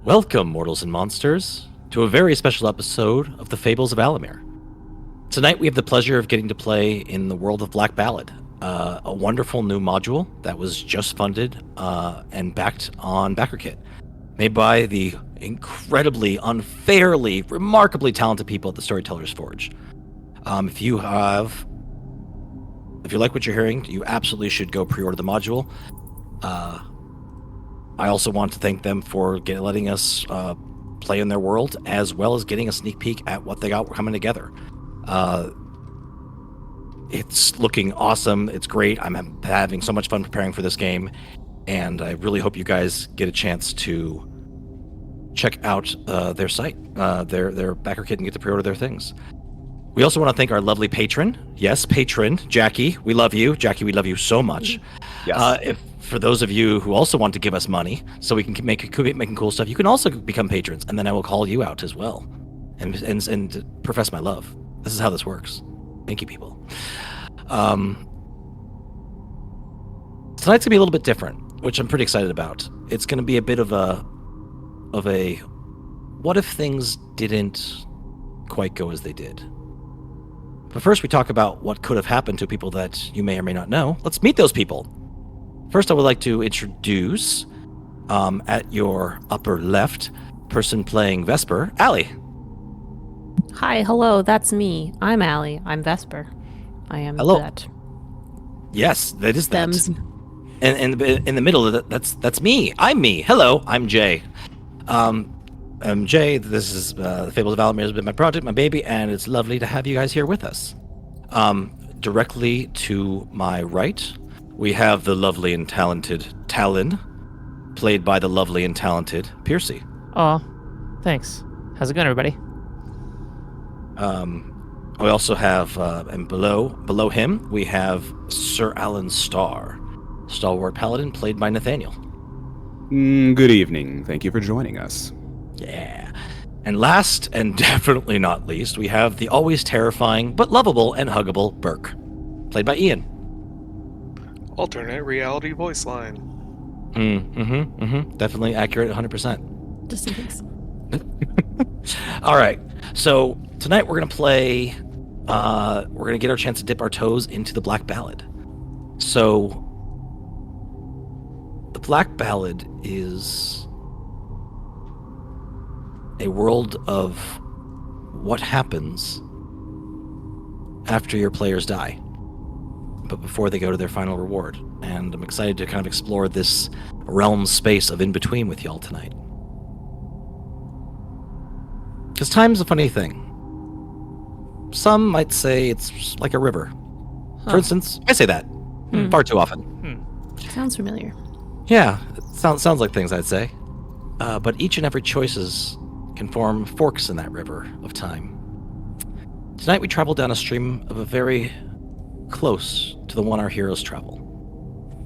Welcome, mortals and monsters, to a very special episode of the Fables of Alaemyr. Tonight we have the pleasure of getting to play in the world of Black Ballad, a wonderful new module that was just funded and backed on BackerKit, made by the incredibly, unfairly, remarkably talented people at the Storytellers Forge. If you like what you're hearing, you absolutely should go pre-order the module. I also want to thank them for letting us play in their world, as well as getting a sneak peek at what they got coming together. It's looking awesome. It's great. I'm having so much fun preparing for this game, and I really hope you guys get a chance to check out their site, their BackerKit, and get to pre-order their things. We also want to thank our lovely patron. Yes, patron, Jackie. We love you. Jackie, we love you so much. Yes. For those of you who also want to give us money so we can making cool stuff, you can also become patrons, and then I will call you out as well and profess my love. This is how this works. Thank you, people. Tonight's going to be a little bit different, which I'm pretty excited about. It's going to be a bit of a what if things didn't quite go as they did. But first, we talk about what could have happened to people that you may or may not know. Let's meet those people. First, I would like to introduce, at your upper left, person playing Vesper, Allie. Hi, hello, that's me. I'm Allie. I'm Vesper. I am Hello. that. Yes, that is that. Thems. And in the middle of that, that's me. I'm me. Hello, I'm Jay. I'm Jay. This is the Fables of Alaemyr has been my project, my baby, and it's lovely to have you guys here with us. Directly to my right, we have the lovely and talented Talon, played by the lovely and talented Peercy. Aw, thanks. How's it going, everybody? We also have, and below him, we have Sir Alan Starr, stalwart paladin, played by Nathaniel. Good evening. Thank you for joining us. Yeah. And last, and definitely not least, we have the always terrifying, but lovable and huggable Burke, played by Ian. Alternate reality voice line. Definitely accurate 100%. Just in case. All right. So tonight we're going to play, we're going to get our chance to dip our toes into the Black Ballad. So the Black Ballad is a world of what happens after your players die, but before they go to their final reward. And I'm excited to kind of explore this realm space of in-between with y'all tonight. Because time's a funny thing. Some might say it's like a river. For instance, I say that far too often. Sounds familiar. Yeah, it sounds like things I'd say. But each and every choices can form forks in that river of time. Tonight we travel down a stream of a very close to the one our heroes travel.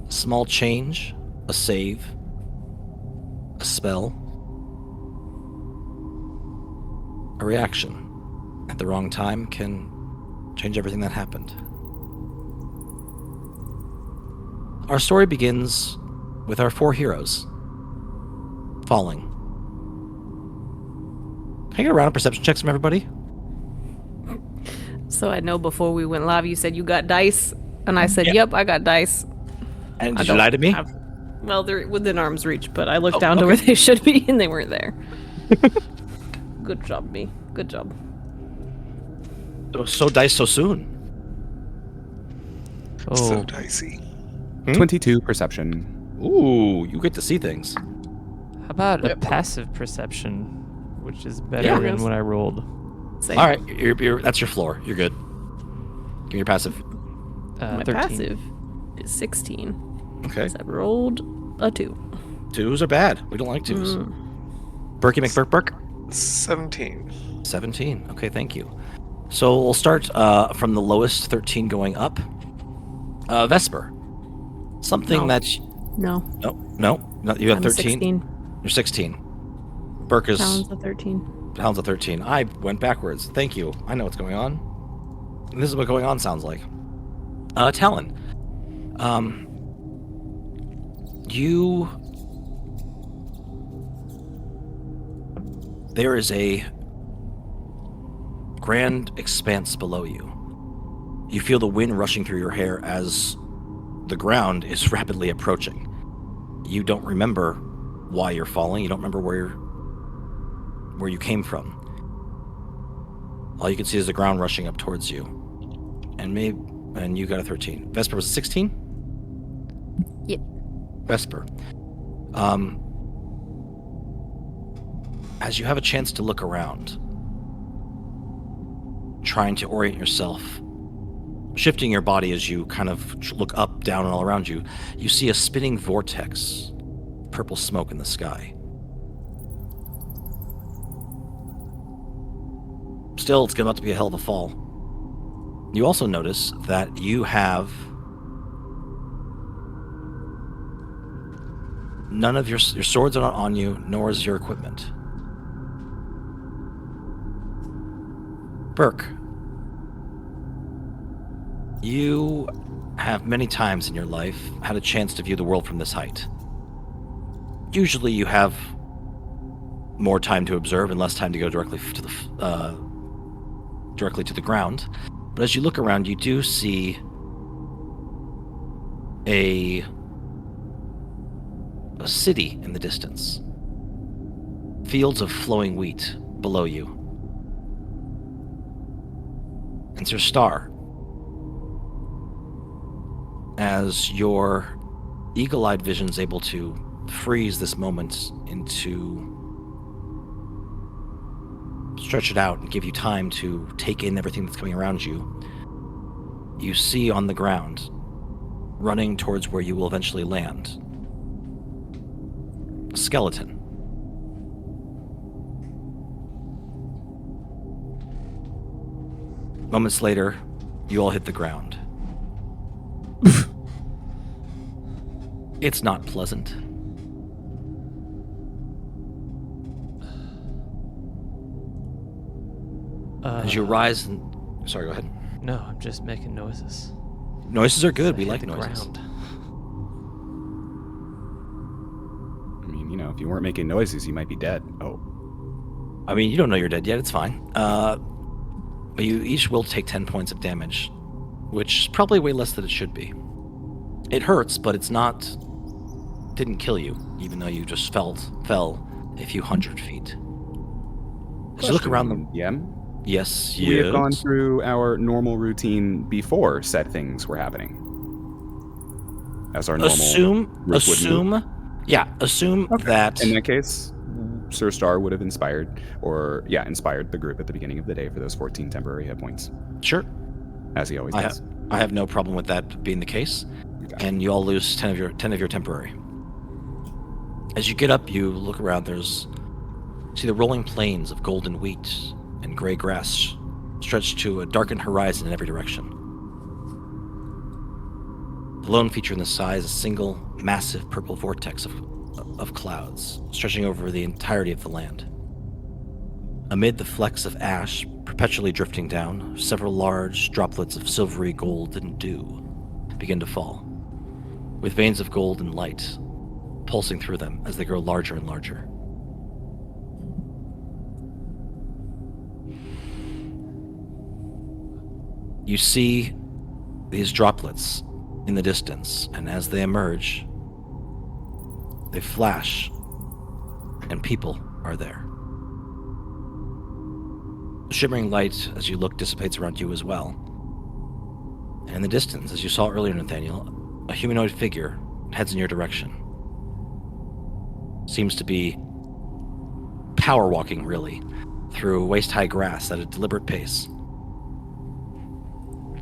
A small change, a save, a spell, a reaction at the wrong time can change everything that happened. Our story begins with our four heroes falling. Can I get a round of perception checks from everybody? So I know before we went live, you said you got dice, and I said, yep, I got dice. And I did you lie to me? Well, they're within arm's reach, but I looked down to where they should be, and they weren't there. Good job, me. Good job. So dice so soon. Oh, So dicey. 22 perception. Ooh, you get to see things. how about a passive perception, which is better Yeah. than what I rolled? Same. All right, that's your floor. You're good. Give me your passive. My 13. passive is 16. Okay. I rolled a 2. Twos are bad. We don't like twos. Berkey McBurk. 17. 17. Okay, thank you. So we'll start from the lowest, 13 going up. Vesper. Something No. that... No. No, you have I'm 13. 16. You're 16. Burke is... Pounds of 13. Pounds of 13. I went backwards. Thank you. I know what's going on. This is what going on sounds like. Talon. You there is a grand expanse below you. You feel the wind rushing through your hair as the ground is rapidly approaching. You don't remember why you're falling. You don't remember where you came from. All you can see is the ground rushing up towards you. And you got a 13. Vesper was a 16? Yep. Vesper. As you have a chance to look around, trying to orient yourself, shifting your body as you kind of look up, down, and all around you, you see a spinning vortex, purple smoke in the sky. Still, it's about to be a hell of a fall. You also notice that you have none of your swords are not on you, nor is your equipment. Burke, you have many times in your life had a chance to view the world from this height. Usually you have more time to observe and less time to go directly to the ground. But as you look around, you do see a city in the distance. Fields of flowing wheat below you. And it's your star. As your eagle-eyed vision's able to freeze this moment into stretch it out and give you time to take in everything that's coming around you, you see on the ground, running towards where you will eventually land, a skeleton. Moments later, you all hit the ground. It's not pleasant. As you rise and... Sorry, go ahead. No, I'm just making noises. Noises are good. We Hit like the noises. ground. I mean, if you weren't making noises, you might be dead. Oh. I mean, you don't know you're dead yet. It's fine. But you each will take 10 points of damage, which is probably way less than it should be. It hurts, but it's not... didn't kill you, even though you just fell a few hundred feet. As you look around the... Yeah. Yes, We have gone yes. through our normal routine before said things were happening. As our normal group would move. Assume that... In that case, Sir Star would have inspired the group at the beginning of the day for those 14 temporary hit points. Sure. As he always does. I have no problem with that being the case. Okay. And you all lose 10 of your temporary. As you get up, you look around, see the rolling plains of golden wheat and gray grass stretched to a darkened horizon in every direction. The lone feature in the sky is a single, massive purple vortex of clouds, stretching over the entirety of the land. Amid the flecks of ash perpetually drifting down, several large droplets of silvery gold and dew begin to fall, with veins of gold and light pulsing through them as they grow larger and larger. You see these droplets in the distance, and as they emerge, they flash, and people are there. The shimmering light, as you look, dissipates around you as well. And in the distance, as you saw earlier, Nathaniel, a humanoid figure heads in your direction. Seems to be power walking, really, through waist-high grass at a deliberate pace.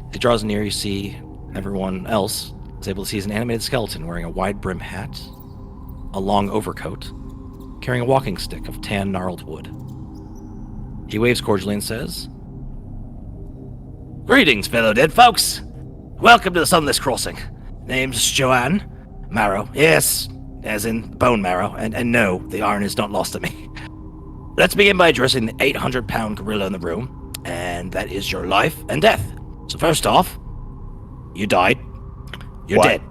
As he draws near, you see everyone else is able to see an animated skeleton wearing a wide-brim hat, a long overcoat, carrying a walking stick of tan gnarled wood. He waves cordially and says, "Greetings, fellow dead folks! Welcome to the Sunless Crossing. Name's Joanne Marrow. Yes, as in bone marrow, and no, the iron is not lost to me. Let's begin by addressing the 800-pound gorilla in the room, and that is your life and death. So first off, you died. You're What? dead.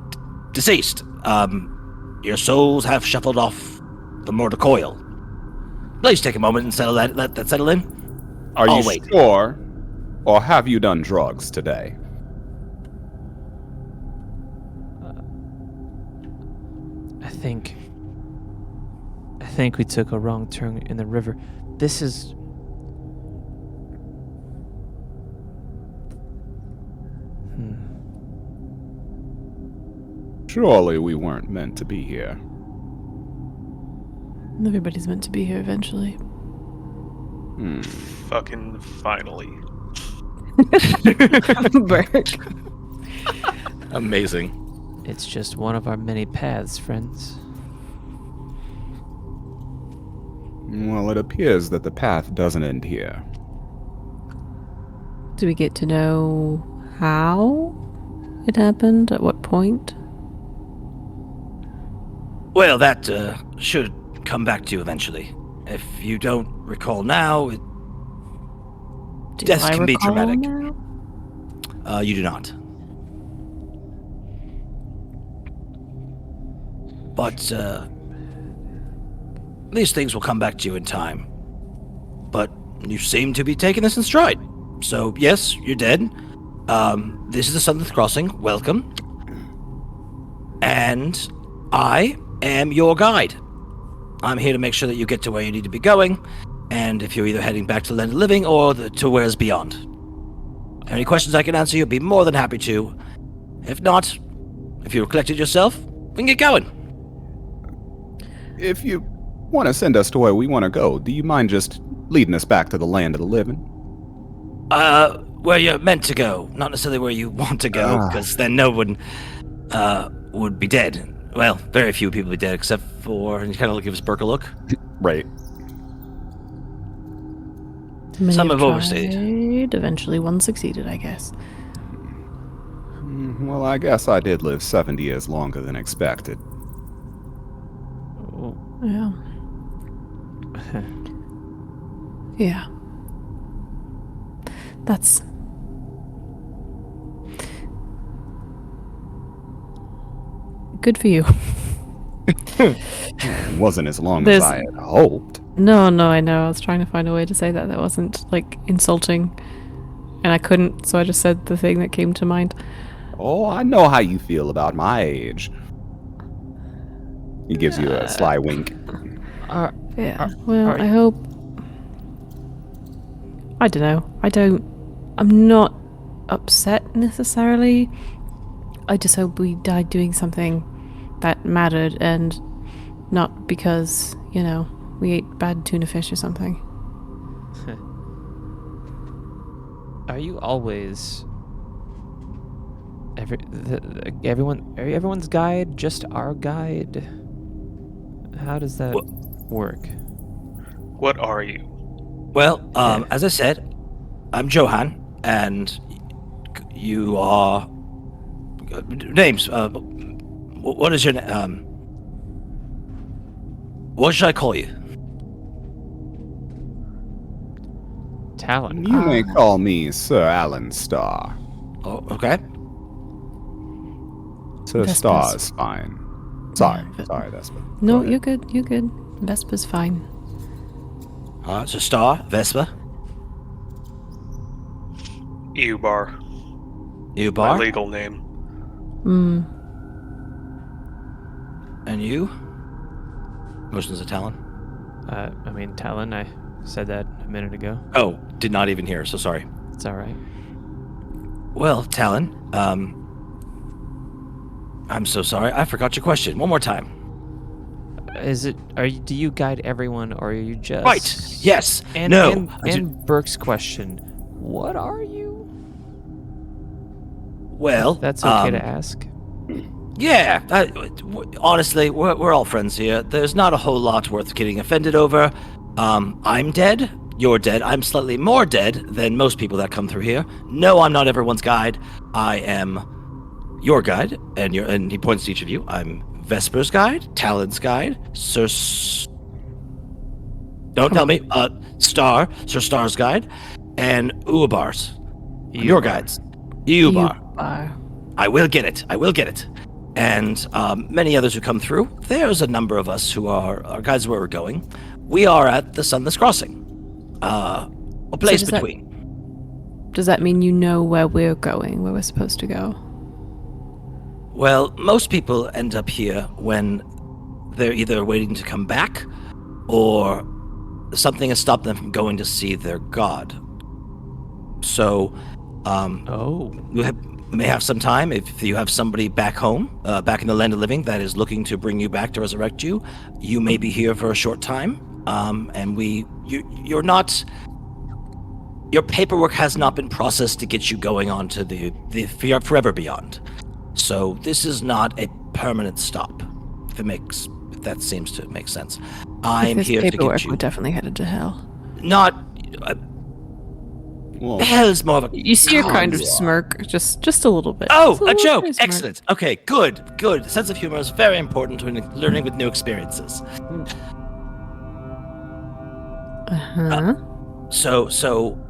Deceased. Your souls have shuffled off the mortal coil. Please take a moment and settle that. Let that settle in. Are I'll you wait. sure? Or have you done drugs today? I think we took a wrong turn in the river. This is... Surely we weren't meant to be here. Everybody's meant to be here eventually. Fucking finally. Burke. Amazing. It's just one of our many paths, friends. Well, it appears that the path doesn't end here. Do we get to know how it happened? At what point? Well, that should come back to you eventually. If you don't recall now, Do deaths I can be recall traumatic. now? You do not. But these things will come back to you in time. But you seem to be taking this in stride. So, yes, you're dead. This is the Sunless Crossing. Welcome. And I am your guide. I'm here to make sure that you get to where you need to be going, and if you're either heading back to the Land of Living or to where's beyond. Any questions I can answer, you'll be more than happy to. If not, if you've collected yourself, we can get going. If you want to send us to where we want to go, do you mind just leading us back to the Land of the Living? Where you're meant to go, not necessarily where you want to go, because then no one would be dead. Well, very few people would be dead, except for, and he kind of gives Burke a look. Right. Many Some have overstayed. tried. Eventually one succeeded, I guess. Well, I guess I did live 70 years longer than expected. Yeah. Yeah. That's... good for you. It wasn't as long There's- as I had hoped. No, I know. I was trying to find a way to say that wasn't, like, insulting. And I couldn't, so I just said the thing that came to mind. Oh, I know how you feel about my age. He gives you a sly wink. Yeah. Well, I hope... I don't know. I'm not upset necessarily. I just hope we died doing something that mattered and not because, you know, we ate bad tuna fish or something. Are you always everyone's guide, just our guide? How does that work? What are you? Well, as I said, I'm Johan, and you are... names. What is your name? What should I call you? Talon. You may call me Sir Alan Starr. Oh, okay. Sir Vespers. Starr is fine. Sorry, Yeah, sorry, that's what. No, you're good. Vespa's fine. So Star, Vespa, Eubar. My Ubar, legal name. and you? Motions of Talon. I mean, Talon, I said that a minute ago. Oh, did not even hear, so sorry. It's alright. Well, Talon, I'm so sorry. I forgot your question. One more time. Do you guide everyone, or are you just... Right. Yes. And, no. and Burke's question, what are you? Well, That's okay to ask. Yeah. Honestly, we're all friends here. There's not a whole lot worth getting offended over. I'm dead. You're dead. I'm slightly more dead than most people that come through here. No, I'm not everyone's guide. I am your guide, and he points to each of you. I'm Vesper's guide, Talon's guide, Sir Star, Sir Star's guide, and Uabar's. Your guides. Uabar. I will get it. And many others who come through. There's a number of us who are guides where we're going. We are at the Sunless Crossing. A place between. Does that mean you know where we're going, where we're supposed to go? Well, most people end up here when they're either waiting to come back or something has stopped them from going to see their god. So, you may have some time if you have somebody back home, back in the land of living, that is looking to bring you back to resurrect you. You may be here for a short time, and you're not. Your paperwork has not been processed to get you going on to the forever beyond. So this is not a permanent stop. If that seems to make sense. I'm here to get you. We're definitely headed to hell. Not. Hell's more of a. You see your kind of smirk, just a little bit. Oh, a joke! Excellent. Okay, good. Sense of humor is very important when learning with new experiences. So,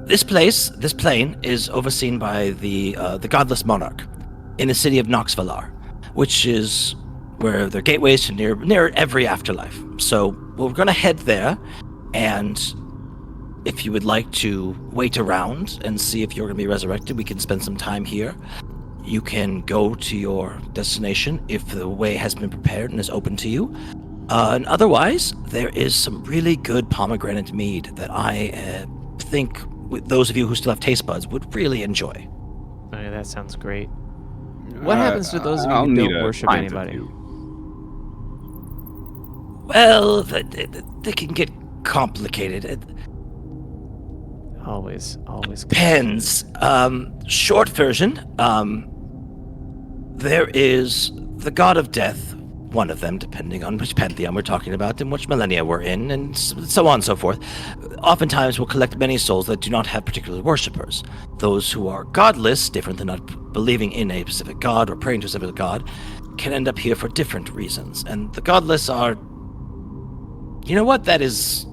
this plane is overseen by the godless monarch in the city of Noxvalar, which is where there are gateways to near every afterlife. So we're gonna head there, and if you would like to wait around and see if you're gonna be resurrected, we can spend some time here. You can go to your destination if the way has been prepared and is open to you. And otherwise, there is some really good pomegranate mead that I think those of you who still have taste buds would really enjoy. Oh, yeah, that sounds great. What happens to those of you who don't worship anybody? Well, they can get complicated. Always. Depends. Short version, there is the god of death, one of them, depending on which pantheon we're talking about and which millennia we're in, and so on and so forth. Oftentimes will collect many souls that do not have particular worshippers. Those who are godless, different than not believing in a specific god or praying to a specific god, can end up here for different reasons. And the godless are... You know what? That is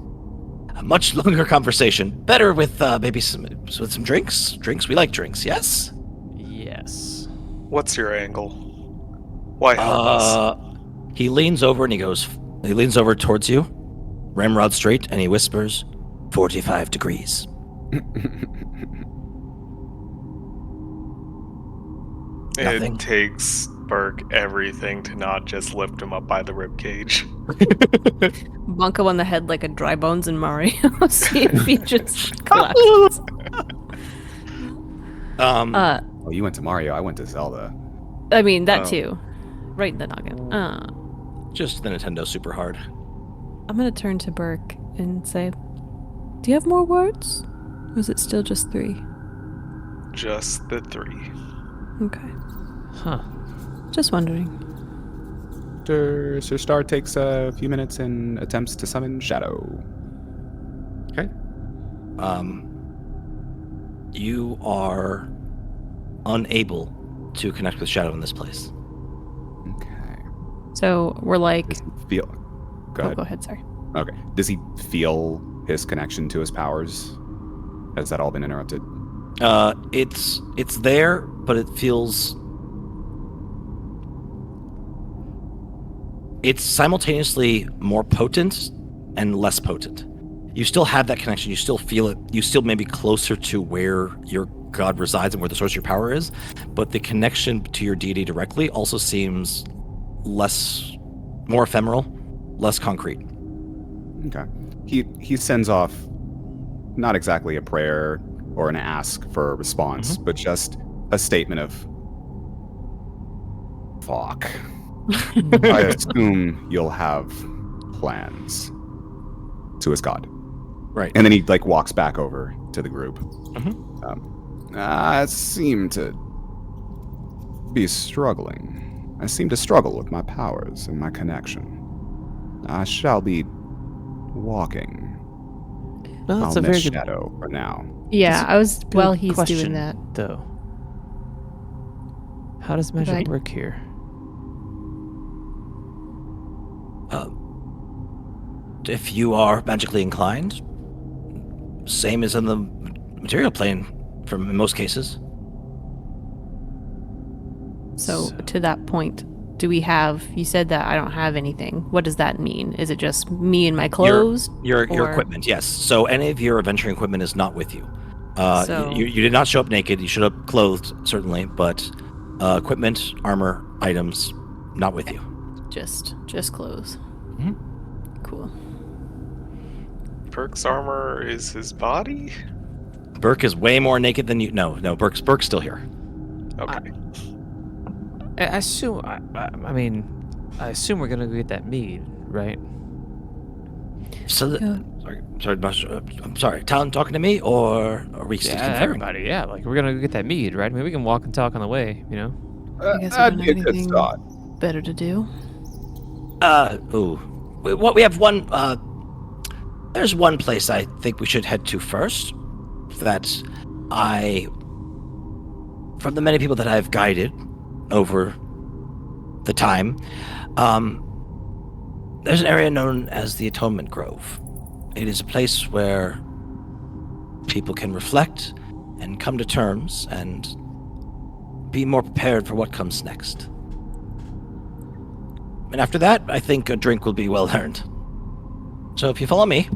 a much longer conversation. Better with maybe some drinks? Drinks? We like drinks, yes? Yes. What's your angle? Why help us? He leans over and he leans over towards you, ramrod straight, and he whispers, 45 degrees. Nothing. It takes Burke everything to not just lift him up by the ribcage. Bonk him on the head like a dry bones in Mario. See if he just collapses. Oh, you went to Mario. I went to Zelda. I mean, that too. Right in the noggin. Just the Nintendo Super Hard. I'm going to turn to Burke and say, do you have more words? Or is it still just 3? Just the 3. Okay. Huh. Just wondering. Sir Star takes a few minutes and attempts to summon Shadow. Okay. You are unable to connect with Shadow in this place. Okay. So we're like... Does he feel... Go ahead, sorry. Okay. Does he feel his connection to his powers? Has that all been interrupted? It's there, but it feels... It's simultaneously more potent and less potent. You still have that connection. You still feel it. You still may be closer to where your god resides and where the source of your power is, but the connection to your deity directly also seems more ephemeral, less concrete. Okay. He sends off not exactly a prayer or an ask for a response, but just a statement of fuck. I assume you'll have plans to his god. Right. And then he walks back over to the group. I seem to be struggling. I seem to struggle with my powers and my connection. I shall be walking. Well, that's I'll a very miss good Shadow for now. Yeah, I was... Well, he's question, doing that. though. How does magic Right. work here? If you are magically inclined, same as in the material plane, in most cases. So to that point, do we have? You said that I don't have anything. What does that mean? Is it just me and my clothes? Your or- equipment, yes. So any of your adventuring equipment is not with you. So- You did not show up naked. You showed up clothed, certainly, but equipment, armor, items, not with you. Just clothes. Mhm. Cool. Perk's armor is his body? Burke is way more naked than you. No, Burke's still here. Okay. I assume. I assume we're gonna go get that mead, right? So, Yeah. I'm sorry. Talon talking to me, or are we still Yeah, conferring? everybody. Yeah, like we're gonna go get that mead, right? I mean, we can walk and talk on the way, you know. I guess we That'd don't be a have good anything start. better to do. We have one. There's one place I think we should head to first. From the many people that I've guided over the time, there's an area known as the Atonement Grove. It is a place where people can reflect and come to terms and be more prepared for what comes next. And after that, I think a drink will be well earned. So if you follow me,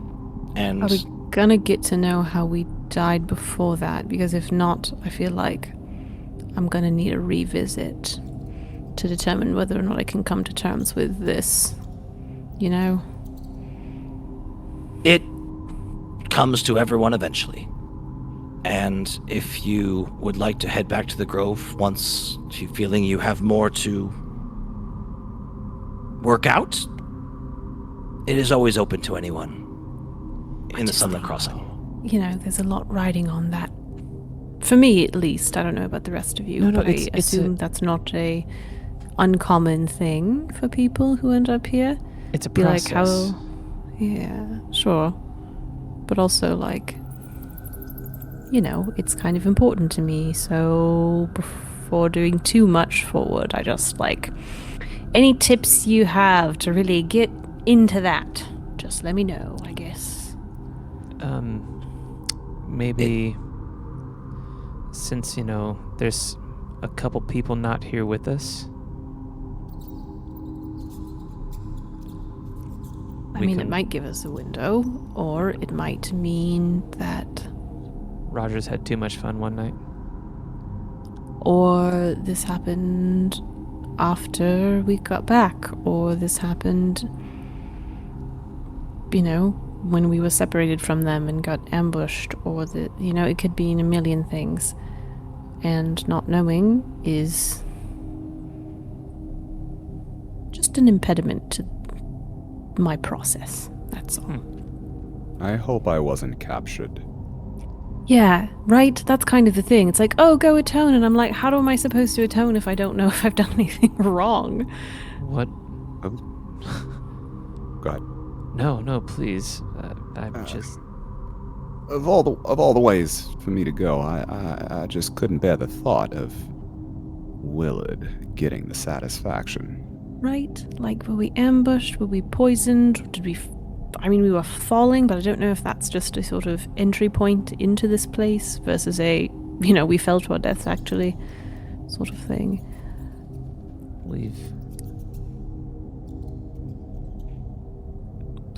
and Are we gonna get to know how we died before that? Because if not, I feel like I'm gonna need a revisit to determine whether or not I can come to terms with this. You know? it comes to everyone eventually. And if you would like to head back to the Grove once you feeling you have more to work out, it is always open to anyone in the Sunlit Crossing. You know, there's a lot riding on that. For me, at least. I don't know about the rest of you, No, but it's I assume that's not a uncommon thing for people who end up here. It's a Be process. like, how... Yeah, sure. But also, like, you know, it's kind of important to me, so before doing too much forward, I just, like... Any tips you have to really get into that, just let me know, I guess. Maybe since, you know, there's a couple people not here with us. I mean, it might give us a window, or it might mean that... Rogers had too much fun one night. Or this happened after we got back, or this happened, you know, when we were separated from them and got ambushed, or you know, it could be in a million things. And not knowing is just an impediment to my process. That's all. I hope I wasn't captured. Yeah, right? That's kind of the thing. It's like, oh, go atone. And I'm like, how am I supposed to atone if I don't know if I've done anything wrong? What? Go ahead. No, please. I'm just... Of all the ways for me to go, I just couldn't bear the thought of Willard getting the satisfaction. Right? Like, were we ambushed? Were we poisoned? Did we... I mean, we were falling, but I don't know if that's just a sort of entry point into this place versus a, you know, we fell to our deaths, actually, sort of thing.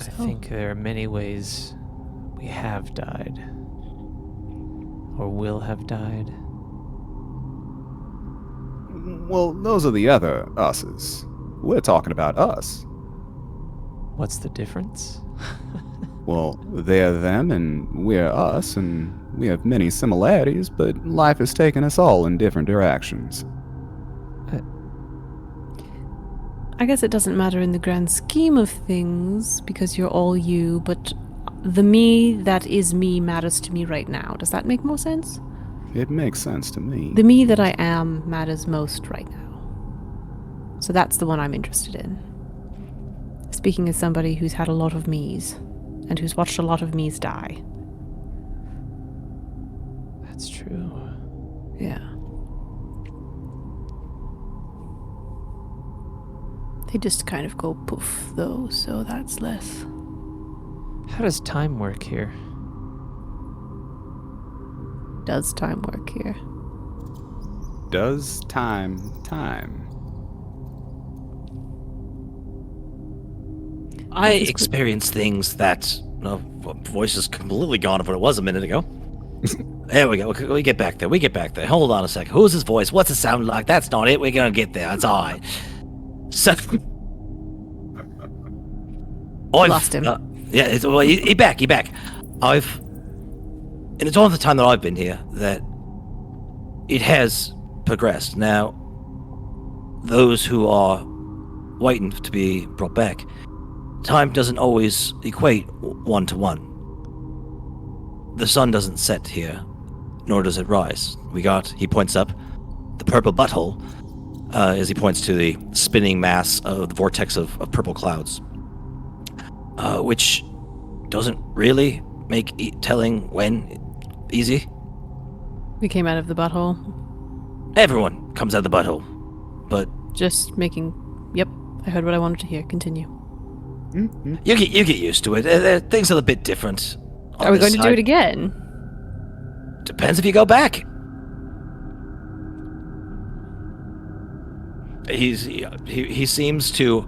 I think there are many ways we have died. Or will have died. Well, those are the other us's. We're talking about us. What's the difference? Well, they're them and we're us, and we have many similarities, but life has taken us all in different directions. I guess it doesn't matter in the grand scheme of things, because you're all you, but the me that is me matters to me right now. Does that make more sense? It makes sense to me. The me that I am matters most right now. So that's the one I'm interested in. Speaking as somebody who's had a lot of me's, and who's watched a lot of me's die. That's true. Yeah. They just kind of go poof, though, so that's less. How does time work here? Does time work here? Does time? I experience things that voice is completely gone of what it was a minute ago. There we go. We get back there. Hold on a second. Who's his voice? What's it sound like? That's not it. We're gonna get there. That's all right. So, Lost him. Yeah, he back. And it's all the time that I've been here that it has progressed. Now, those who are waiting to be brought back, time doesn't always equate 1 to 1. The sun doesn't set here, nor does it rise. He points up, the purple butthole, as he points to the spinning mass of the vortex of purple clouds, which doesn't really make telling when easy. We came out of the butthole. Everyone comes out of the butthole, but Just making... Yep, I heard what I wanted to hear. Continue. you get used to it. Things are a bit different. Are we going to do it again? Depends if you go back. He seems to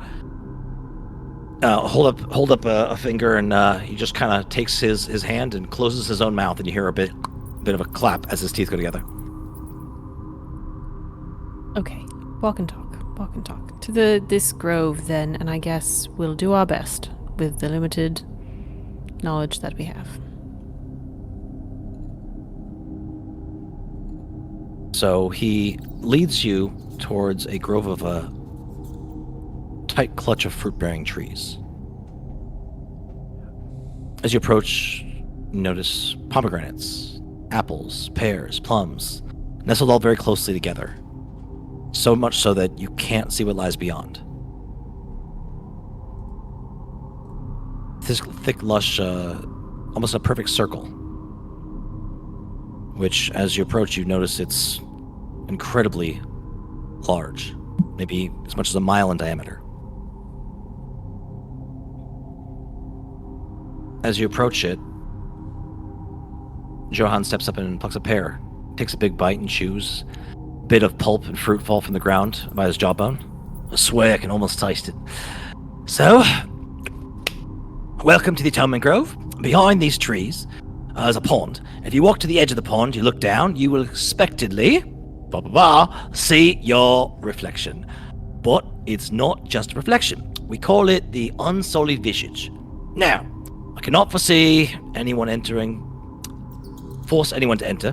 hold up a finger, and he just kind of takes his hand and closes his own mouth, and you hear a bit of a clap as his teeth go together. Okay, walk and talk. To this grove then, and I guess we'll do our best with the limited knowledge that we have. So he leads you towards a grove of a tight clutch of fruit-bearing trees. As you approach, you notice pomegranates, apples, pears, plums, nestled all very closely together. So much so that you can't see what lies beyond. This thick, lush, almost a perfect circle, which, as you approach, you notice it's incredibly large, maybe as much as a mile in diameter. As you approach it, Johann steps up and plucks a pear, takes a big bite and chews. A bit of pulp and fruit fall from the ground by his jawbone. I swear I can almost taste it. So, welcome to the Atonement Grove. Behind these trees is a pond. If you walk to the edge of the pond, you look down, you will expectedly see your reflection. But it's not just a reflection. We call it the unsullied visage. Now, I cannot force anyone to enter.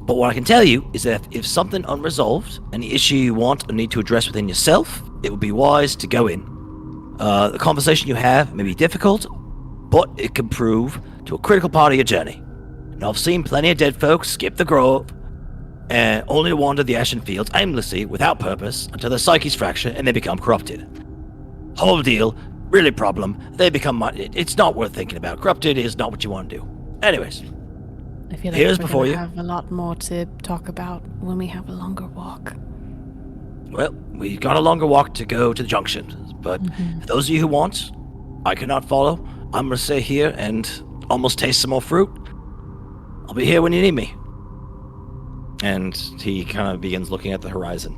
But what I can tell you is that if something unresolved, any issue you want or need to address within yourself, it would be wise to go in. The conversation you have may be difficult, but it can prove to a critical part of your journey. And I've seen plenty of dead folks skip the grove, and only to wander the ashen fields aimlessly, without purpose, until their psyches fracture and they become corrupted. Whole deal, really problem, they become... It's not worth thinking about. Corrupted is not what you want to do. Anyways... I feel like Here's we're before gonna you. have a lot more to talk about when we have a longer walk. Well, we got a longer walk to go to the junction, but for those of you who want, I cannot follow. I'm gonna stay here and almost taste some more fruit. I'll be here when you need me. And he kind of begins looking at the horizon.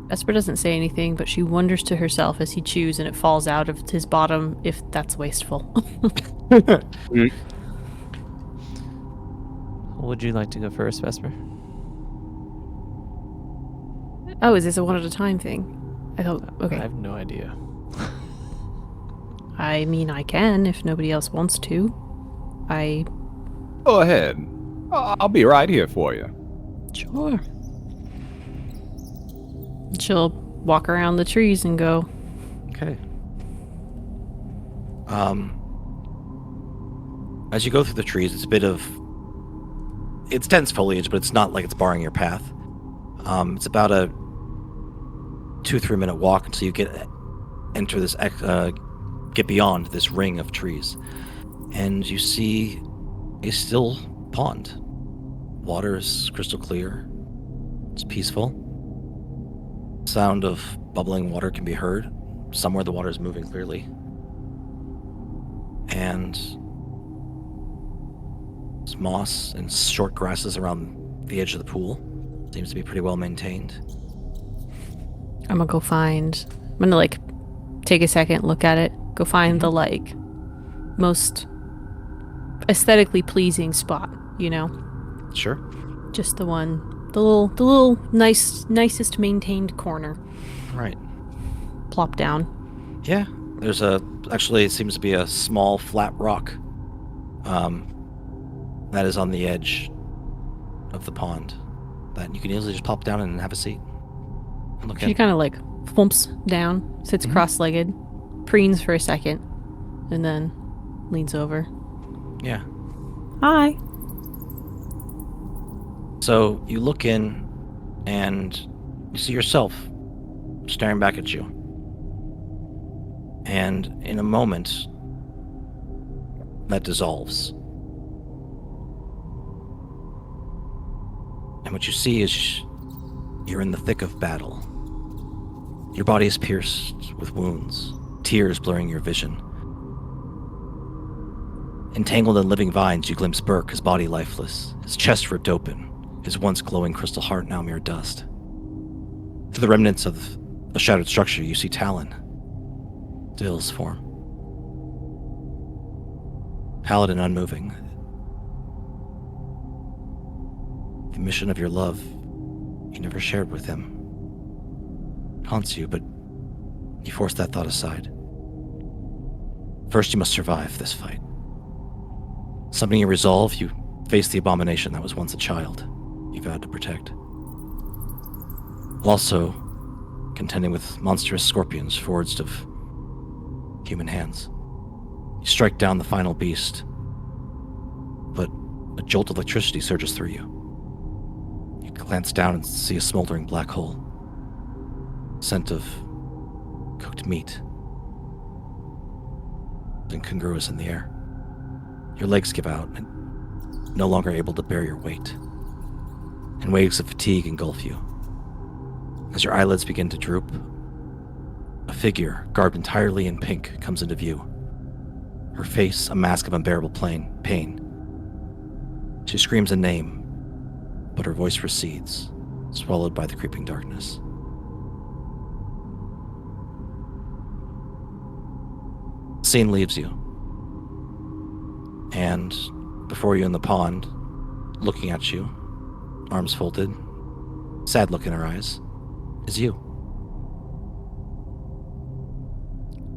Vesper doesn't say anything, but she wonders to herself as he chews and it falls out of his bottom if that's wasteful. Would you like to go first, Vesper? Oh, is this a one at a time thing? I thought, okay. I have no idea. I mean, I can if nobody else wants to. Go ahead. I'll be right here for you. Sure. She'll walk around the trees and go. Okay. As you go through the trees, it's dense foliage, but it's not like it's barring your path. It's about a 2-3 minute walk until you get beyond this ring of trees, and you see a still pond. Water is crystal clear. It's peaceful. Sound of bubbling water can be heard. Somewhere the water is moving clearly. And there's moss and short grasses around the edge of the pool. Seems to be pretty well maintained. I'm gonna go find I'm gonna like take a second, look at it, go find the like most aesthetically pleasing spot, you know? Sure. Just the little nicest maintained corner. Right. Plop down. Yeah. There's actually it seems to be a small flat rock that is on the edge of the pond that you can easily just pop down and have a seat. And look She kind of like thumps down, sits cross-legged, preens for a second, and then leans over. Yeah. Hi. So you look in and you see yourself staring back at you. And in a moment, that dissolves. And what you see is you're in the thick of battle. Your body is pierced with wounds, tears blurring your vision. Entangled in living vines, you glimpse Burke, his body lifeless, his chest ripped open, his once glowing crystal heart now mere dust. Through the remnants of a shattered structure, you see Talon, Dill's form. Paladin unmoving. The mission of your love you never shared with him haunts you, but you force that thought aside. First, you must survive this fight. Summoning your resolve, you face the abomination that was once a child you vowed to protect. Also, contending with monstrous scorpions forged of human hands. You strike down the final beast, but a jolt of electricity surges through you. You glance down and see a smoldering black hole. Scent of cooked meat. Incongruous in the air. Your legs give out, and no longer able to bear your weight. And waves of fatigue engulf you. As your eyelids begin to droop, a figure, garbed entirely in pink, comes into view. Her face a mask of unbearable pain. She screams a name, but her voice recedes, swallowed by the creeping darkness. The scene leaves you. And before you in the pond, looking at you, arms folded, sad look in her eyes, is you.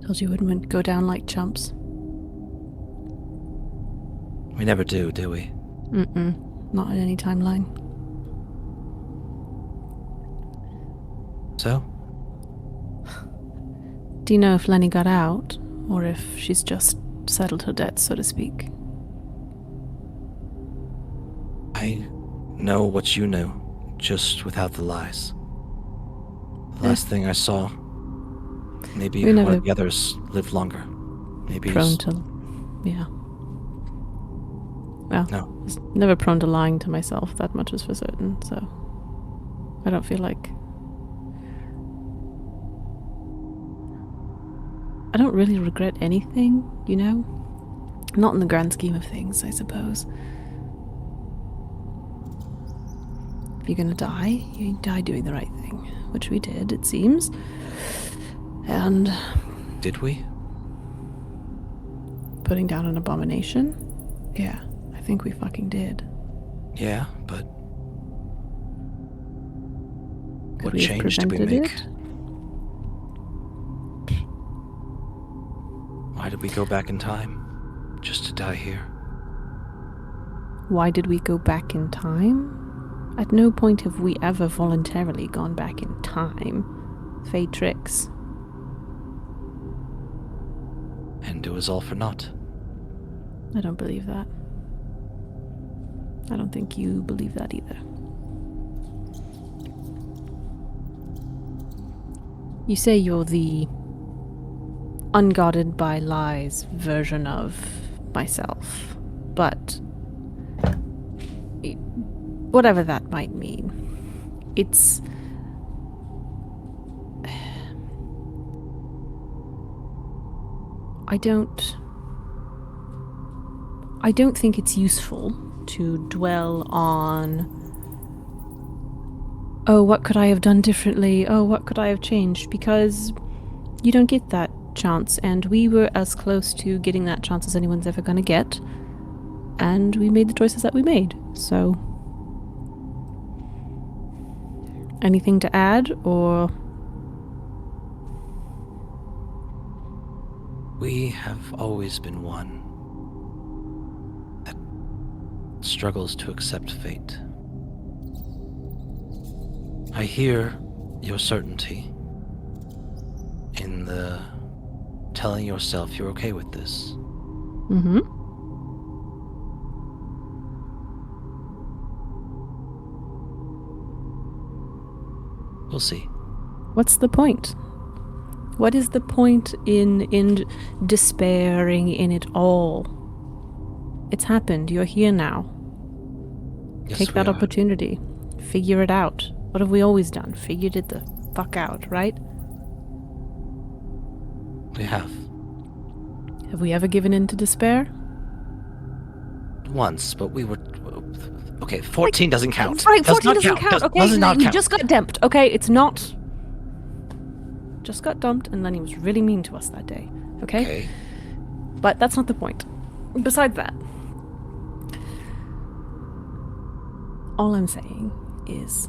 Told you wouldn't go down like chumps. We never do we? Not in any timeline. So? Do you know if Lenny got out, or if she's just settled her debts, so to speak? I know what you knew, just without the lies. The last thing I saw, maybe We one never of the others lived longer. Maybe prone to, yeah. Well, No. I was never prone to lying to myself, that much is for certain, so I don't feel like... I don't really regret anything, you know? Not in the grand scheme of things, I suppose. If you're gonna die, you die doing the right thing, which we did, it seems. And... Did we? putting down an abomination? Yeah, I think we fucking did. Yeah, but Could what we have change did we prevented make? it? Why did we go back in time? Just to die here? Why did we go back in time? At no point have we ever voluntarily gone back in time. Fate tricks. And it was all for naught. I don't believe that. I don't think you believe that either. You say you're the unguarded by lies version of myself, but whatever that might mean, it's... I don't think it's useful to dwell on, oh, what could I have done differently? Oh, what could I have changed? Because You don't get that chance, and we were as close to getting that chance as anyone's ever gonna get. And we made the choices that we made, so... Anything to add, or... We have always been one that struggles to accept fate. I hear your certainty in the telling yourself you're okay with this. Mm-hmm. We'll see. What's the point? What is the point in despairing in it all? It's happened. You're here now. Yes, Take that we are. opportunity. Figure it out. What have we always done? Figured it the fuck out, right? We have. Have we ever given in to despair? Once, but we were... Okay, 14 doesn't count. Right, Does 14 not doesn't count. Okay, does not you count. just got dumped. Okay, it's not... Just got dumped, and Lenny was really mean to us that day. Okay? But that's not the point. Besides that, all I'm saying is...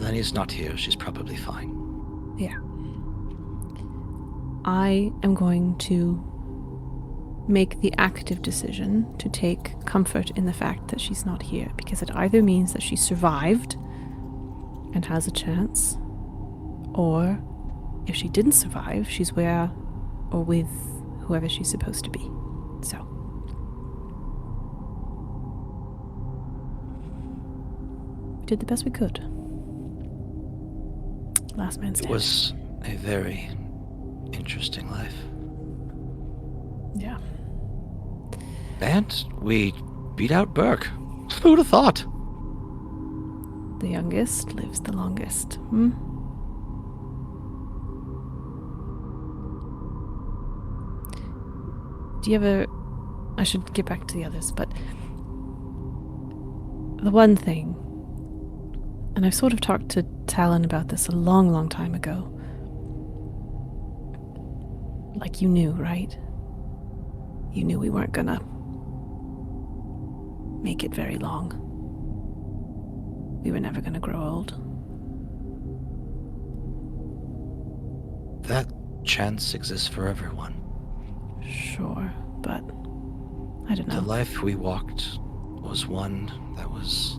Lenny's not here. She's probably fine. Yeah. I am going to make the active decision to take comfort in the fact that she's not here, because it either means that she survived and has a chance, or if she didn't survive, she's where or with whoever she's supposed to be. So. We did the best we could. Last man It standing. was a very interesting life. Yeah. And we beat out Burke. Who'd have thought? The youngest lives the longest. Hmm? Do you ever... I should get back to the others, but... The one thing... And I've sort of talked to Talon about this a long, long time ago. Like, you knew, right? You knew we weren't gonna... make it very long. We were never gonna grow old. That chance exists for everyone. Sure, but... I don't know. The life we walked was one that was...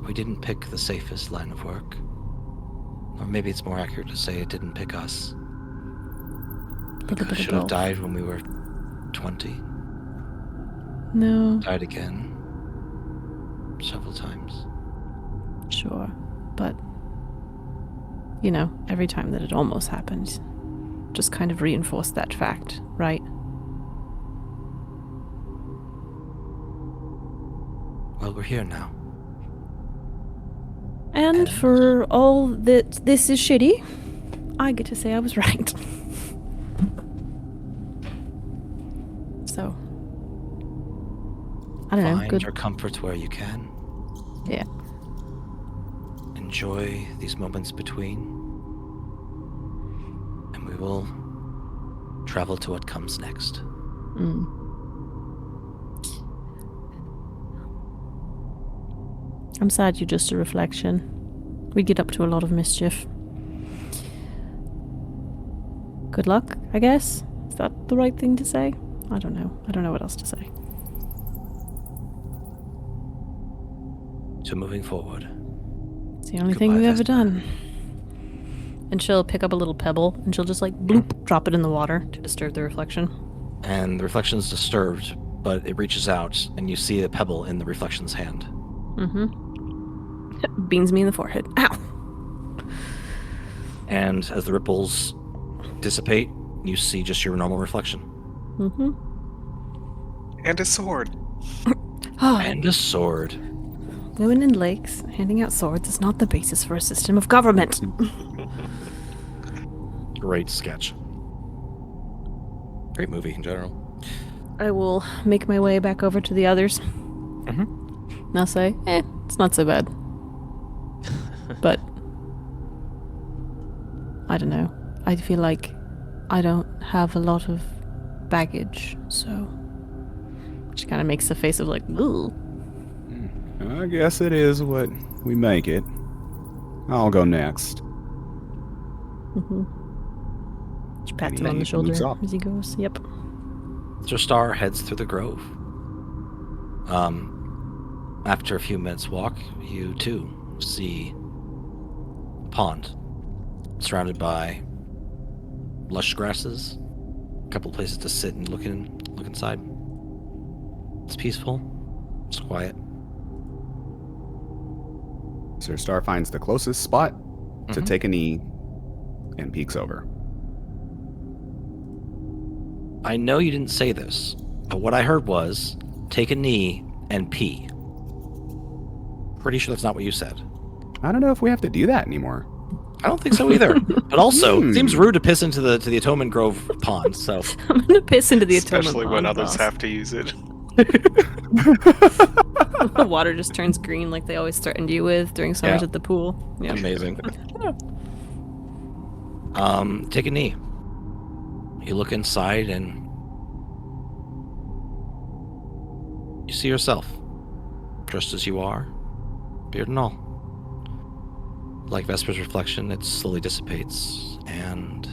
We didn't pick the safest line of work. Or maybe it's more accurate to say it didn't pick us. We Little bit of should have both. died when we were 20. No, Died again. Several times. sure, but... You know, every time that it almost happened, just kind of reinforced that fact, right? Well, we're here now. And for all that this is shitty, I get to say I was right. So, I don't know, Find good. your comfort where you can. Yeah. Enjoy these moments between. And we will travel to what comes next. Mm. I'm sad you're just a reflection. We'd get up to a lot of mischief. Good luck, I guess? Is that the right thing to say? I don't know. I don't know what else to say. So moving forward. It's the only thing Goodbye, we've ever Vesper. done. And she'll pick up a little pebble and she'll just like bloop, drop it in the water to disturb the reflection. And the reflection's disturbed, but it reaches out and you see a pebble in the reflection's hand. Mm-hmm. Beans me in the forehead. Ow! And as the ripples dissipate, you see just your normal reflection. Mm-hmm. And a sword. And a sword. Women in lakes handing out swords is not the basis for a system of government. Great sketch. Great movie in general. I will make my way back over to the others. Mm-hmm. And I'll say, it's not so bad. but I don't know. I feel like I don't have a lot of baggage, so she kind of makes the face of like, ooh. I guess it is what we make it. I'll go next. She pats And him on the he moves shoulder up. as he goes. Yep. Mr. Star heads through the grove. After a few minutes' walk, you too see a pond surrounded by lush grasses, a couple places to sit and look inside. It's peaceful. It's quiet. Sir Star finds the closest spot to Mhm. take a knee and peeks over. I know you didn't say this, but what I heard was take a knee and pee. Pretty sure that's not what you said. I don't know if we have to do that anymore. I don't think so either. But also, it seems rude to piss into the Atonement Grove pond. So I'm gonna piss into the atonement Especially when pond, others boss. have to use it. The water just turns green like they always threatened you with during summers Yeah. at the pool. Yeah. amazing. Take a knee. You look inside and you see yourself, dressed as you are, beard and all. Like Vesper's reflection, it slowly dissipates, and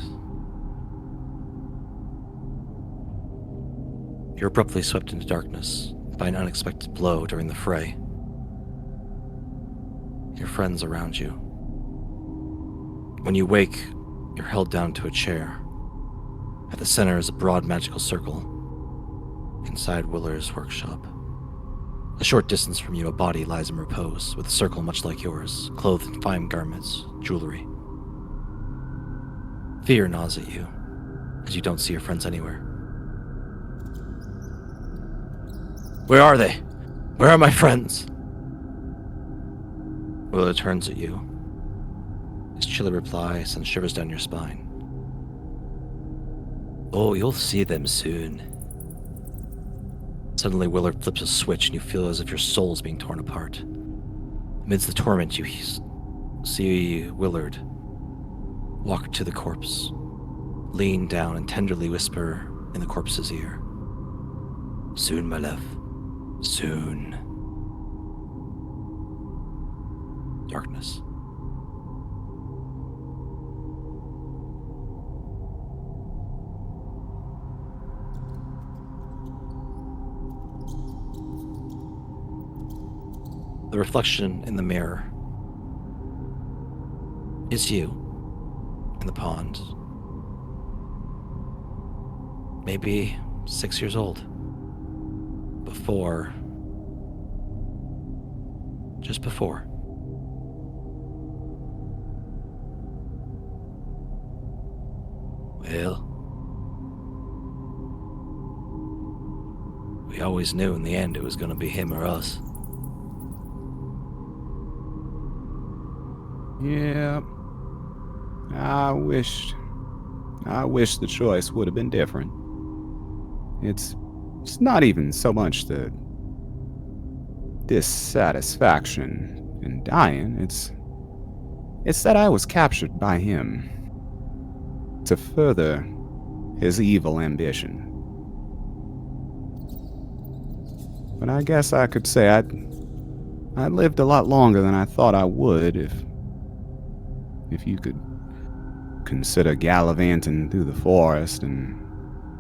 you're abruptly swept into darkness by an unexpected blow during the fray. Your friends around you. When you wake, you're held down to a chair. At the center is a broad magical circle. Inside Willer's workshop. A short distance from you, a body lies in repose, with a circle much like yours, clothed in fine garments, jewelry. Fear gnaws at you, as you don't see your friends anywhere. Where are they? Where are my friends? Willer turns at you. His chilly reply sends shivers down your spine. Oh, you'll see them soon. Suddenly, Willard flips a switch and you feel as if your soul is being torn apart. Amidst the torment, you see Willard walk to the corpse, lean down and tenderly whisper in the corpse's ear. Soon, my love. Soon. Darkness. The reflection in the mirror is you in the pond. Maybe 6 years old. Just before. Well, we always knew in the end it was going to be him or us. Yeah. I wish the choice would have been different. It's not even so much the dissatisfaction in dying. It's that I was captured by him to further his evil ambition. But I guess I could say I lived a lot longer than I thought I would if you could consider gallivanting through the forest and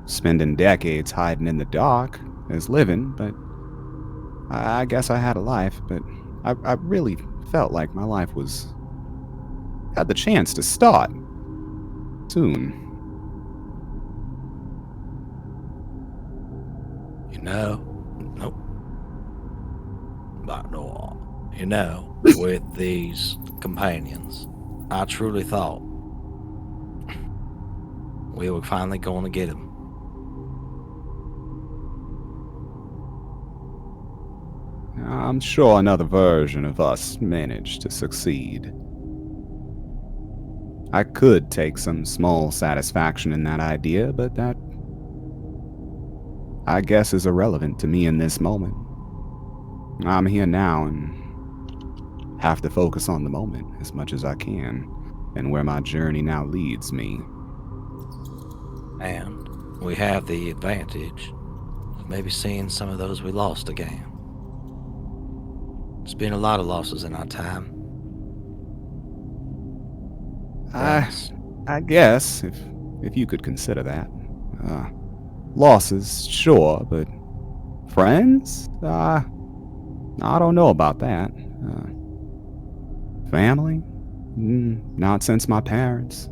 spending decades hiding in the dark as living. But I guess I had a life, but I really felt like my life had the chance to start soon. Nope. But no, with these companions, I truly thought we were finally going to get him. I'm sure another version of us managed to succeed. I could take some small satisfaction in that idea, but that, I guess, is irrelevant to me in this moment. I'm here now, and have to focus on the moment as much as I can, and where my journey now leads me. And we have the advantage of maybe seeing some of those we lost again. There's been a lot of losses in our time. I guess, if you could consider that. Losses, sure, but friends? I don't know about that. Family? Not since my parents.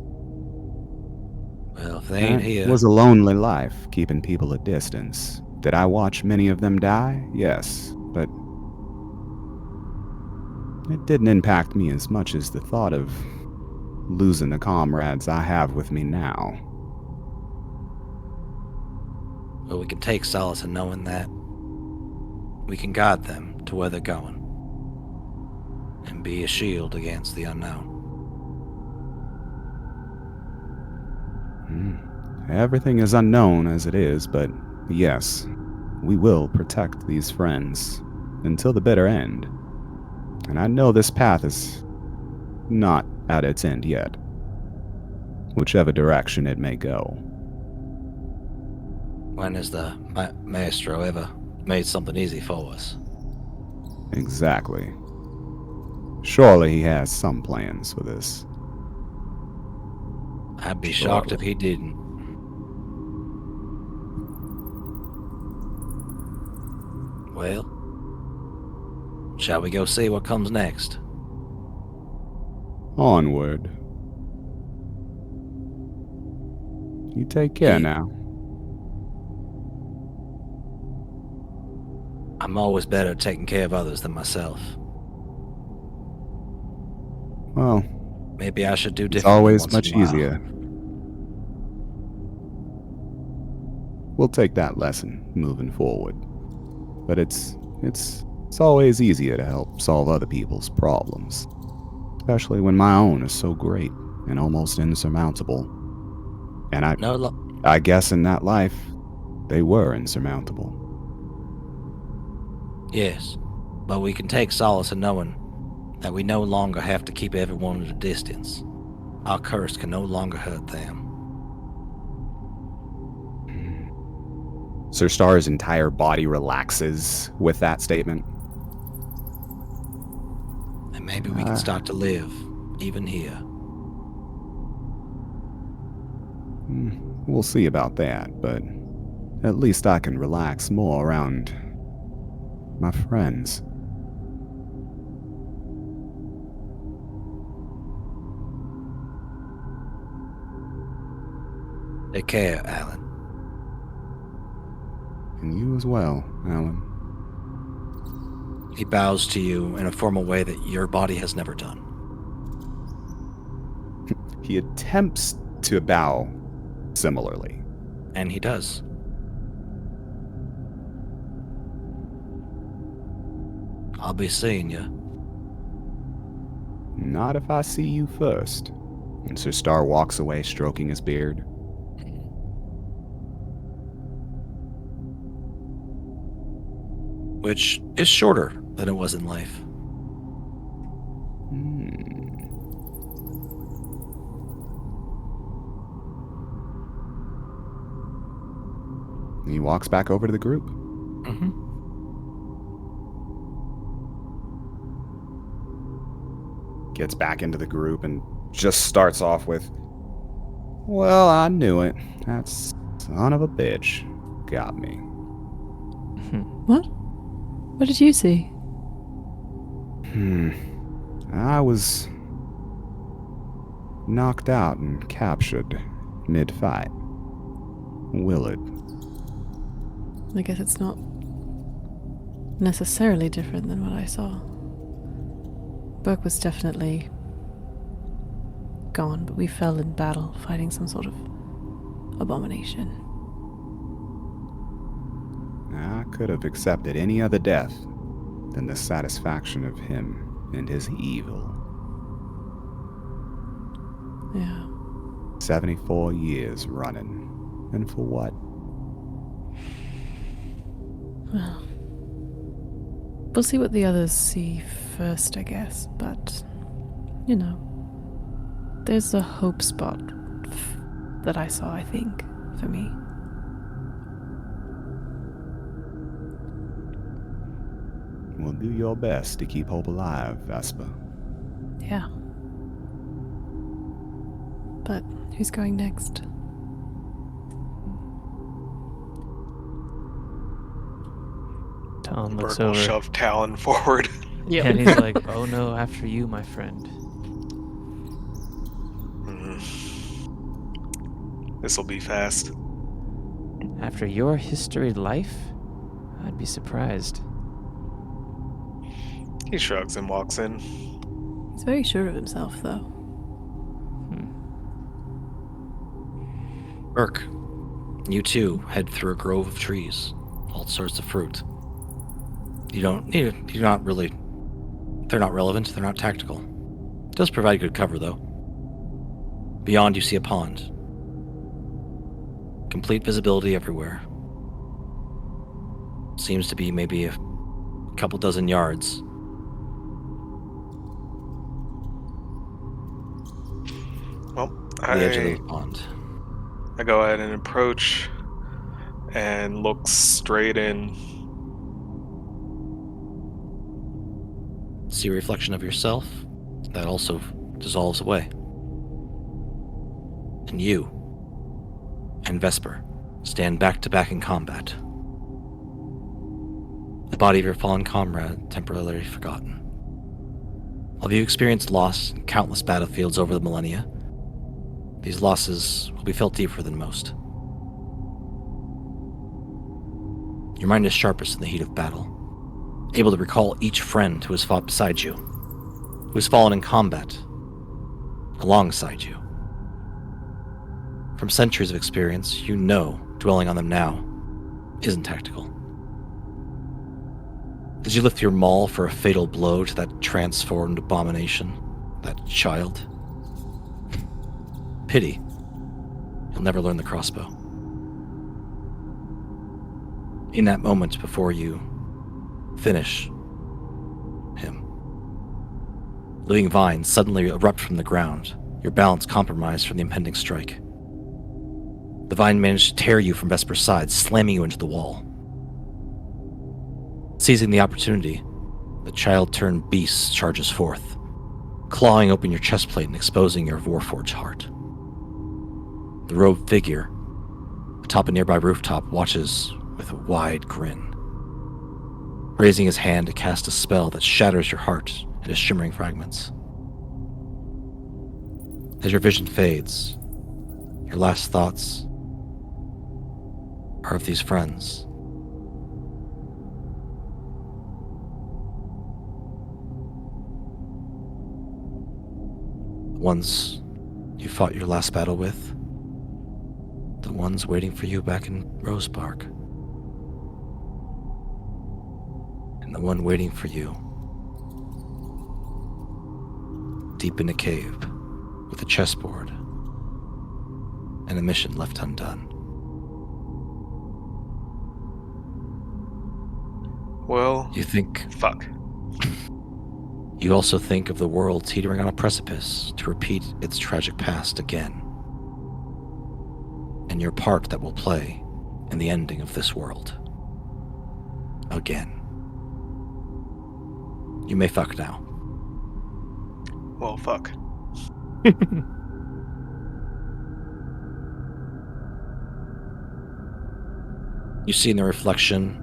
Well, if they ain't It here, was a lonely life, keeping people at distance. Did I watch many of them die? Yes, but it didn't impact me as much as the thought of losing the comrades I have with me now. well, we can take solace in knowing that we can guide them to where they're going and be a shield against the unknown. Everything is unknown as it is, but yes, we will protect these friends until the bitter end. And I know this path is not at its end yet, whichever direction it may go. When has the maestro ever made something easy for us? Exactly. Surely he has some plans for this. I'd be shocked if he didn't. Well, shall we go see what comes next? Onward. You take care Hey. now. I'm always better at taking care of others than myself. Well, Maybe I should do it's differently always once in much a while. easier. We'll take that lesson moving forward. But it's always easier to help solve other people's problems, especially when my own is so great and almost insurmountable. And I guess in that life, they were insurmountable. Yes, but we can take solace in knowing that we no longer have to keep everyone at a distance. Our curse can no longer hurt them. Sir Star's entire body relaxes with that statement. And maybe we can start to live, even here. We'll see about that, but at least I can relax more around my friends. Take care, Alan. And you as well, Alan. He bows to you in a formal way that your body has never done. He attempts to bow similarly. And he does. I'll be seeing you. Not if I see you first. And Sir Star walks away, stroking his beard. Which is shorter than it was in life. He walks back over to the group. Gets back into the group and just starts off with, "Well, I knew it. That son of a bitch got me." What? What did you see? I was knocked out and captured mid-fight. Willard. I guess it's not necessarily different than what I saw. Burke was definitely gone, but we fell in battle fighting some sort of abomination. I could have accepted any other death than the satisfaction of him and his evil. Yeah. 74 years running. And for what? Well, We'll see what the others see first, I guess, but, you know, there's a hope spot that I saw, I think, for me. Well, do your best to keep hope alive, Vespa. Yeah. But who's going next? Tom looks Burke will over. shove Talon forward. Yeah, and he's like, "Oh no, after you, my friend." This'll be fast. After your history life? I'd be surprised. He shrugs and walks in. He's very sure of himself, though. Burke, you too head through a grove of trees, all sorts of fruit. You're not really. They're not relevant, they're not tactical. It does provide good cover, though. Beyond, you see a pond. Complete visibility everywhere. Seems to be maybe a couple dozen yards. Well, The edge of the pond. I go ahead and approach and look straight in. See a reflection of yourself that also dissolves away. And you and Vesper stand back to back in combat. The body of your fallen comrade temporarily forgotten. While you experienced loss in countless battlefields over the millennia, these losses will be felt deeper than most. Your mind is sharpest in the heat of battle, able to recall each friend who has fought beside you, who has fallen in combat alongside you. From centuries of experience, you know dwelling on them now isn't tactical. As you lift your maul for a fatal blow to that transformed abomination, that child, pity, you'll never learn the crossbow. In that moment before you finish him, living vines suddenly erupt from the ground, your balance compromised from the impending strike. The vine managed to tear you from Vesper's side, slamming you into the wall. Seizing the opportunity, the child-turned beast charges forth, clawing open your chest plate and exposing your Warforged heart. The robed figure atop a nearby rooftop watches with a wide grin, raising his hand to cast a spell that shatters your heart into shimmering fragments. As your vision fades, your last thoughts are of these friends. The ones you fought your last battle with, the ones waiting for you back in Rose Park, and the one waiting for you deep in a cave with a chessboard and a mission left undone. Well, You think fuck. You also think of the world teetering on a precipice to repeat its tragic past again, and your part that will play in the ending of this world. Again. You may fuck now. Well, fuck. You see in the reflection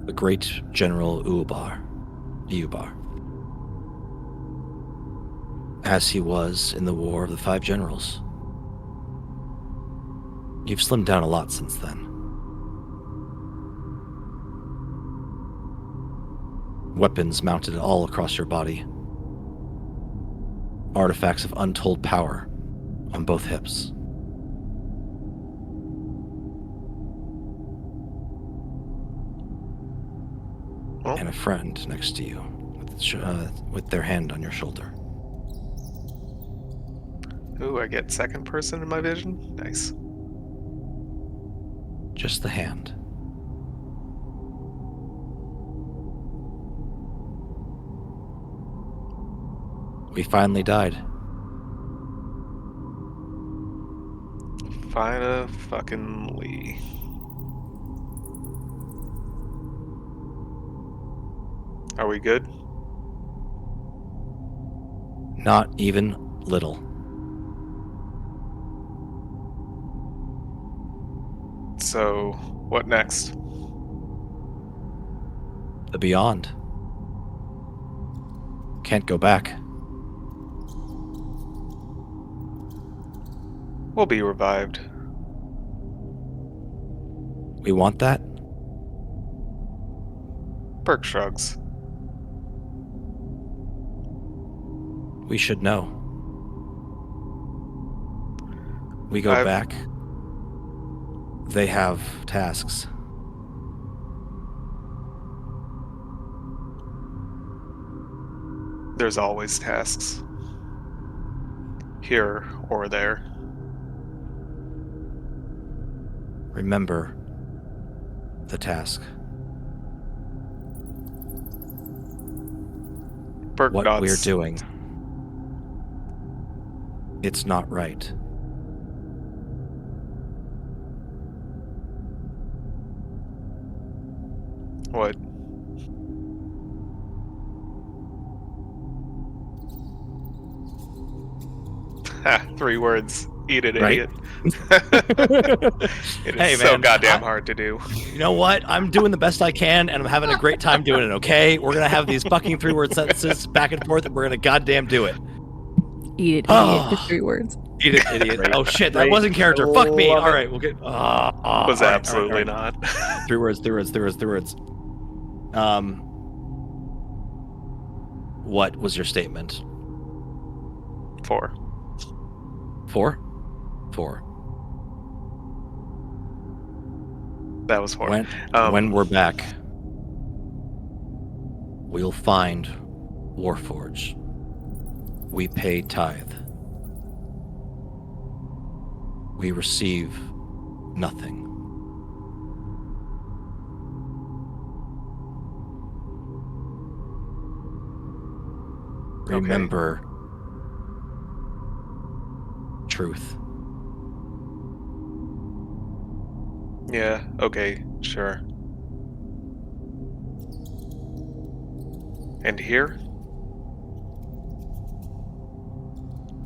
the great General Ubar, as he was in the War of the Five Generals. You've slimmed down a lot since then. Weapons mounted all across your body. Artifacts of untold power on both hips. Well, And a friend next to you with their hand on your shoulder. ooh, I get second person in my vision? Nice. Just the hand. We finally died. Finally. Are we good? Not even little. So, what next? The beyond. Can't go back. We'll be revived. We want that? Burke shrugs. We should know. We go back. They have tasks. There's always tasks. Here or there. Remember the task. Burke What nods. we're doing. It's not right. What? Ha, 3 words. Eat it, Right? idiot. It is Hey, so man, goddamn hard to do. You know what? I'm doing the best I can, and I'm having a great time doing it, okay? We're going to have these fucking 3-word sentences back and forth, and we're going to goddamn do it. Eat it, idiot. Oh. 3 words. Eat it, idiot. Great. Oh, shit, that Great. wasn't character. I Fuck me. love All it. right, we'll get... Was all right, absolutely all right. not. 3 words, 3 words, 3 words, 3 words. What was your statement? 4. 4? 4. That was 4. When we're back, we'll find Warforge. We pay tithe. We receive nothing. Okay. Remember truth. Yeah, okay, sure. And here?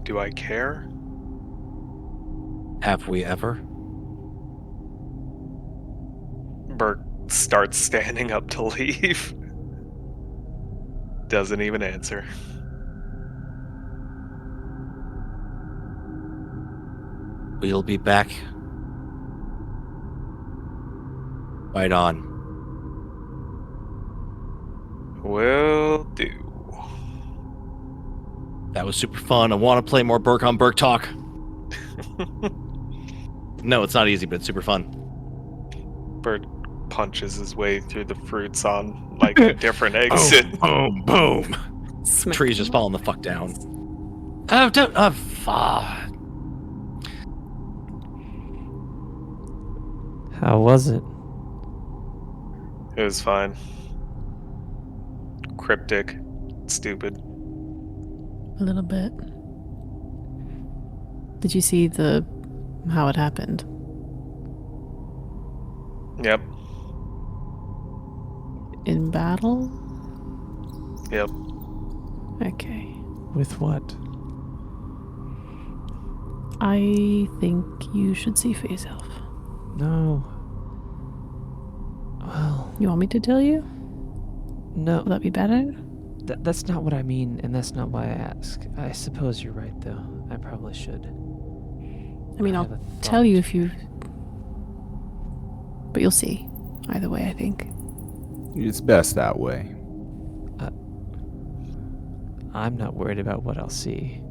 Do I care? Have we ever? Burke starts standing up to leave. Doesn't even answer. We'll be back. Right on. Will do. That was super fun. I want to play more Burke on Burke Talk. No, it's not easy, but it's super fun. Burke punches his way through the fruits on like a different exit. Boom, boom. Trees just falling the fuck down. Fuck. How was it? It was fine. Cryptic. Stupid. A little bit. Did you see how it happened? Yep. In battle? Yep. Okay. With what? I think you should see for yourself. No. Well, You want me to tell you? no. Will that be better? That's not what I mean, and that's not why I ask. I suppose you're right, though. I probably should. I mean, I I'll have a tell you thought. if you... But you'll see. Either way, I think. It's best that way. I'm not worried about what I'll see.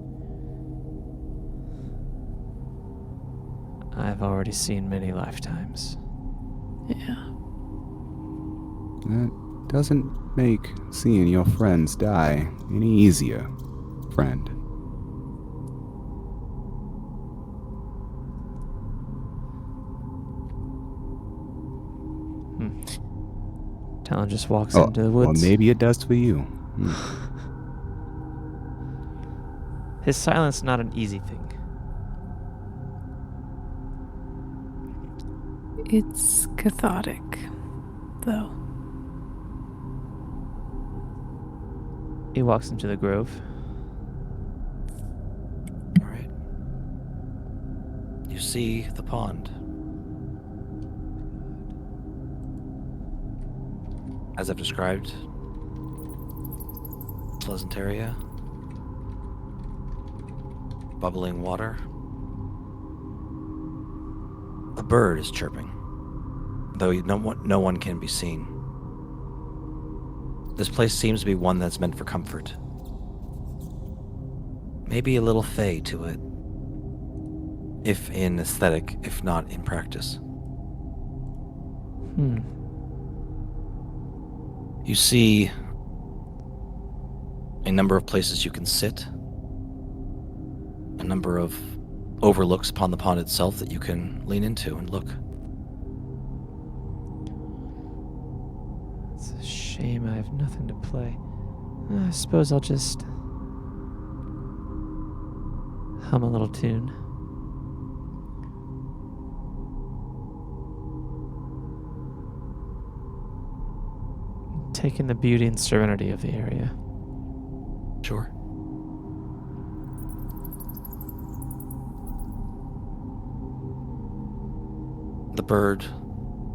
I've already seen many lifetimes. Yeah. That doesn't make seeing your friends die any easier, friend. Talon just walks Oh, into the well, woods. maybe it does for you. His silence not an easy thing. It's cathartic, though. He walks into the grove. All right. You see the pond. As I've described, pleasant area, bubbling water. A bird is chirping, though no one can be seen. This place seems to be one that's meant for comfort. Maybe a little fey to it, if in aesthetic, if not in practice. You see a number of places you can sit, a number of overlooks upon the pond itself that you can lean into and look. It's a shame I have nothing to play. I suppose I'll just hum a little tune. Take in the beauty and serenity of the area. Sure. The bird,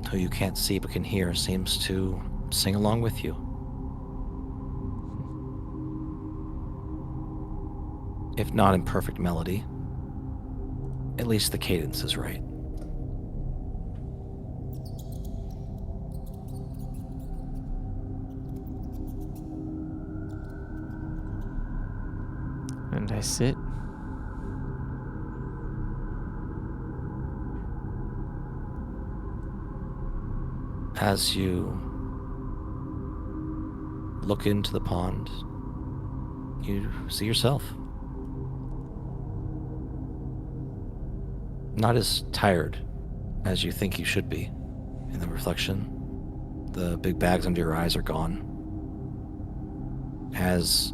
who you can't see but can hear, seems to sing along with you. If not in perfect melody, at least the cadence is right. And I sit. As you look into the pond, you see yourself. Not as tired as you think you should be in the reflection. The big bags under your eyes are gone. As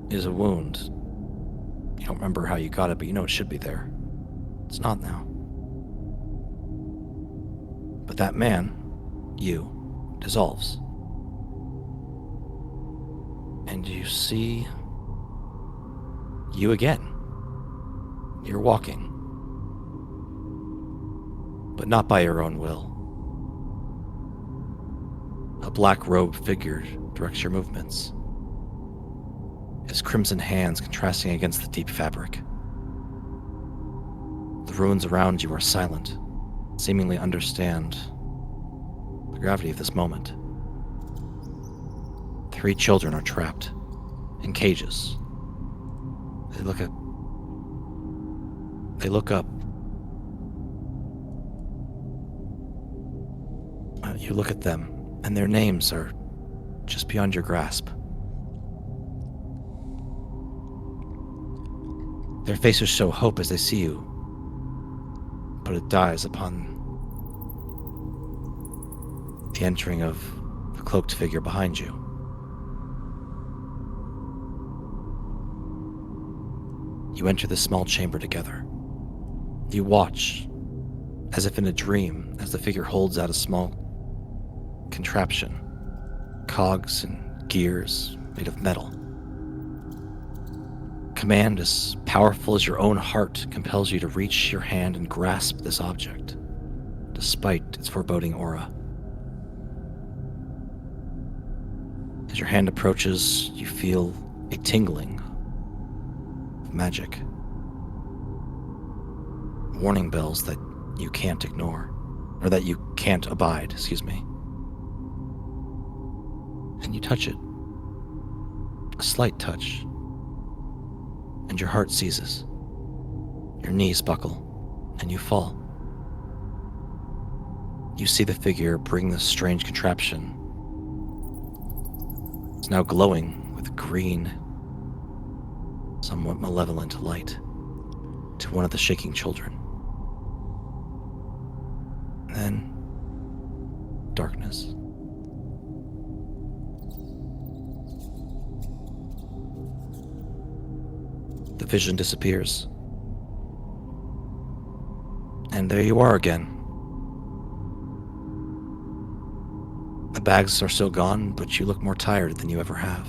is a wound. You don't remember how you got it, but you know it should be there. It's not now. But that man, you, dissolves. And you see you again. You're walking. But not by your own will. A black-robed figure directs your movements. His crimson hands contrasting against the deep fabric. The ruins around you are silent, seemingly understand the gravity of this moment. 3 children are trapped in cages. They look up. You look at them, and their names are just beyond your grasp. Their faces show hope as they see you, but it dies upon the entering of the cloaked figure behind you. You enter the small chamber together. You watch, as if in a dream, as the figure holds out a small contraption, cogs and gears made of metal. Command as powerful as your own heart compels you to reach your hand and grasp this object, despite its foreboding aura. As your hand approaches, you feel a tingling of magic. Warning bells that you can't ignore, or that you can't abide, excuse me. And you touch it. A slight touch. And your heart seizes. Your knees buckle, and you fall. You see the figure bring this strange contraption. It's now glowing with green, somewhat malevolent light to one of the shaking children. And then, darkness. The vision disappears. And there you are again. The bags are still gone, but you look more tired than you ever have.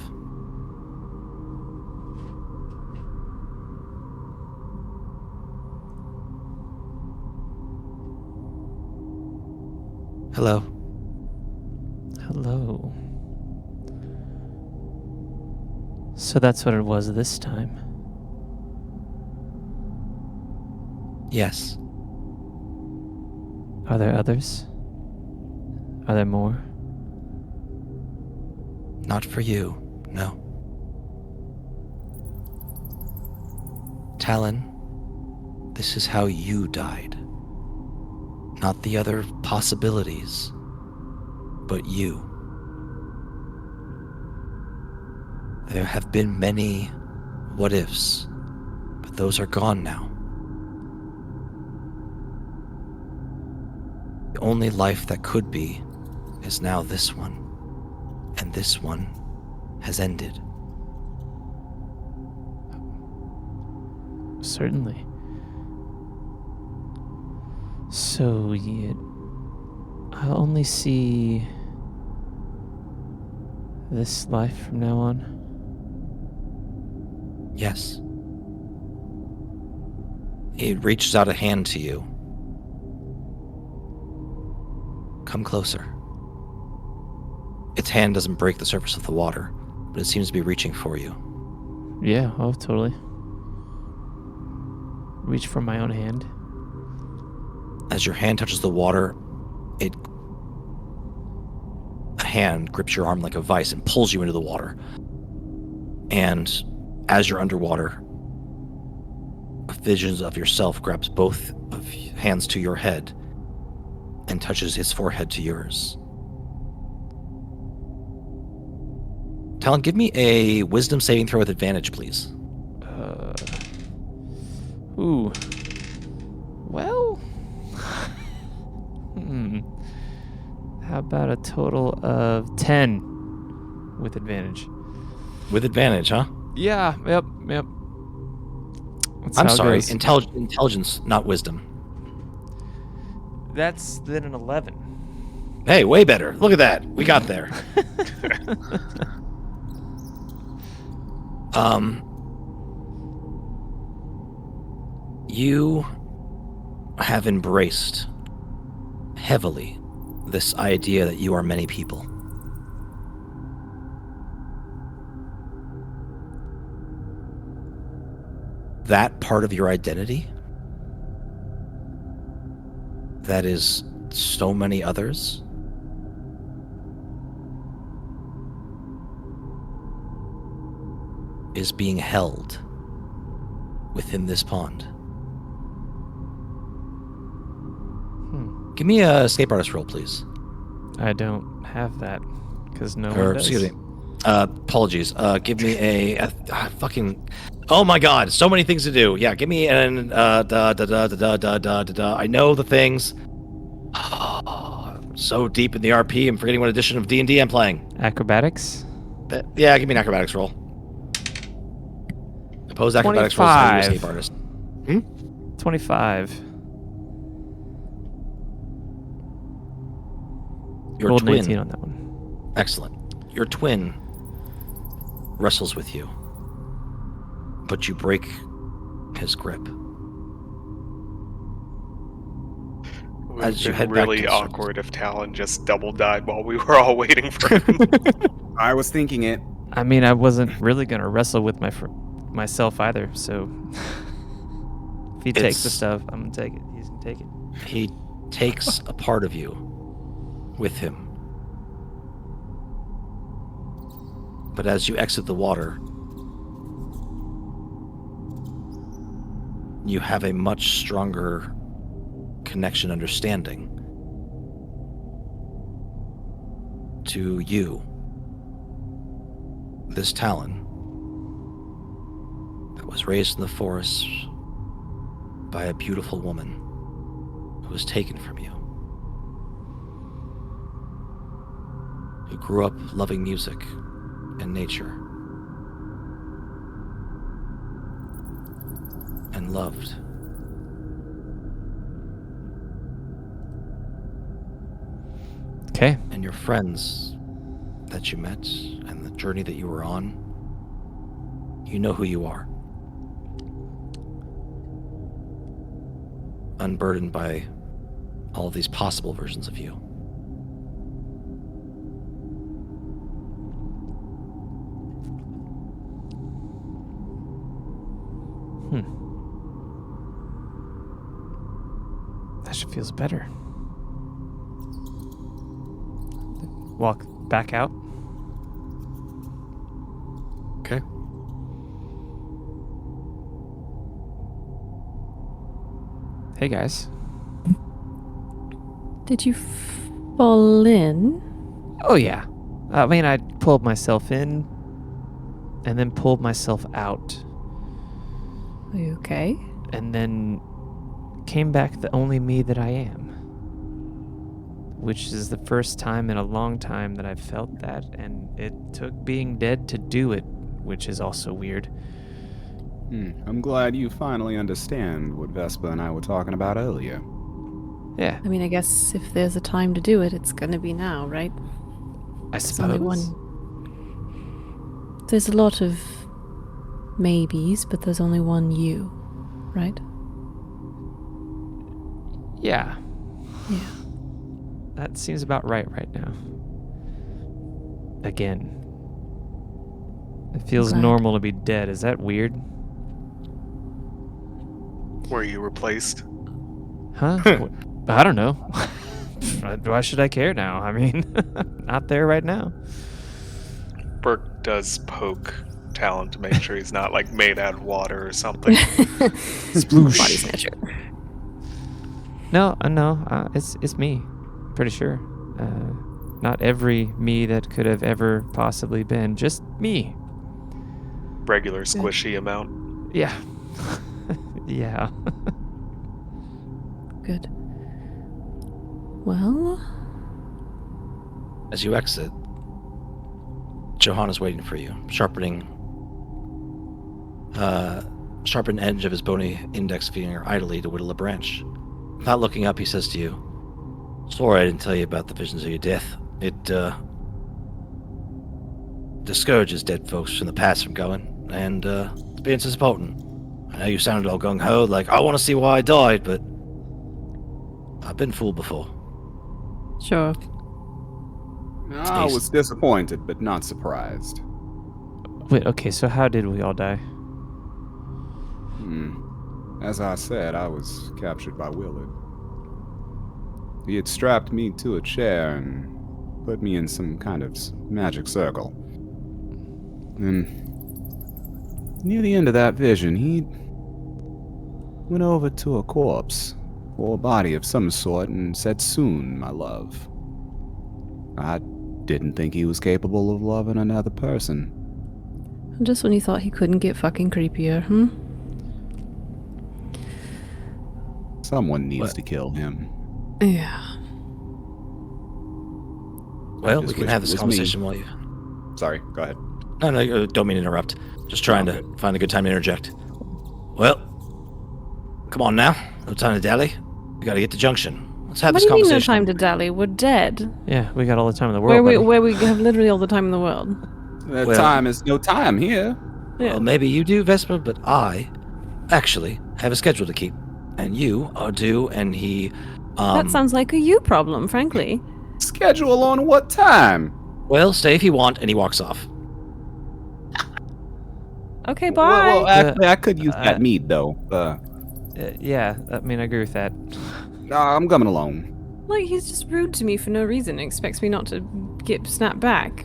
Hello. Hello. So that's what it was this time. Yes. Are there others? Are there more? Not for you, no. Talon, this is how you died. Not the other possibilities, but you. There have been many what-ifs, but those are gone now. The only life that could be is now this one, and this one has ended. Certainly. So, I'll only see this life from now on? Yes. It reaches out a hand to you. Come closer. Its hand doesn't break the surface of the water, but it seems to be reaching for you. Yeah, oh, totally. Reach for my own hand. As your hand touches the water, a hand grips your arm like a vice and pulls you into the water. And as you're underwater, visions of yourself grabs both of hands to your head and touches his forehead to yours. Talon, give me a wisdom saving throw with advantage, please. Ooh. Well. How about a total of 10 with advantage? With advantage, huh? Yeah, yep. That's I'm how it sorry, goes. intelligence, not wisdom. That's then an 11. Hey, way better. Look at that. We got there. You have embraced heavily this idea that you are many people. That part of your identity that is so many others is being held within this pond. Give me a escape artist roll, please. I don't have that because no one does. Excuse me. Apologies. Give me a fucking. Oh my God! So many things to do. Yeah, give me an I know the things. So deep in the RP, I'm forgetting what edition of D&D I'm playing. Acrobatics? Yeah, give me an acrobatics roll. Opposed acrobatics rolls how you escape artist. 25. Your Rolled an twin. 18 on that one. Excellent. Your twin wrestles with you, but you break his grip. It would As you have head been back really to the awkward if Talon just double died while we were all waiting for him. I was thinking it. I mean, I wasn't really going to wrestle with myself either, so if he takes the stuff, I'm going to take it. He's going to take it. He takes a part of you with him. But as you exit the water, you have a much stronger connection understanding to you, this Talon that was raised in the forest by a beautiful woman who was taken from you, who grew up loving music and nature. and loved. Okay. And your friends that you met and the journey that you were on, you know who you are. Unburdened by all of these possible versions of you. That should feels better. Walk back out. Okay. Hey guys. Did you fall in? Oh yeah. I mean, I pulled myself in and then pulled myself out Are you okay? and then came back the only me that I am. Which is the first time in a long time that I've felt that, and it took being dead to do it, which is also weird. I'm glad you finally understand what Vespa and I were talking about earlier. Yeah, I mean, I guess if there's a time to do it, it's gonna be now, right? I There's only suppose. one. There's a lot of maybes, but there's only one you, right? Yeah, Yeah. that seems about right now. Again. It feels glad. normal to be dead. Is that weird? Were you replaced? Huh? I don't know. Why should I care now? I mean, not there right now. Burke does poke Talon to make sure he's not like made out of water or something. Body snatcher. No, it's me. Pretty sure. Not every me that could have ever possibly been. Just me. Regular squishy amount. Yeah. Yeah. Good. Well, As you exit, Johan is waiting for you, sharpened edge of his bony index finger idly to whittle a branch. Not looking up, he says to you, "Sorry I didn't tell you about the visions of your death. It, discourages dead folks from the past from going, and, it's being disappointing. I know you sounded all gung-ho, like, I want to see why I died, but I've been fooled before." sure. I was disappointed, but not surprised. Wait, okay, so how did we all die? As I said, I was captured by Willard. He had strapped me to a chair and put me in some kind of magic circle. And near the end of that vision, he went over to a corpse, or a body of some sort, and said, "Soon, my love." I didn't think he was capable of loving another person. Just when you thought he couldn't get fucking creepier, hmm? Someone needs What? to kill him. Yeah. Well, we Just can wish have it this was conversation while you... Sorry, go ahead. No, don't mean to interrupt. Just trying to find a good time to interject. Well, come on now. No time to dally. We gotta get to Junction. Let's have What this do you mean no conversation. time to dally? We're dead. Yeah, we got all the time in the world. Where buddy. we have literally all the time in the world. Well- Time is no time here. Yeah. Well, maybe you do, Vespa, but I actually have a schedule to keep. And you are due, and he... That sounds like a you problem, frankly. Schedule on what time? Well, stay if you want, and he walks off. Okay, bye. Well, actually, I could use that mead, though. Yeah, I mean, I agree with that. I'm coming along. Like, he's just rude to me for no reason and expects me not to get snapped back.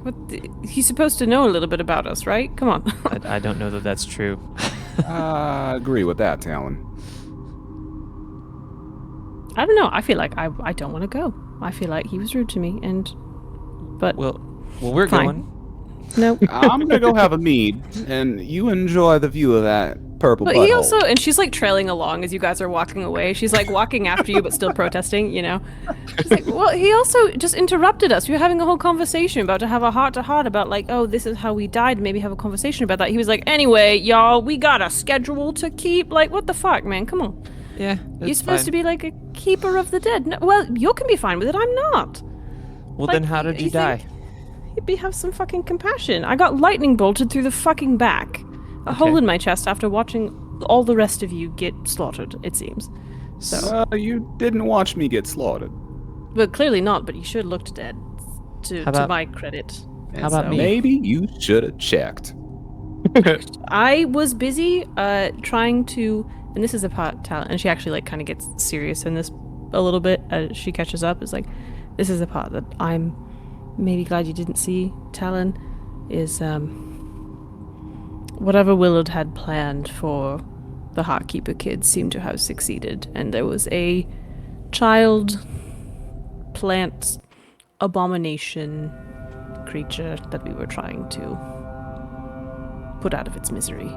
He's supposed to know a little bit about us, right? Come on. I don't know that that's true. I agree with that, Talon. I don't know. I feel like I don't want to go. I feel like he was rude to me, but Well, we're Fine. going. no. I'm gonna go have a mead, and you enjoy the view of that purple But he butthole. also, and she's like trailing along as you guys are walking away. She's like walking after you, but still protesting, you know? She's like, well, he also just interrupted us. We were having a whole conversation about to have a heart-to-heart about like, oh, this is how we died. Maybe have a conversation about that. He was like, anyway, y'all, we got a schedule to keep. Like, what the fuck, man? Come on. Yeah, You're supposed to be like a keeper of the dead. No, well, you can be fine with it. I'm not. Well, like, then how did you die? Have some fucking compassion. I got lightning bolted through the fucking back. A hole in my chest after watching all the rest of you get slaughtered, it seems. So. You didn't watch me get slaughtered. Well, clearly not, but you sure looked dead, to my credit. How about me? Maybe you should have checked. I was busy trying to, and this is a part Talon, and she actually like kind of gets serious in this a little bit as she catches up. Is like, this is the part that I'm maybe glad you didn't see, Talon, is whatever Willard had planned for the Heartkeeper kids seemed to have succeeded, and there was a child plant abomination creature that we were trying to put out of its misery.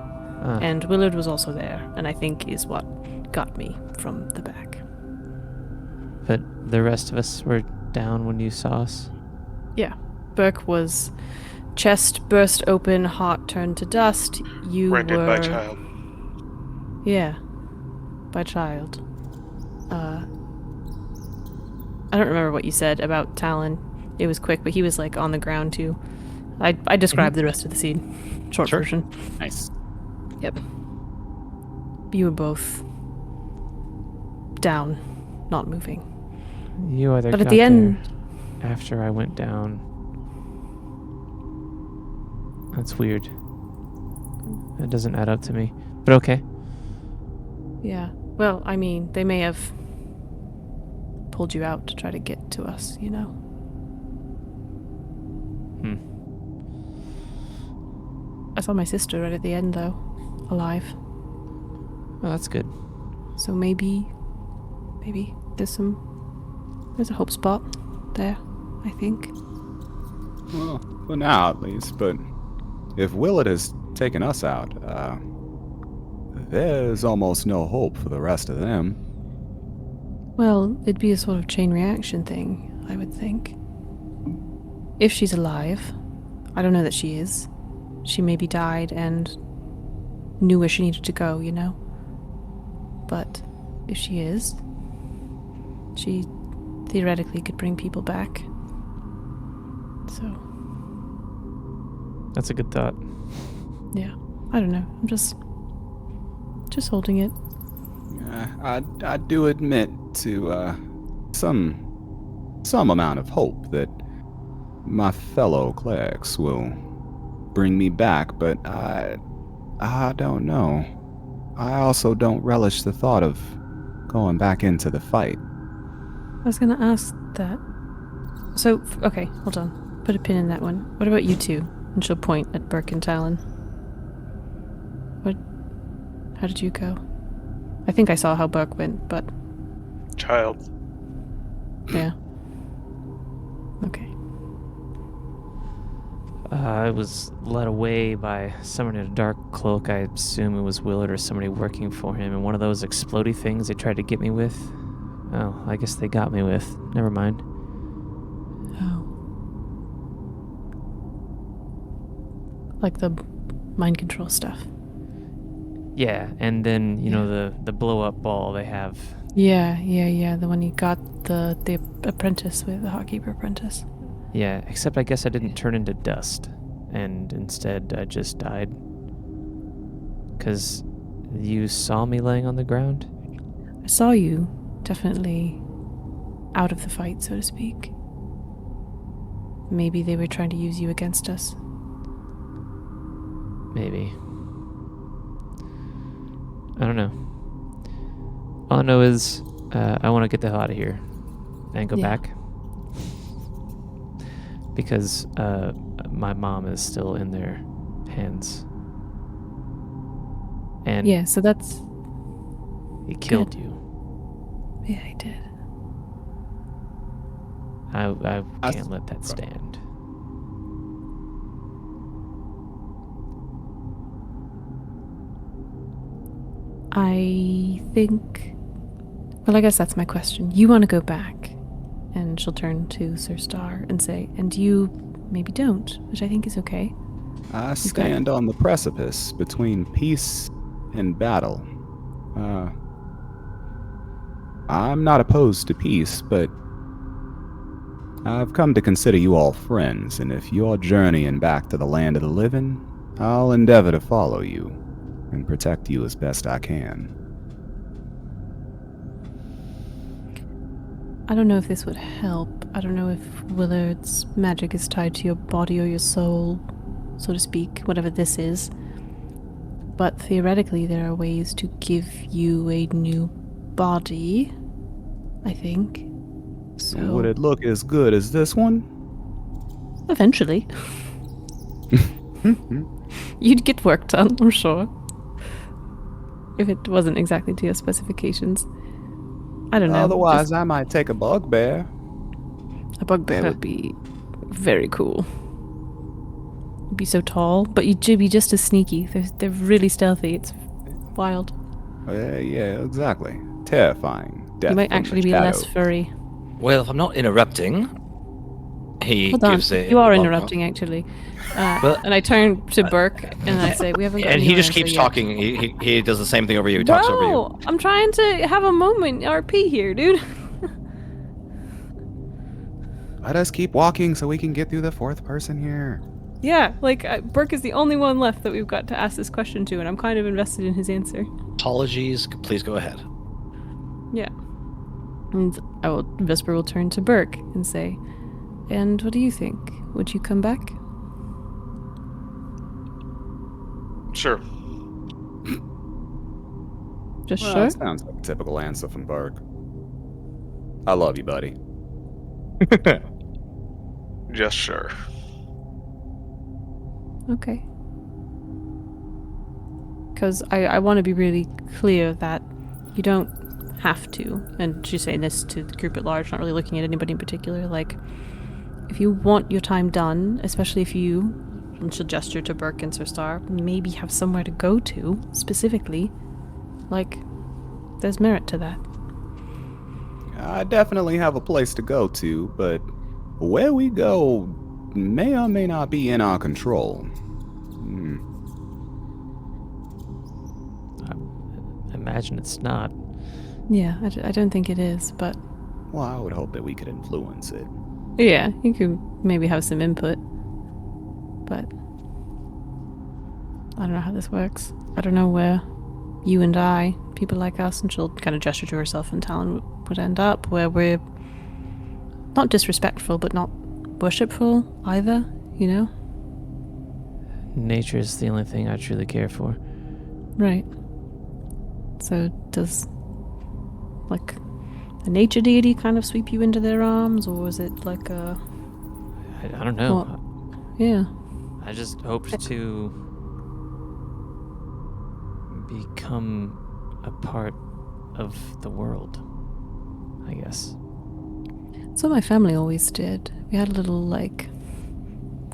And Willard was also there, and I think is what got me from the back. But the rest of us were down when you saw us? Yeah. Burke was chest burst open, heart turned to dust. You Rendered were... by child. Yeah. By child. I don't remember what you said about Talon. It was quick, but he was like on the ground too. I described the rest of the scene. Short version. Nice. Yep. You were both down, not moving. You either But got at the end... there after I went down. That's weird. That doesn't add up to me. But okay. Yeah. Well, I mean, they may have pulled you out to try to get to us, you know? I saw my sister right at the end, though. Alive. Oh, that's good. So maybe there's a hope spot there, I think. Well, for now at least, but if Willard has taken us out, there's almost no hope for the rest of them. Well, it'd be a sort of chain reaction thing, I would think. If she's alive. I don't know that she is. She maybe died and knew where she needed to go, you know? But if she is, she theoretically could bring people back. So. That's a good thought. Yeah. I don't know. I'm just holding it. I do admit to some amount of hope that my fellow clerics will bring me back, but I don't know. I also don't relish the thought of going back into the fight. I was gonna ask that. So, okay, hold on. Put a pin in that one. What about you two? And she'll point at Burke and Talon. How did you go? I think I saw how Burke went, but... Child. Yeah. Okay. I was led away by someone in a dark cloak. I assume it was Willard or somebody working for him, and one of those explodey things they tried to get me with. Oh, I guess they got me with. Never mind. Oh. Like the mind control stuff. Yeah, and then, you know, the blow-up ball they have. Yeah. The one you got the apprentice with, the Heartkeeper apprentice. Yeah, except I guess I didn't turn into dust, and instead I just died. Because you saw me laying on the ground? I saw you, definitely out of the fight, so to speak. Maybe they were trying to use you against us. Maybe. I don't know. All I know is I want to get the hell out of here and go back. Because my mom is still in their hands. And yeah, so that's... he killed you. Yeah, he did. I can't let that stand. I think... Well, I guess that's my question. You want to go back? And she'll turn to Sir Star and say, and you maybe don't, which I think is okay. I stand on the precipice between peace and battle. I'm not opposed to peace, but I've come to consider you all friends, and if you're journeying back to the land of the living, I'll endeavor to follow you and protect you as best I can. I don't know if this would help. I don't know if Willard's magic is tied to your body or your soul, so to speak, whatever this is. But theoretically, there are ways to give you a new body, I think. So Would it look as good as this one? eventually. You'd get work done, I'm sure. If it wasn't exactly to your specifications. I don't know. Otherwise, I might take a bugbear. A bugbear would be very cool. You'd be so tall, but you'd be just as sneaky. They're really stealthy. It's wild. Yeah, exactly. Terrifying. Death You might from actually the be less shadow. furry. Well, if I'm not interrupting, he Hold on. gives a... You are oh, interrupting, actually. Well, And I turn to Burke and I say, we haven't got and any he just answer keeps yet. talking. He does the same thing over you. He talks over you. Bro, I'm trying to have a moment RP here, dude. Let us keep walking so we can get through the fourth person here. Yeah, like, Burke is the only one left that we've got to ask this question to, and I'm kind of invested in his answer. Apologies. Please go ahead. Yeah. And Vesper will turn to Burke and say, and what do you think? Would you come back? Sure. Just Well, sure? that sounds like a typical answer from Burke. I love you, buddy. Just sure. Okay. Because I want to be really clear that you don't have to, and she's saying this to the group at large, not really looking at anybody in particular, like, if you want your time done, especially if you, and she'll gesture to Burke and Sir Star, maybe have somewhere to go to, specifically, like, there's merit to that. I definitely have a place to go to, but where we go may or may not be in our control. I imagine it's not. Yeah, I don't think it is, but Well, I would hope that we could influence it. yeah, you could maybe have some input, but I don't know how this works. I don't know where you and I, people like us, and she'll kind of gesture to herself and Talon would end up, where we're not disrespectful, but not worshipful either, you know? Nature is the only thing I truly care for. Right. So does, like, a nature deity kind of sweep you into their arms, or is it like a... I don't know. What? Yeah. I just hoped to become a part of the world, I guess. That's what my family always did. We had a little, like,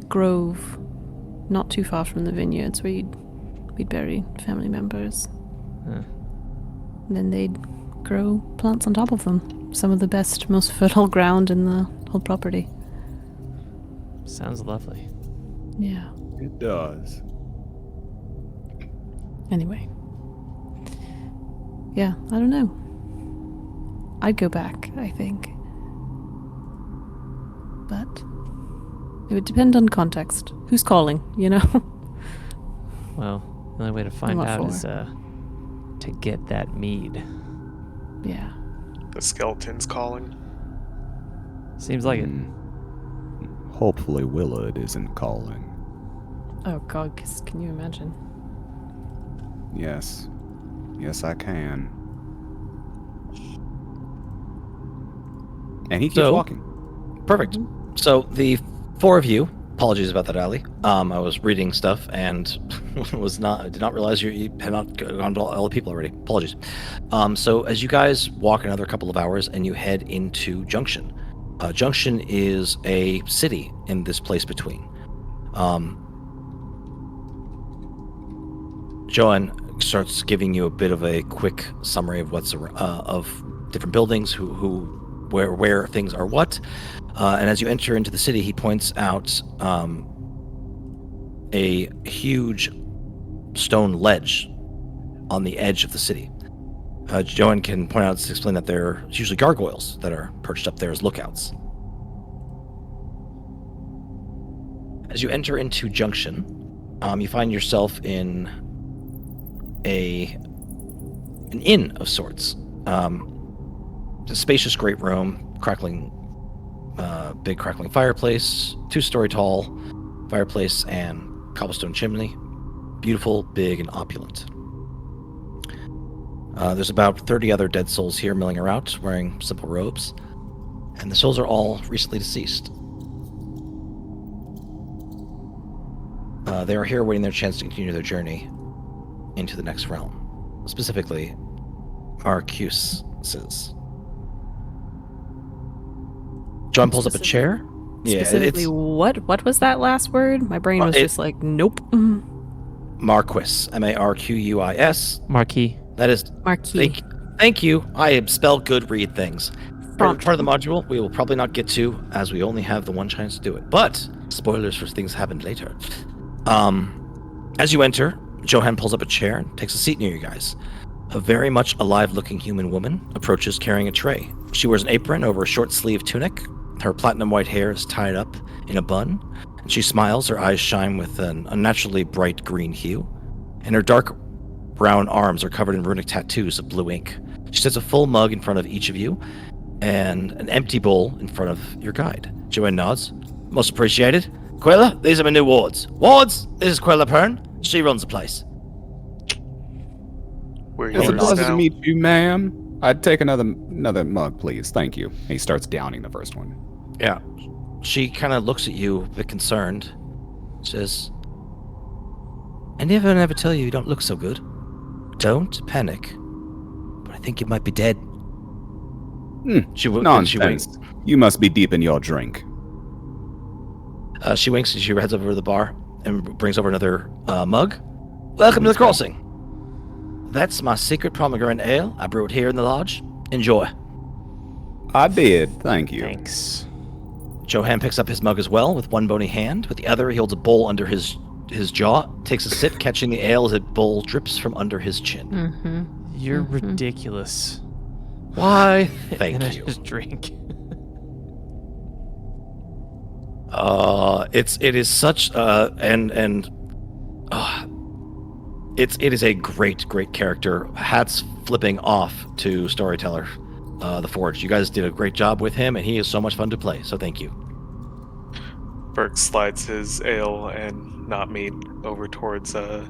grove not too far from the vineyards where we'd bury family members. Huh. And then they'd grow plants on top of them. Some of the best, most fertile ground in the whole property. Sounds lovely. Yeah. It does. Anyway. Yeah, I don't know. I'd go back, I think. But it would depend on context. Who's calling, you know? Well, the only way to find What out for? is to get that mead. Yeah. The skeleton's calling. Seems like it. Hopefully Willard isn't calling. Oh god, can you imagine? Yes. Yes, I can. And he keeps So- walking. Perfect. So the four of you, apologies about that, Ali. I was reading stuff and did not realize you had not gone to all the people already. Apologies. So as you guys walk another couple of hours and you head into Junction. Junction is a city in this place between. Joanne, starts giving you a bit of a quick summary of of different buildings, where things are what. And as you enter into the city, he points out a huge stone ledge on the edge of the city. Joanne can point out to explain that there are usually gargoyles that are perched up there as lookouts. As you enter into Junction, you find yourself in an inn of sorts. A spacious, great room, big crackling fireplace, 2-story tall fireplace, and cobblestone chimney. Beautiful, big, and opulent. There's about 30 other dead souls here milling around, wearing simple robes, and the souls are all recently deceased. They are here waiting their chance to continue their journey into the next realm, specifically Marcuse's. John pulls up a chair. Specifically, what was that last word? My brain was just like, nope. Marquis, Marquis. Marquis. That is Marquis. Thank you. I spell good, read things. Prompt. Part of the module we will probably not get to, as we only have the one chance to do it. But spoilers for things happened later. As you enter, Johan pulls up a chair and takes a seat near you guys. A very much alive-looking human woman approaches carrying a tray. She wears an apron over a short-sleeved tunic. Her platinum white hair is tied up in a bun, and she smiles. Her eyes shine with an unnaturally bright green hue, and her dark brown arms are covered in runic tattoos of blue ink. She sets a full mug in front of each of you, and an empty bowl in front of your guide. Joanne nods. Most appreciated. Quilla, these are my new wards. Wards, this is Quilla Pern. She runs the place. We're It's a yours pleasure to now. meet you, ma'am. I'd take another mug, please. Thank you. And he starts downing the first one. Yeah. She kind of looks at you, a bit concerned. Says, I never tell you don't look so good. Don't panic. But I think you might be dead. She winks. Nonsense. You must be deep in your drink. She winks and she heads over to the bar and brings over another mug. Welcome to the crossing. That's my secret pomegranate ale. I brew it here in the lodge. Enjoy. I did. Thank you. Thanks. Johan picks up his mug as well with one bony hand. With the other, he holds a bowl under his jaw, takes a sip, catching the ale as the bowl drips from under his chin. Mm-hmm. You're ridiculous. Why? Thank And I you. just drink. It is such it is a great character. Hats flipping off to Storyteller, the Forge. You guys did a great job with him, and he is so much fun to play. So thank you. Burke slides his ale and not meat over towards the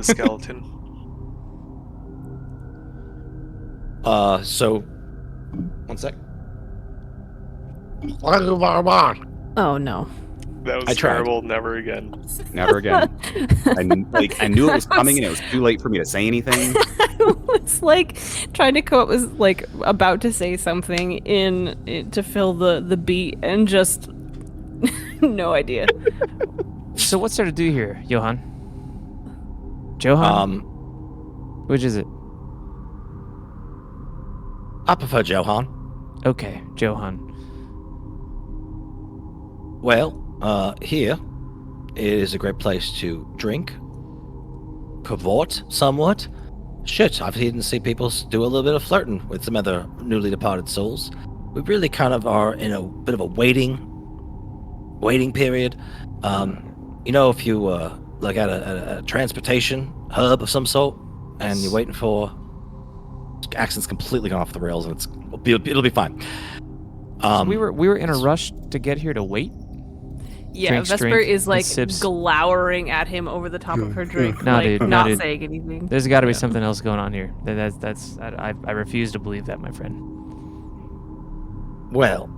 skeleton. So one sec. Oh no. That was I tried. terrible. Never again. Never again. I knew it was coming, and it was too late for me to say anything. It's like trying to come up with like about to say something to fill the beat and just no idea. So what's there to do here, Johan? Johan? Which is it? I prefer Johan. Okay, Johan. Well, here is a great place to drink, cavort somewhat. Shit, I've even seen people do a little bit of flirting with some other newly departed souls. We really kind of are in a bit of a waiting period. If you like at a transportation hub of some sort, and you're waiting for accent's completely gone off the rails, and it'll be fine. So we were in a rush to get here to wait. Yeah, Drinks, Vesper drink, is like sips. glowering at him over the top of her drink, No, like dude, no, not dude. saying anything. There's got to be something else going on here. I refuse to believe that, my friend. Well,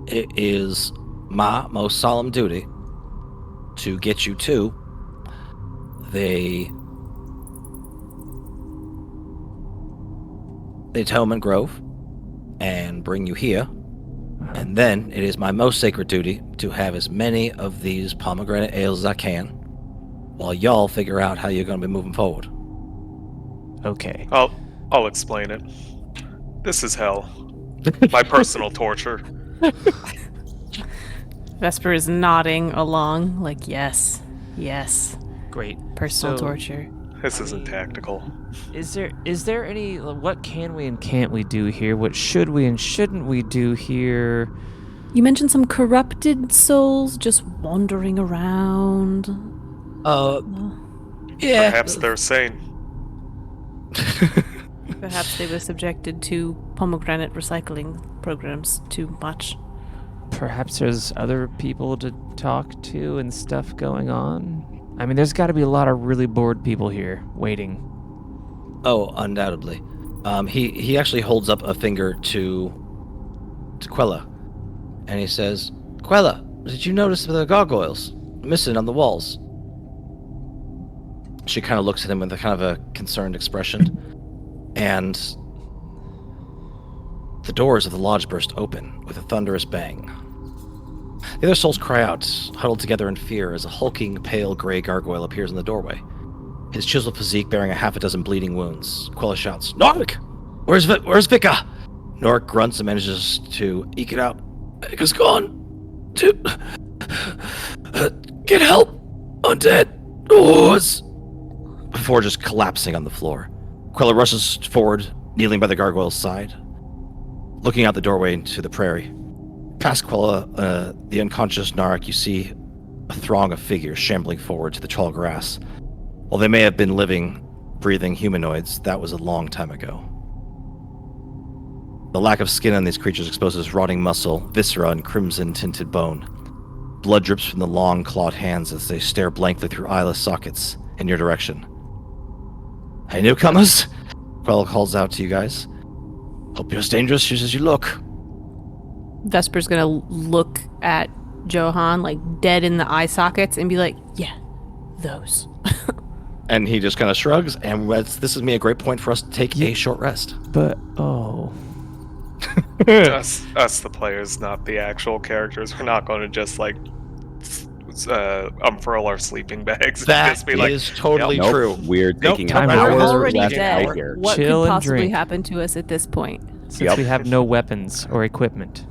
it is my most solemn duty to get you to the Atonement Grove and bring you here. And then it is my most sacred duty to have as many of these pomegranate ales as I can while y'all figure out how you're going to be moving forward. Okay. I'll explain it. This is hell. My personal torture. Vesper is nodding along, like, yes. Great. Personal So, torture. This isn't tactical. Is there any, what can we and can't we do here? What should we and shouldn't we do here? You mentioned some corrupted souls just wandering around. Yeah. Perhaps they're sane. Perhaps they were subjected to pomegranate recycling programs too much. Perhaps there's other people to talk to and stuff going on. I mean, there's got to be a lot of really bored people here waiting. Oh, undoubtedly. He actually holds up a finger to Quella, and he says, "Quella, did you notice the gargoyles missing on the walls?" She kind of looks at him with a kind of a concerned expression, and the doors of the lodge burst open with a thunderous bang. The other souls cry out, huddled together in fear, as a hulking, pale gray gargoyle appears in the doorway. His chiseled physique bearing a half a dozen bleeding wounds. Quella shouts, "Norik! Where's Vika?" Norik grunts and manages to eke it out. "Vika's gone. Get help! Undead! Before just collapsing on the floor. Quella rushes forward, kneeling by the gargoyle's side, looking out the doorway into the prairie. Past Quella, the unconscious Narek, you see a throng of figures shambling forward to the tall grass. While they may have been living, breathing humanoids, that was a long time ago. The lack of skin on these creatures exposes rotting muscle, viscera, and crimson-tinted bone. Blood drips from the long, clawed hands as they stare blankly through eyeless sockets in your direction. "Hey, newcomers!" Quella calls out to you guys. "Hope you're as dangerous as you look." Vesper's gonna look at Johan, like, dead in the eye sockets and be like, "Yeah, those." And he just kind of shrugs, and this is a great point for us to take a short rest. But, us, the players, not the actual characters. We're not going to just, like, unfurl our sleeping bags. That just be like, is totally Nope, true. we're taking time an out. hour We're already left dead. out here. What Chill could and possibly drink. happen to us at this point? since we have no weapons or equipment.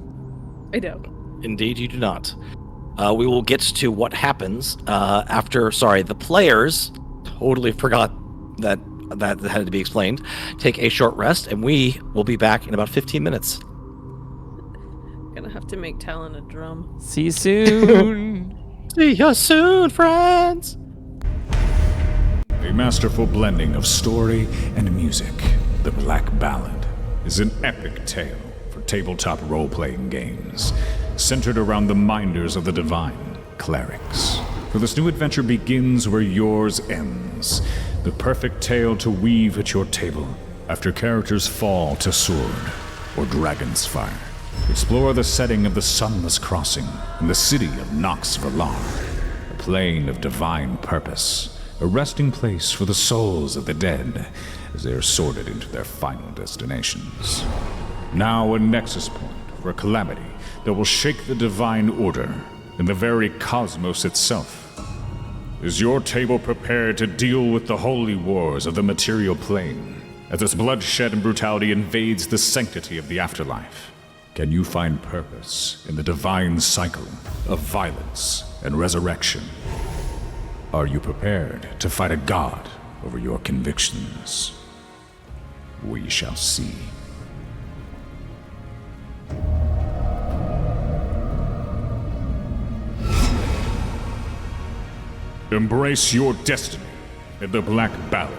I know. Indeed, you do not. We will get to what happens after. Sorry, the players totally forgot that had to be explained. Take a short rest, and we will be back in about 15 minutes. Gonna have to make Talon a drum. See you soon. See you soon, friends. A masterful blending of story and music, The Black Ballad is an epic tale for tabletop role-playing games, centered around the minders of the divine clerics. For this new adventure begins where yours ends, the perfect tale to weave at your table after characters fall to sword or dragon's fire. Explore the setting of the Sunless Crossing in the city of Nox Valar, a plane of divine purpose, a resting place for the souls of the dead as they are sorted into their final destinations. Now a nexus point for a calamity that will shake the divine order and the very cosmos itself. Is your table prepared to deal with the holy wars of the material plane as its bloodshed and brutality invades the sanctity of the afterlife? Can you find purpose in the divine cycle of violence and resurrection? Are you prepared to fight a god over your convictions? We shall see. Embrace your destiny in the Black Ballad.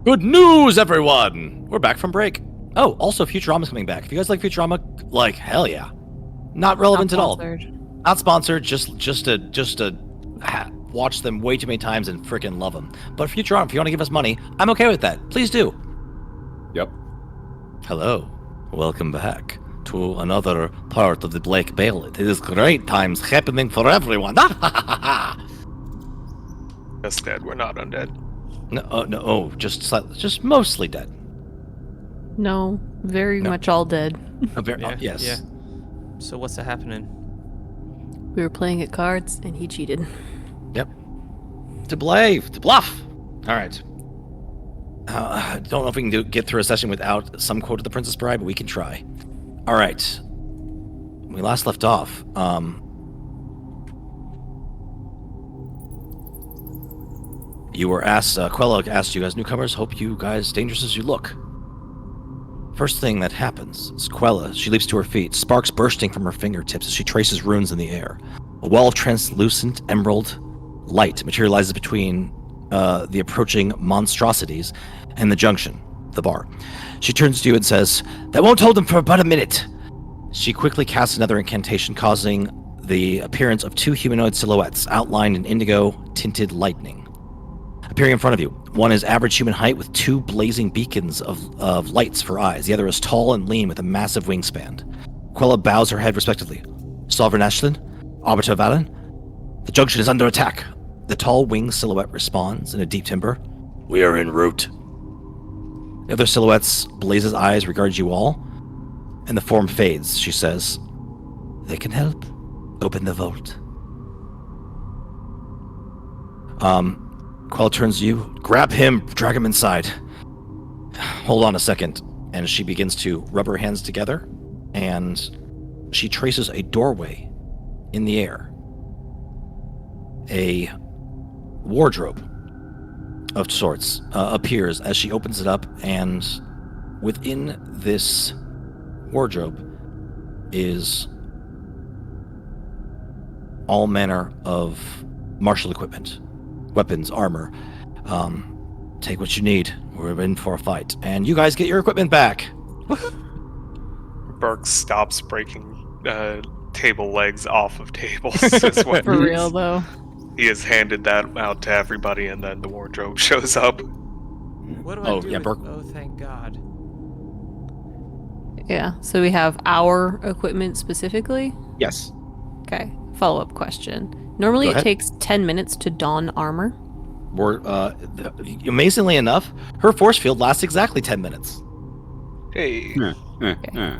Good news, everyone! We're back from break. Oh, also Futurama's coming back. If you guys like Futurama, like hell yeah. Not relevant at all. Not sponsored. Just to watch them way too many times and freaking love them. But Futurama, if you want to give us money, I'm okay with that. Please do. Yep. Hello, welcome back to another part of the Black Ballad. It is great times happening for everyone. Just dead. We're not undead. No, just mostly dead. No, very No. much all dead. Yes. Yeah. So what's happening? We were playing at cards, and he cheated. Yep. To bluff. All right. I don't know if we can get through a session without some quote of the Princess Bride, but we can try. All right. When we last left off, you were asked, Quella asked you as newcomers, hope you guys dangerous as you look. First thing that happens is Quella, she leaps to her feet, sparks bursting from her fingertips as she traces runes in the air. A wall of translucent emerald light materializes between the approaching monstrosities and the junction, the bar. She turns to you and says, "That won't hold them for but a minute." She quickly casts another incantation, causing the appearance of two humanoid silhouettes outlined in indigo-tinted lightning. Appearing in front of you, one is average human height with two blazing beacons of lights for eyes. The other is tall and lean with a massive wingspan. Quella bows her head respectively. Sovereign Ashlyn, Arbiter Valen, the junction is under attack. The tall winged silhouette responds in a deep timbre. We are en route. The other silhouette's blazes eyes regards you all, and the form fades. She says, "They can help. Open the vault." Quell turns to you. Grab him, drag him inside. Hold on a second. And she begins to rub her hands together, and she traces a doorway in the air. A wardrobe of sorts appears as she opens it up, and within this wardrobe is all manner of martial equipment. Weapons, armor. Take what you need. We're in for a fight. And you guys get your equipment back. Burke stops breaking table legs off of tables. Is what For real, though. he has handed that out to everybody, and then the wardrobe shows up. What do I Oh, do? yeah, with- Burke- Oh, thank God. Yeah, so we have our equipment specifically. Yes. Okay, follow-up question. Normally Go it ahead. takes 10 minutes to don armor. We're, amazingly enough, her force field lasts exactly 10 minutes. Hey, You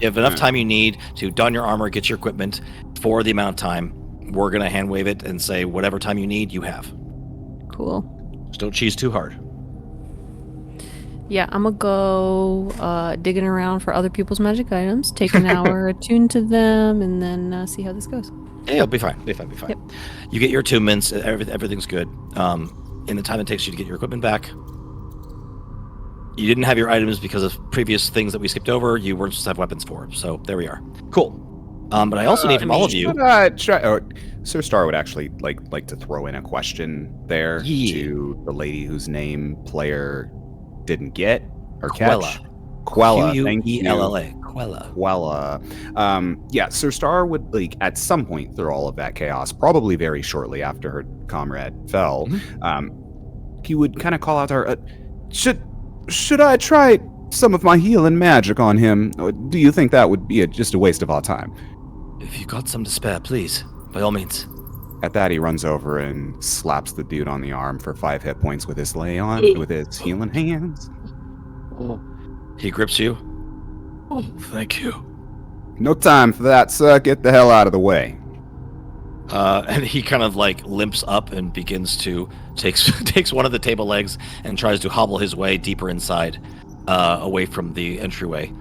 have enough time you need to don your armor, get your equipment for the amount of time. We're going to hand wave it and say whatever time you need, you have. Cool. Just don't cheese too hard. Yeah, I'm gonna go digging around for other people's magic items, take an hour, attune to them, and then see how this goes. Yeah, it'll be fine. Be fine. Yep. You get your attunements. Everything's good. In the time it takes you to get your equipment back, you didn't have your items because of previous things that we skipped over. You weren't supposed to have weapons for. So there we are. Cool. But I also need from all of you. Sir Star would actually like to throw in a question there to the lady whose name player didn't get or catch. Quella. Thank you. Quella. Quella. Quella. Yeah, Sir Star would at some point through all of that chaos, probably very shortly after her comrade fell, he would kind of call out to her, should I try some of my healing magic on him? Or do you think that would be just a waste of our time? If you got some to spare, please, by all means. At that, he runs over and slaps the dude on the arm for 5 hit points with his with his healing hands. He grips you. Oh, thank you. No time for that, sir. Get the hell out of the way. And he kind of limps up and begins to takes one of the table legs and tries to hobble his way deeper inside, away from the entryway.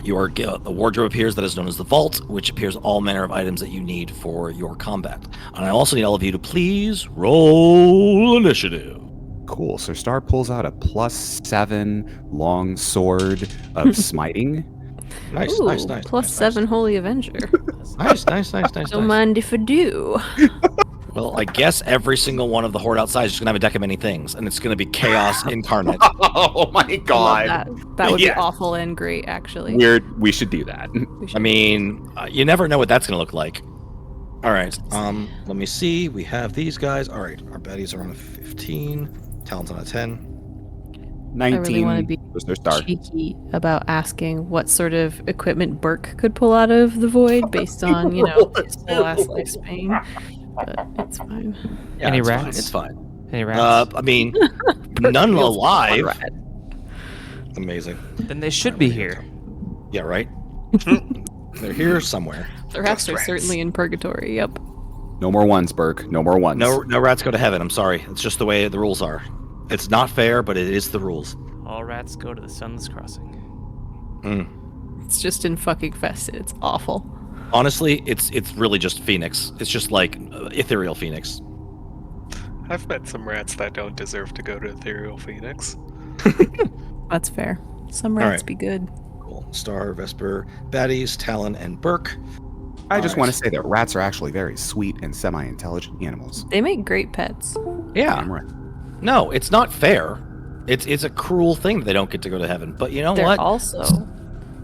The wardrobe appears that is known as the vault, which appears all manner of items that you need for your combat. And I also need all of you to please roll initiative. Cool. So Star pulls out a +7 long sword of smiting. Nice, Ooh, nice. +7 Holy Avenger. Nice. Don't mind if I do. Well, I guess every single one of the horde outside is just gonna have a deck of many things, and it's gonna be chaos incarnate. Oh my I love god. that. That would Yes. be awful and great, actually. We should do that. We should. I mean, you never know what that's gonna look like. All right. Let me see. We have these guys. All right. Our baddies are on a 15. Talon's on a 10. 19 I really want to be was their star. cheeky about asking what sort of equipment Burke could pull out of the void based on, his whole ass lifespan. But it's fine. Yeah, Any it's fine, rats? It's fine. Any rats? I mean, Burke none feels alive. one rat. Amazing. Then they should be here. Yeah, right? They're here somewhere. The rats are rats. certainly in purgatory. Yep. No more ones, Burke. No more ones. No rats go to heaven. I'm sorry. It's just the way the rules are. It's not fair, but it is the rules. All rats go to the Sun's Crossing. It's just in fucking Fest. It's awful. Honestly, it's really just Phoenix. It's just like ethereal Phoenix. I've met some rats that don't deserve to go to Ethereal Phoenix. That's fair. Some All rats right. be good. Cool. Star, Vesper, Baddies, Talon, and Burke. I just All want right. to say that rats are actually very sweet and semi-intelligent animals. They make great pets. Yeah. Damn right. No, it's not fair. It's a cruel thing that they don't get to go to heaven. But you know They're what? also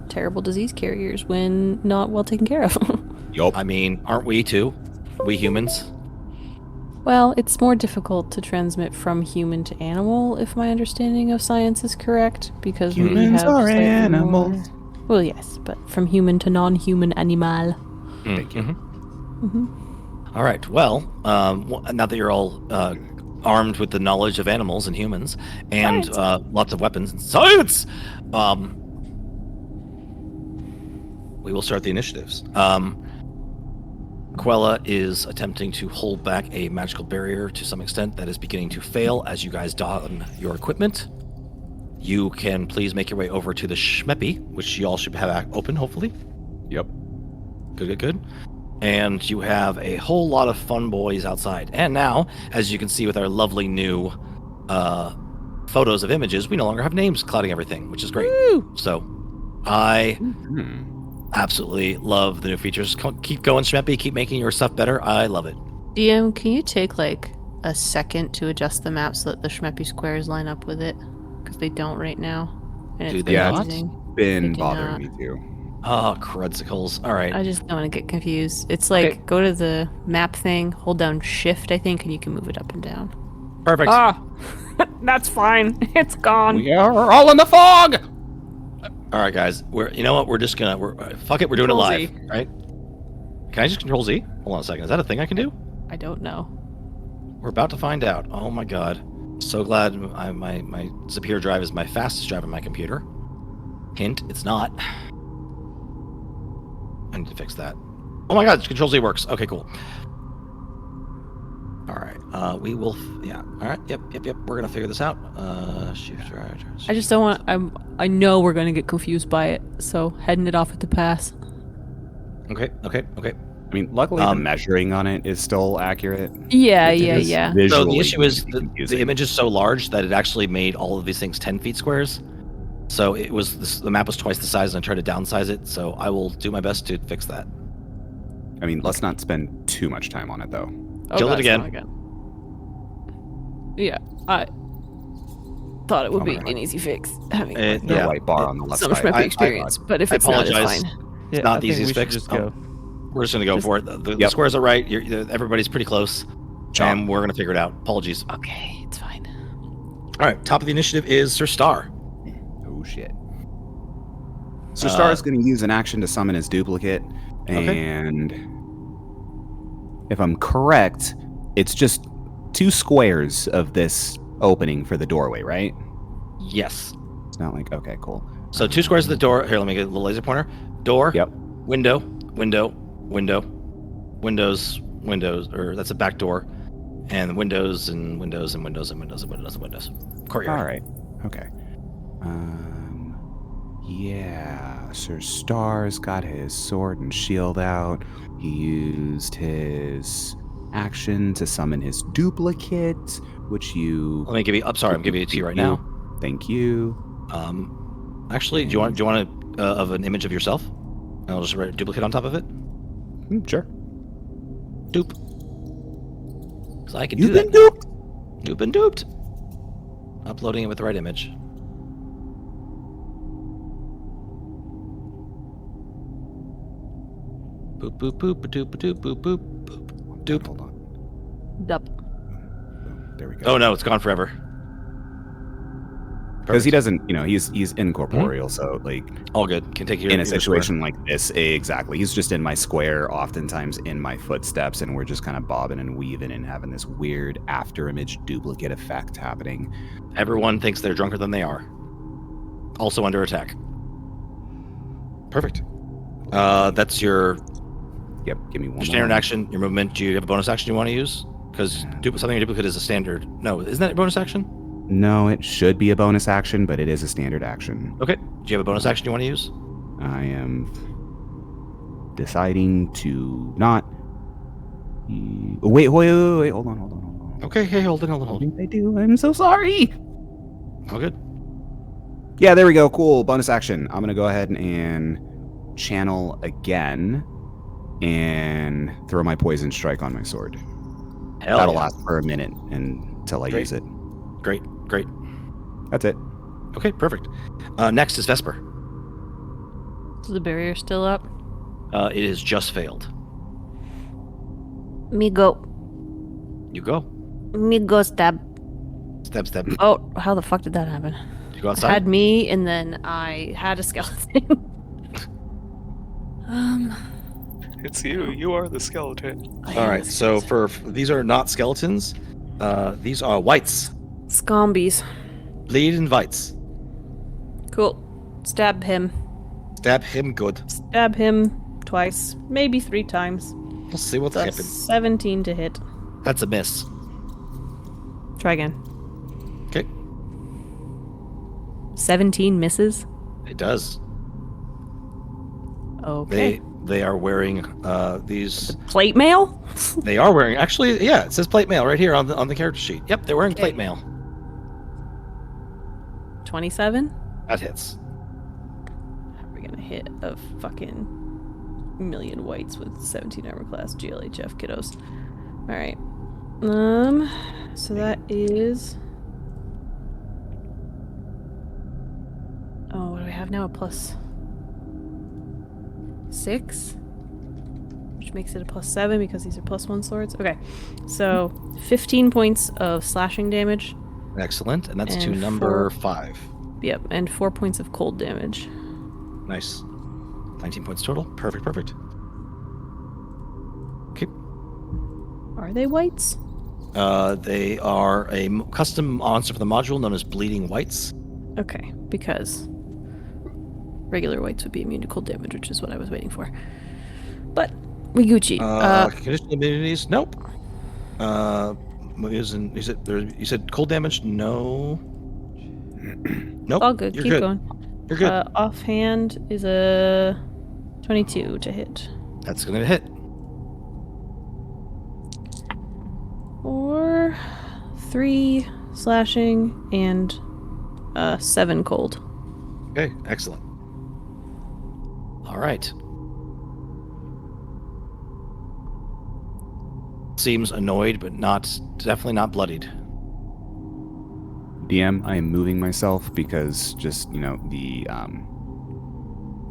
terrible disease carriers when not well taken care of. Yup. I mean, aren't we too? We humans? Well, it's more difficult to transmit from human to animal, if my understanding of science is correct, because we Humans have are slightly animals. more- Well, yes, but from human to non-human animal. Thank you. All right. Well, now that you're all armed with the knowledge of animals and humans and lots of weapons and science, we will start the initiatives. Quella is attempting to hold back a magical barrier to some extent that is beginning to fail as you guys don your equipment. You can please make your way over to the Shmeppy, which you all should have open, hopefully. Yep. Good. And you have a whole lot of fun boys outside. And now, as you can see with our lovely new photos of images, we no longer have names clouding everything, which is great. Woo! So, I Hmm. absolutely love the new features. Keep going, Shmeppy. Keep making your stuff better. I love it. DM, can you take like a second to adjust the map so that the Shmeppy squares line up with it? Because they don't right now. And Do it's they not? confusing. Been They do bothering not. me too. Oh, crudsicles. All right. I just don't want to get confused. It's like, Okay. go to the map thing, hold down shift, I think, and you can move it up and down. Perfect. That's fine. It's gone. We are all in the fog! All right, guys. You know what? We're just gonna. Fuck it. We're doing it Control live, Z. right? Can I just control Z? Hold on a second. Is that a thing I can do? I don't know. We're about to find out. Oh my god. So glad my Zapier drive is my fastest drive on my computer. Hint, it's not. I need to fix that. Oh my god, Control Z works. Okay, cool. Alright, we will, yeah. Alright, yep. We're gonna figure this out. Shift drive. I just don't want. I know we're gonna get confused by it, so heading it off at the pass. Okay. I mean, luckily the measuring on it is still accurate. Yeah. It is So visually the issue is confusing. the image is so large that it actually made all of these things 10 feet squares. So it was the map was twice the size, and I tried to downsize it. So I will do my best to fix that. I mean, let's not spend too much time on it though. Kill it God, again. not Yeah, I thought it would be Alright. an easy fix having Eh, The Yeah. white bar on the left some side. Shmeppy experience. But if I it's not, it's apologize. fine. Yeah, not I the think easiest we should fix. just Oh. go. We're just gonna go Just- for it. The Yep. squares are right. Everybody's pretty close, John. and we're gonna figure it out. Apologies. Okay, it's fine. All right, top of the initiative is Sir Star. Oh shit. So Star is going to use an action to summon his duplicate, Okay. and if I'm correct, it's just 2 squares of this opening for the doorway, right? Yes. It's not like, okay, cool. So 2 squares at the door. Here, let me get a little laser pointer. Door. Yep. Window. Windows. Or that's a back door. And windows and windows and windows and windows and windows and windows. Courtyard. All right. Okay. Yeah. Sir Star's got his sword and shield out. He used his action to summon his duplicate, which you. Let me give you. I'm sorry. I'm giving it to you right now. Thank you. Actually, do you want of an image of yourself? And I'll just write a duplicate on top of it. Sure. Dupe. Because I can You've do that. been duped. You've been duped. Uploading it with the right image. Boop boop boop doop doop boop boop boop doop. Hold on. Dup. There we go. Oh no, it's gone forever. Because he Perfect. doesn't, he's incorporeal, so like All good. Can take your in a your situation like this, exactly. He's just in my square, oftentimes in my footsteps, and we're just kind of bobbing and weaving and having this weird after image duplicate effect happening. square. Everyone thinks they're drunker than they are. Also under attack. Perfect. That's your Yep, give me one standard more. action, your movement. Do you have a bonus action you want to use? Because something in duplicate is a standard. No, isn't that a bonus action? No, it should be a bonus action, but it is a standard action. Okay. Do you have a bonus action you want to use? I am deciding to not. Wait, hold on. Okay, hey, hold on. I think I do. I'm so sorry. All good. Yeah, there we go. Cool. Bonus action. I'm going to go ahead and channel again and throw my poison strike on my sword. Hell That'll yeah. last for a minute until I Great. use it. Great. That's it. Okay, perfect. Next is Vesper. Is the barrier still up? It is just failed. Me go. You go. Me go stab. Step. Oh, how the fuck did that happen? You go I outside. had me, and then I had a skeleton. It's you. You are the skeleton. All right. So for these are not skeletons. These are whites. Scombies. Bleeding whites. Cool. Stab him. Stab him good. Stab him twice, maybe 3 times. We'll see what's That's happening. 17 to hit. That's a miss. Try again. Okay. 17 misses. It does. Okay. They are wearing these. Plate mail? They are wearing. Actually, yeah, it says plate mail right here on the character sheet. Yep, they're wearing plate mail. 27? That hits. How are we gonna hit a fucking million whites with 17 armor class GLHF kiddos? Alright. So that is. Oh, what do we have now? A plus 6? Which makes it a plus 7 because these are plus 1 swords. Okay. So 15 points of slashing damage. Excellent, and that's to And number 4. 5. Yep, and 4 points of cold damage. Nice. 19 points total. Perfect. Okay. Are they whites? They are a custom monster for the module known as Bleeding Whites. Okay, because regular whites would be immune to cold damage, which is what I was waiting for. But we Gucci. Conditional immunities? Nope. You said cold damage? No. Nope. All good. You're Keep good. going. You're good. Offhand is a 22 to hit. That's gonna hit. Or 3 slashing and 7 cold. Okay, excellent. All right. Seems annoyed, but definitely not bloodied. DM, I am moving myself because just,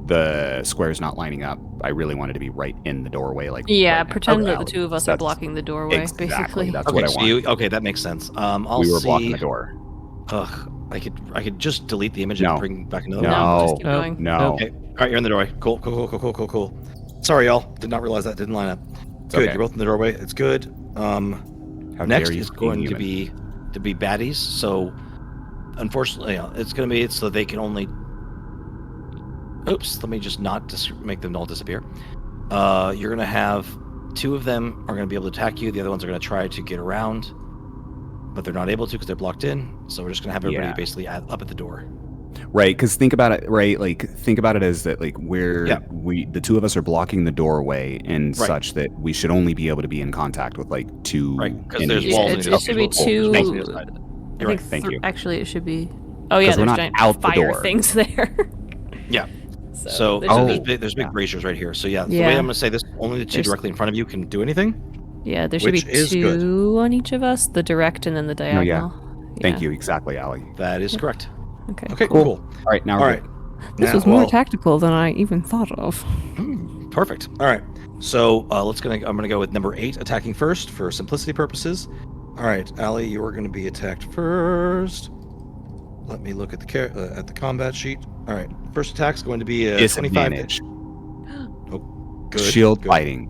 the square's not lining up. I really wanted to be right in the doorway, like Yeah, right pretend next that to the two of us are That's- blocking the doorway, Exactly, basically. that's what I want. Okay, that makes sense. I'll We were see. blocking the door. Ugh, I could just delete the image No. and bring back another No, one. just keep No. going. No. Okay. All right, you're in the doorway. Cool. Sorry, y'all. Did not realize that didn't line up. Good. okay. You're both in the doorway. It's good. How Next dare you is being going to human. be baddies. So, unfortunately, it's going to be so they can only. Oops. Let me just not make them all disappear. You're going to have 2 of them are going to be able to attack you. The other ones are going to try to get around, but they're not able to because they're blocked in. So we're just going to have everybody Yeah. basically up at the door. Right, because think about it, right? Like, think about it as that, like, Yeah. the 2 of us are blocking the doorway and Right. such that we should only be able to be in contact with, like, 2 Right, 'cause there's enemies. walls Yeah, on it either should be side. 2. Walls on either side. You're right. Thank you. Actually, it should be. Oh yeah, 'Cause we're there's not giant out the fire door. things there. Yeah. So there should there's be- big braziers right here. So yeah, the Yeah. way I'm going to say this, only the 2 There's- directly in front of you can do anything. Yeah, there should Which be is 2 good. on each of us, the direct and then the No, yeah. diagonal. Thank Yeah. you. Exactly, Allie. That is correct. Okay. Okay, Cool. cool. All right, now All we're right. good. This Now- was more well, tactical than I even thought of. Perfect. All right. So I'm gonna go with number 8 attacking first for simplicity purposes. All right, Allie, you are going to be attacked first. Let me look at the combat sheet. All right, first attack's going to be a 25. Disadvantage. Good. Shield good. fighting.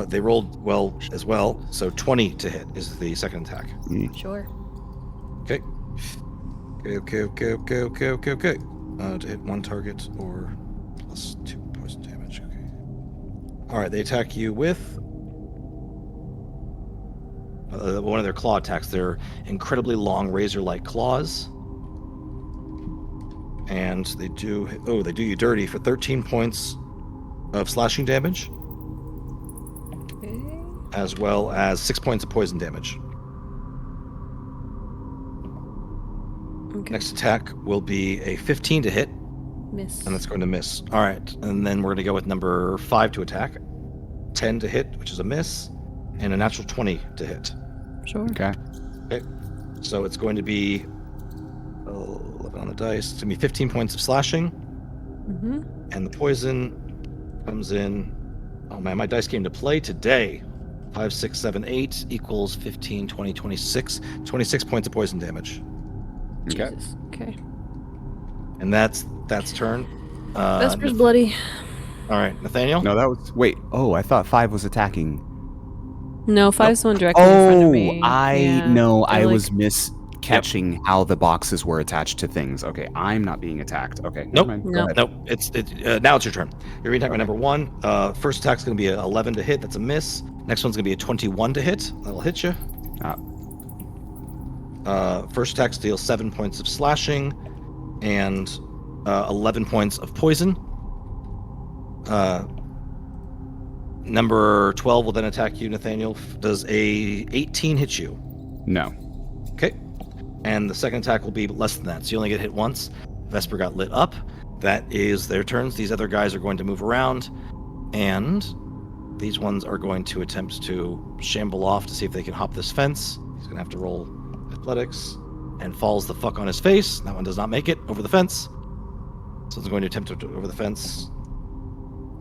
They rolled well as well, so 20 to hit is the second attack. Sure. Okay. Okay. To hit one target or plus 2 poison damage. Okay. All right, they attack you with one of their claw attacks. They're incredibly long, razor-like claws, and they do you dirty for 13 points of slashing damage, as well as 6 points of poison damage. Okay. Next attack will be a 15 to hit, Miss. and that's going to miss. All right, and then we're going to go with number 5 to attack. 10 to hit, which is a miss, and a natural 20 to hit. Sure. Okay. Okay, so it's going to be 11 on the dice. It's going to be 15 points of slashing, Mm-hmm. and the poison comes in. Oh man, my dice came to play today. 5, 6, 7, 8 equals 15, 20, 26. 26 points of poison damage. Okay. Jesus. Okay. And that's turn. Vesper's bloody. All right, Nathaniel. No, that was. Wait. Oh, I thought 5 was attacking. No, 5's the one directly in front of me. I They're was catching how the boxes were attached to things. Okay, I'm not being attacked. Okay. Nope. Never mind. Go Nope. ahead. Nope. Now it's your turn. You're being attacked by number 1. First attack's going to be an 11 to hit. That's a miss. Next one's going to be a 21 to hit. That'll hit you. First attack deals 7 points of slashing and 11 points of poison. Number 12 will then attack you, Nathaniel. Does a 18 hit you? No. Okay. And the second attack will be less than that, so you only get hit once. Vesper got lit up. That is their turns. These other guys are going to move around, and these ones are going to attempt to shamble off to see if they can hop this fence. He's going to have to roll athletics and falls the fuck on his face. That one does not make it over the fence. So it's going to attempt to over the fence.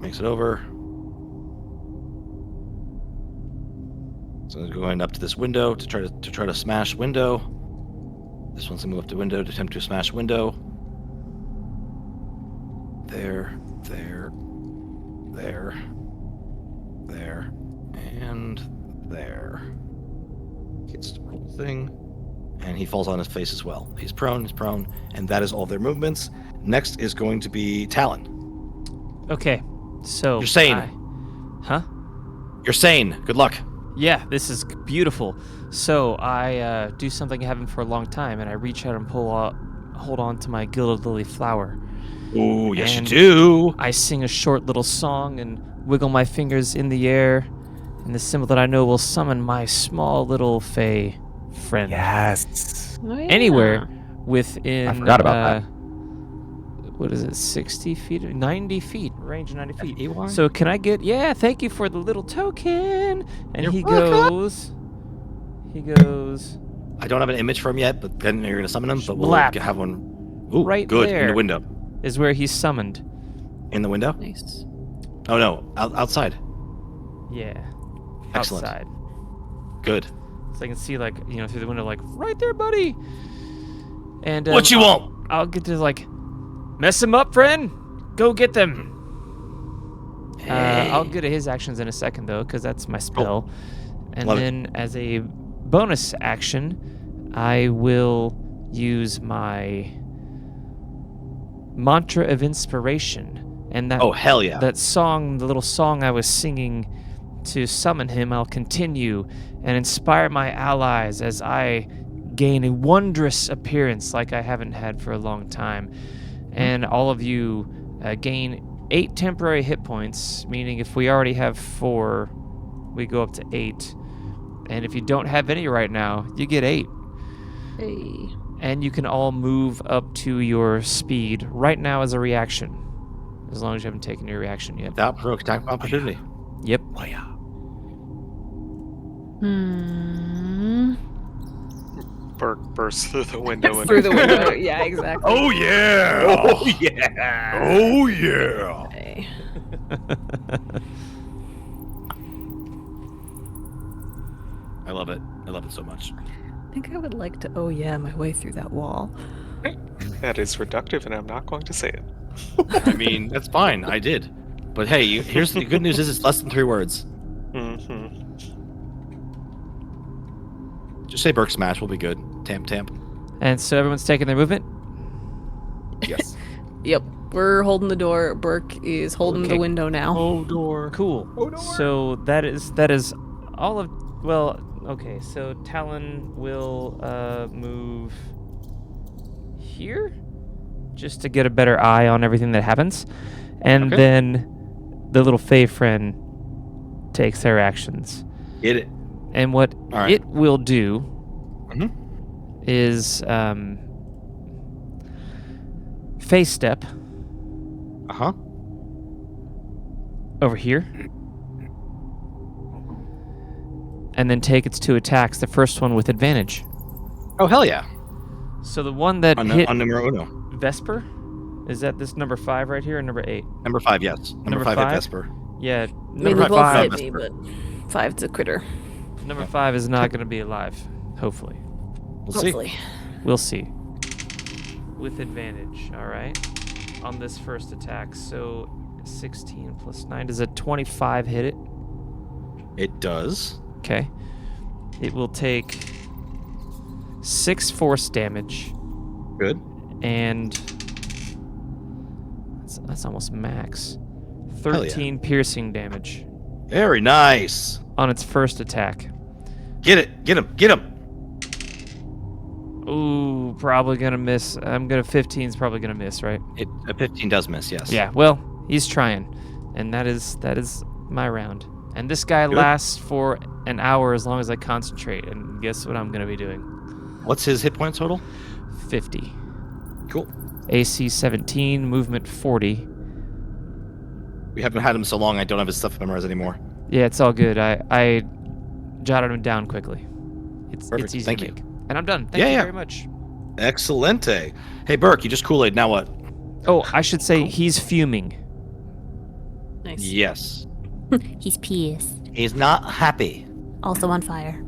Makes it over. So it's going up to this window to try to smash window. This one's gonna move up to window to attempt to smash window. There, and there. Gets the whole thing, and he falls on his face as well. He's prone, and that is all their movements. Next is going to be Talon. Okay, so You're sane. Huh? You're sane. Good luck. Yeah, this is beautiful. So I do something I haven't for a long time, and I reach out and hold on to my gilded lily flower. Ooh, yes And you do. I sing a short little song and wiggle my fingers in the air, and the symbol that I know will summon my small little fey friend. Yes. Oh, yeah. Anywhere within. I forgot about that. What is it? 60 feet? 90 feet. Range of 90 feet. EY? So can I get? Yeah, thank you for the little token. And You're he welcome. goes. I don't have an image for him yet, but then you're gonna summon him. But we'll Blap. have one. Ooh, Right good in there. the window. Is where he's summoned. In the window? Nice. Oh no, outside. Yeah. Excellent. Outside. Good. So I can see, like, through the window, like, right there, buddy. And What you want? I'll get to, like, mess him up, friend. Go get them. I'll get to his actions in a second, though, because that's my spell. And Love it. then as a bonus action, I will use my mantra of inspiration. And that Oh hell yeah. that song, the little song I was singing to summon him, I'll continue and inspire my allies as I gain a wondrous appearance like I haven't had for a long time. And all of you gain 8 temporary hit points, meaning if we already have 4, we go up to 8. And if you don't have any right now, you get 8. Hey. And you can all move up to your speed right now as a reaction. As long as you haven't taken your reaction yet. Without provoke attack opportunity. Yep. Oh yeah. Burke bursts through the window and Through the window. Yeah, exactly. Oh yeah! Oh yeah! Oh yeah! Okay. I love it. I love it so much. I think I would like to my way through that wall. that is reductive, and I'm not going to say it. I mean, that's fine. I did. But hey, here's the good news: is it's less than 3 words. Mm-hmm. Just say Burke smash. We'll be good. Tamp. And so everyone's taking their movement? Yes. Yep. We're holding the door. Burke is holding the window now. Oh, door. Cool. Oh, door. So that is all of... Well, okay. So Talon will move here just to get a better eye on everything that happens. And then the little Fey friend takes their actions. Get it. And what right. it will do is Fey step over here. And then take its 2 attacks, the first one with advantage. Oh hell yeah! So the one that On hit numero uno. Vesper, is that this number 5 right here or number 8? Number 5, yes. Number 5 hit Vesper. Yeah, I mean, number they both 5. hit me, but 5's a critter. Number 5 is not going to be alive. Hopefully, We'll see. Hopefully. we'll see. With advantage, all right, on this first attack. So 16 plus 9, does a 25 hit it? It does. Okay. It will take 6 force damage. Good. And that's almost max. Hell yeah. 13 piercing damage Very nice. on its first attack. Get it. Get him. Ooh, probably gonna miss. 15's probably gonna miss, right? A 15 does miss, yes. Yeah. Well, he's trying, and that is my round. And this guy lasts for an hour as long as I concentrate. And guess what I'm gonna be doing? What's his hit point total? 50. Cool. AC 17, movement 40. We haven't had him so long, I don't have his stuff memorized anymore. Yeah, it's all good. I jotted him down quickly. It's Perfect. easy Thank to you. make. And I'm done. Thank you very much. Excelente. Hey, Burke, you just Kool-Aid. Now what? Oh, I should say he's fuming. Nice. Yes. He's pissed. He's not happy. Also on fire.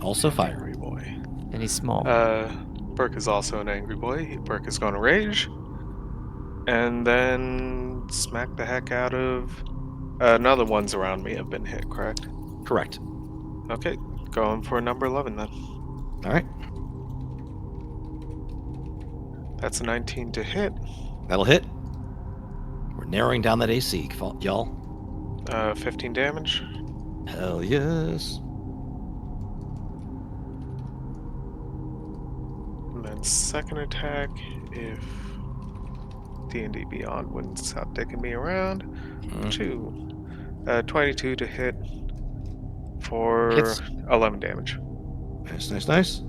Also fire. Angry boy. And he's small. Burke is also an angry boy. Burke is going to rage. And then smack the heck out of... another ones around me have been hit, correct? Correct. Okay, going for number 11 then. All right. That's a 19 to hit. That'll hit. We're narrowing down that AC, y'all. 15 damage. Hell yes. And then second attack, if D&D Beyond wouldn't stop dicking me around. 22 to hit for Hits. 11 damage. Nice.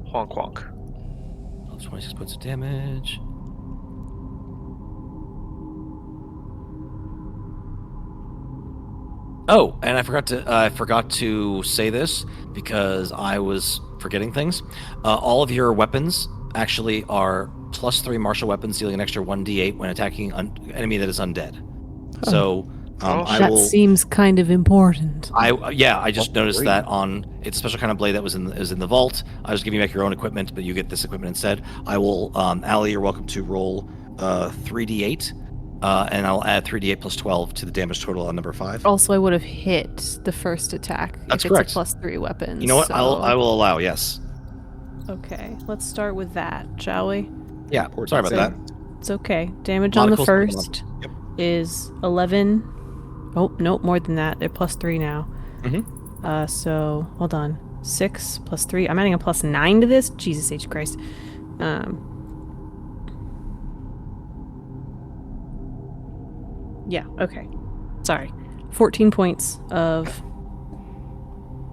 Honk honk. 26 points of damage. Oh, and I forgot to say this because I was forgetting things. All of your weapons actually are +3 martial weapons, dealing an extra 1d8 when attacking enemy that is undead. So I That will. seems kind of important. I just noticed that it's a special kind of blade that was in the vault. I was giving you back your own equipment, but you get this equipment instead. I will, Allie, you're welcome to roll 3d8, and I'll add 3d8 plus 12 to the damage total on number 5. Also, I would have hit the first attack. That's if correct. It's a +3 weapon. You know what? So... I will allow. Yes. Okay, let's start with that, shall we? Yeah. Sorry about So- that. It's okay. Damage Lot on of the cool stuff going first on. Yep. is 11. Oh, no, more than that. They're +3 now. Mhm. So, hold on. 6 + 3. I'm adding a +9 to this? Jesus H. Christ. Yeah, okay. Sorry. 14 points of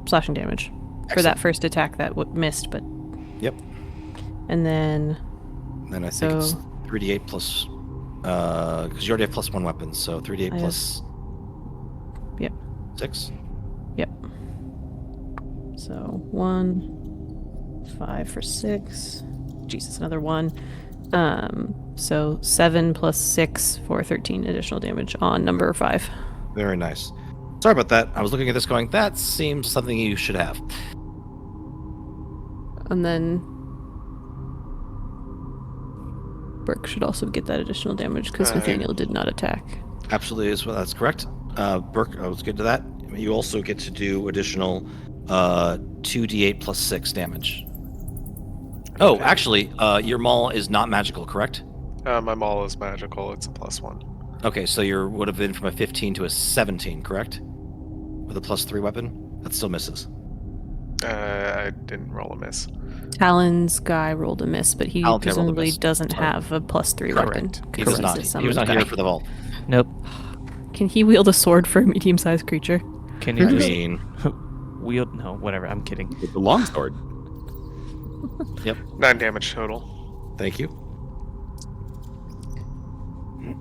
slashing damage for that first attack that missed, but... Yep. And then... Then I think it's So- 3d8 plus, because you already have +1 weapons, so 3d8 I plus Yep. 6. Yep. So 1, 5 for 6. Jesus, another 1. So 7 plus 6 for 13 additional damage on number 5. Very nice. Sorry about that. I was looking at this going, that seems something you should have. And then Burke should also get that additional damage because Nathaniel did not attack. Absolutely, as well. That's correct. Burke, I was good to that. You also get to do additional 2d8 plus 6 damage. Oh, actually, your maul is not magical, correct? My maul is magical. It's a +1. Okay, so you would have been from a 15 to a 17, correct? With a +3 weapon? That still misses. I didn't roll a miss. Talon's guy rolled a miss, but he Talon rolled a presumably miss. doesn't have a +3 weapon. He does not. He was not here for the vault. Nope. Can he wield a sword for a medium-sized creature? Can you I just mean, wield? No, whatever. I'm kidding. With the longsword. yep. 9 damage total. Thank you.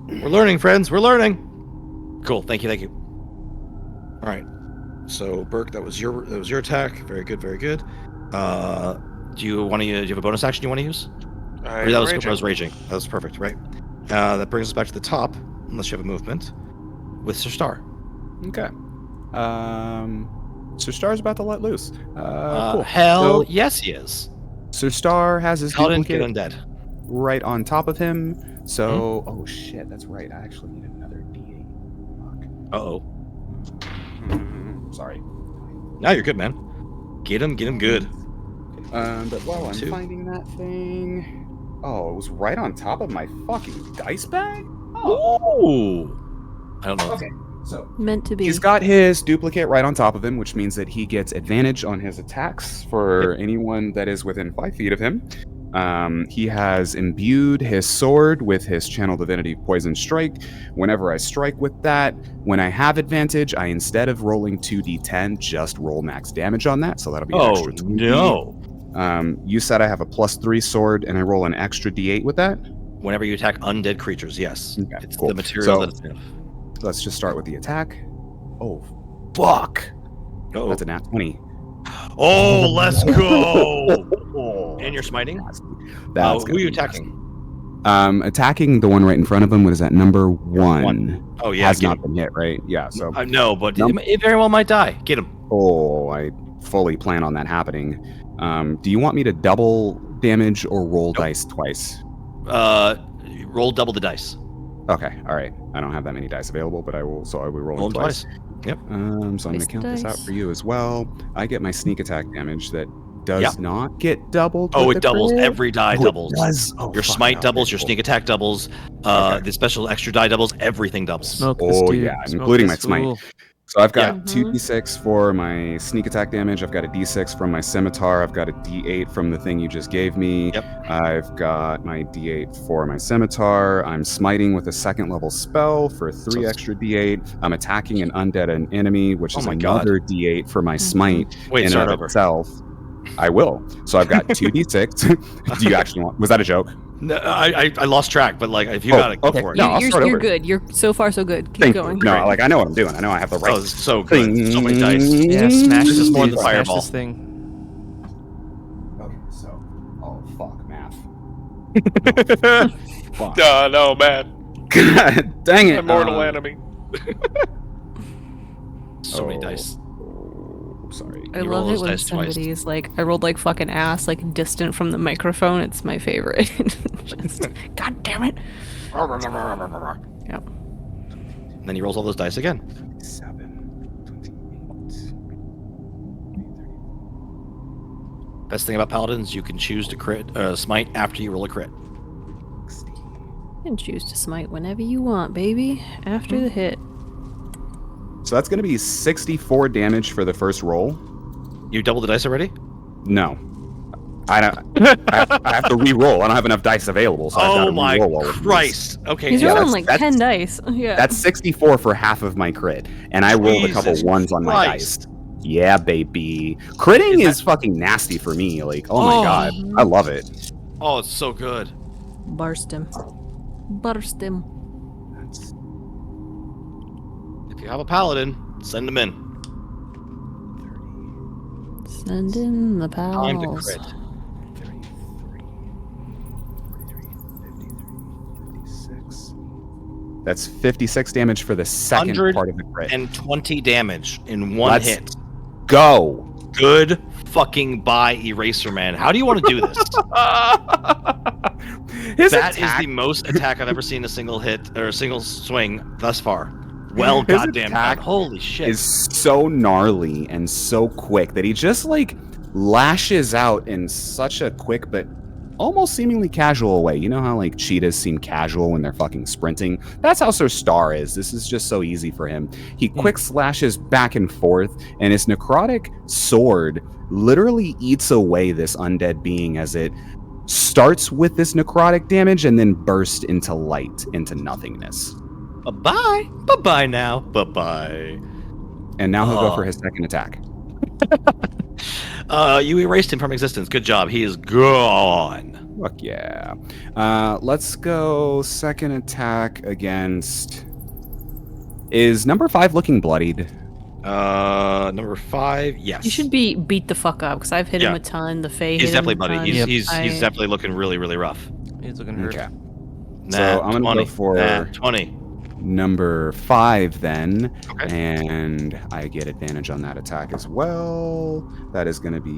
We're learning, friends. We're learning. Cool. Thank you. Thank you. All right. So Burke, that was your attack. Very good. Very good. Do you have a bonus action you want to use? Or that was raging. That was perfect, right? That brings us back to the top, unless you have a movement, with Sir Star. Okay. Sir Star's about to let loose. Cool. Hell So, yes, he is. Sir Star has his Paladin get duplicate undead. right on top of him. So, oh shit, that's right. I actually need another D8. Fuck. Uh-oh. Sorry. Now you're good, man. Get him good. But while I'm 2. finding that thing, oh, it was right on top of my fucking dice bag. Oh. I don't know. Okay. So Meant to be. he's got his duplicate right on top of him, which means that he gets advantage on his attacks for anyone that is within 5 feet of him. He has imbued his sword with his channel divinity poison strike. Whenever I strike with that, when I have advantage, I instead of rolling 2d10, just roll max damage on that. So that'll be an extra 2d. No. You said I have a +3 sword, and I roll an extra d8 with that. Whenever you attack undead creatures, yes. Okay, It's cool. the material So- that it's in. Let's just start with the attack. Oh, fuck! Uh-oh. That's a nat 20. Oh, let's go! And you're smiting? That's who are you attacking? Attacking the one right in front of him. What is that? Number 1. Oh, yeah. Has get not him. been hit, right? Yeah. So. No, but it very well might die. Get him. Oh, I fully plan on that happening. Do you want me to double damage or roll dice twice? Roll double the dice. Okay. All right. I don't have that many dice available, but I will. So I will roll Roll them twice. Yep. So I'm Twice gonna the count this out dice. for you as well. I get my sneak attack damage that does Yep. not get doubled. Oh, with it the doubles. crit. Every die Oh, it doubles. does? Oh, Your fuck, smite okay, doubles, your cool. sneak attack doubles, Okay. the special extra die doubles, everything doubles. Smoke this Oh, dude. yeah, Smoke including this my smite. fool. So I've got Yeah. 2d6 for my sneak attack damage. I've got a d6 from my scimitar. I've got a d8 from the thing you just gave me. Yep. I've got my d8 for my scimitar. I'm smiting with a 2nd level spell for 3 So- extra d8. I'm attacking an undead enemy, which Oh is my God. another d8 for my smite Wait, in start and over. of itself. I will. So I've got 2d6. Do you actually want? Was that a joke? No, I lost track, but like if you got it, go okay. for it. No, I'll start You're over. good. You're so far so good. Keep Thank going. you. No, like I know what I'm doing. I know I have the right Oh, it's so good. So many dice. Yeah, smash This is more than smash Fireball. this thing. Okay, so oh fuck, math. Fuck. No, man. God dang it! Immortal enemy. So many dice. Oh, sorry. I You roll love it those when dice twice. somebody's like, I rolled like fucking ass, like distant from the microphone. It's my favorite. Just, God damn it. Yep. And then he rolls all those dice again. 27, 28, Best thing about paladins, you can choose to crit smite after you roll a crit. 60. You can choose to smite whenever you want, baby. After the hit. So that's going to be 64 damage for the first roll. You doubled the dice already? No. I don't. I have to re-roll. I don't have enough dice available, so I've got Oh to my re-roll all of these. Christ! Okay, He's Yeah, rolling that's- like 10 dice. Yeah. That's 64 for half of my crit, and I rolled a couple Jesus ones on my Christ. dice. Yeah, baby. Critting Is is fucking nasty for me. Like, oh my Oh. god, I love it. Oh, it's so good. Burst him. Burst him. If you have a paladin, send him in. Send in the Time to pals. crit. 56. That's 56 damage for the second part of the crit. And 20 damage in one Let's hit. Go. Good fucking bye, Eraser Man. How do you want to do this? That is the most attack I've ever seen in a single hit or a single swing thus far. Well, His goddamn attack done. Holy shit. is so gnarly and so quick that he just like lashes out in such a quick but almost seemingly casual way. You know how like cheetahs seem casual when they're fucking sprinting? That's how Sir Star is. This is just so easy for him. He quick slashes back and forth, and his necrotic sword literally eats away this undead being as it starts with this necrotic damage and then bursts into light, into nothingness. Bye-bye. Bye-bye now. Bye-bye. And now he'll go for his second attack. You erased him from existence. Good job. He is gone. Fuck yeah. Let's go second attack against... Is number 5 looking bloodied? Number 5, yes. You should be beat the fuck up because I've hit him a ton. The Fae He's hit him definitely a bloody. ton. He's definitely looking really, really rough. He's looking hurt. Okay. Nat So I'm going to 20. go for Nat 20. number 5 then. Okay. And I get advantage on that attack as well. That is going to be...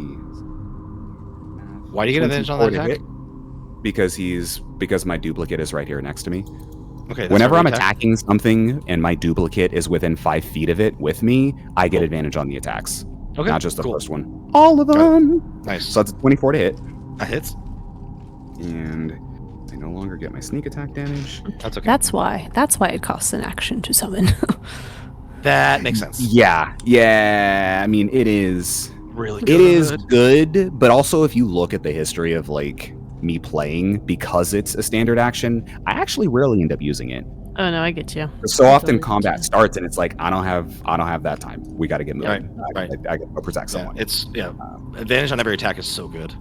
Why do you get advantage on that 24 to attack? hit. Because my duplicate is right here next to me. Okay. that's Whenever our I'm attack. attacking something and my duplicate is within 5 feet of it with me, I get advantage on the attacks. Okay. Not just the cool. first one. All of them! Nice. So that's a 24 to hit. That hits. And I no longer get my sneak attack damage. That's okay. That's why it costs an action to summon. That makes sense. Yeah. I mean, it is... Really good. It is good, but also if you look at the history of like me playing, because it's a standard action, I actually rarely end up using it. Oh no, I get you. So often Totally. combat starts and it's like I don't have that time. We got to get moving. Right. I got to protect Yeah, someone. advantage on every attack is so good.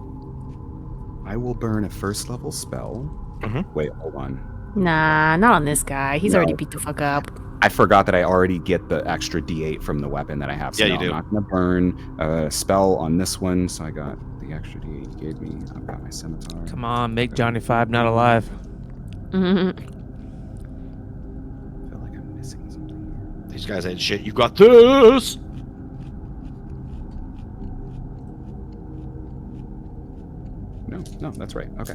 I will burn a first level spell. Mhm. Wait, hold on. Nah, not on this guy. He's No. already beat the fuck up. I forgot that I already get the extra D8 from the weapon that I have. So Yeah, no, you do. I'm not going to burn a spell on this one. So I got the extra D8 you gave me. I've got my scimitar. Come on, make Johnny 5 not alive. Mhm. I feel like I'm missing something. These guys ain't shit. You got this. No, that's right. Okay.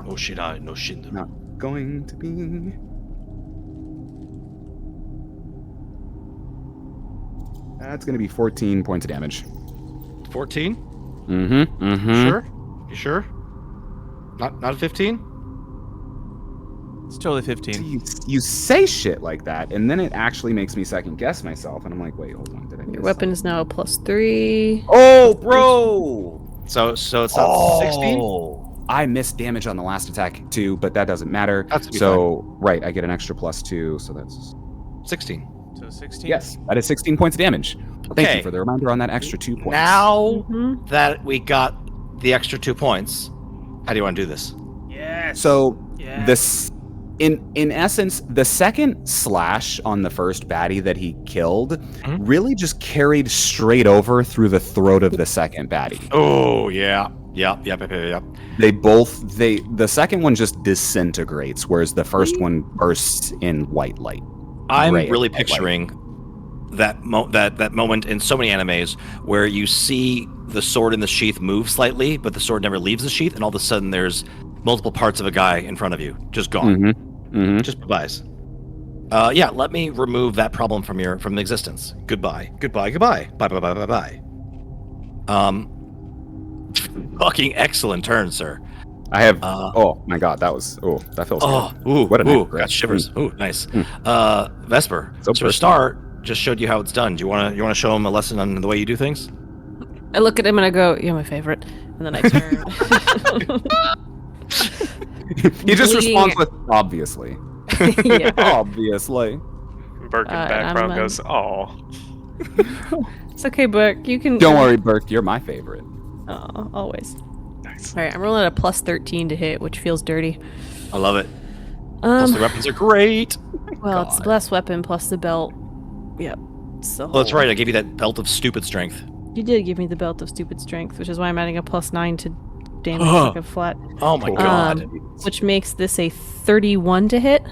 No shit. No shit. Not going to be. That's going to be 14 points of damage. 14. Mm-hmm. Sure. You sure? Not a 15. It's totally 15. You say shit like that, and then it actually makes me second guess myself, and I'm like, wait, hold on, did I? Your miss weapon is now a +3. something? Oh, bro! So it's not 16. I missed damage on the last attack too, but that doesn't matter. That's be So right, I get an extra +2, so that's 16. So 16? yes, that is 16 points of damage. Thank Okay. you for the reminder on that extra 2 points. Now Mhm. that we got the extra 2 points, how do you want to do this? Yes. So Yes. this, in essence, the second slash on the first baddie that he killed really just carried straight over through the throat of the second baddie. Oh yeah. Yep. The second one just disintegrates, whereas the first one bursts in white light. I'm Right, really right, picturing that moment in so many animes where you see the sword in the sheath move slightly, but the sword never leaves the sheath, and all of a sudden there's multiple parts of a guy in front of you, just gone, just goodbyes. Yeah, let me remove that problem from existence. Goodbye. Bye. Fucking excellent turn, sir. I have. Oh my god, that feels. Oh, good. ooh, What a ooh, nice crit. got shivers. Ooh, nice. Vesper. So So Star just showed you how it's done. Do you want to show him a lesson on the way you do things? I look at him and I go, "You're my favorite," and then I turn. He just Bleeding. responds with obviously. Yeah. Obviously. Burke in And background I'm, goes, "Oh, It's okay, Burke. You can. Don't worry, Burke. You're my favorite. Oh, always. nice." All right, I'm rolling a +13 to hit, which feels dirty. I love it. Plus the weapons are great. Well, it's the last weapon plus the belt. Yep. So. Well, that's right. I gave you that belt of stupid strength. You did give me the belt of stupid strength, which is why I'm adding a +9 to damage like a flat. Oh my god. Which makes this a 31 to hit.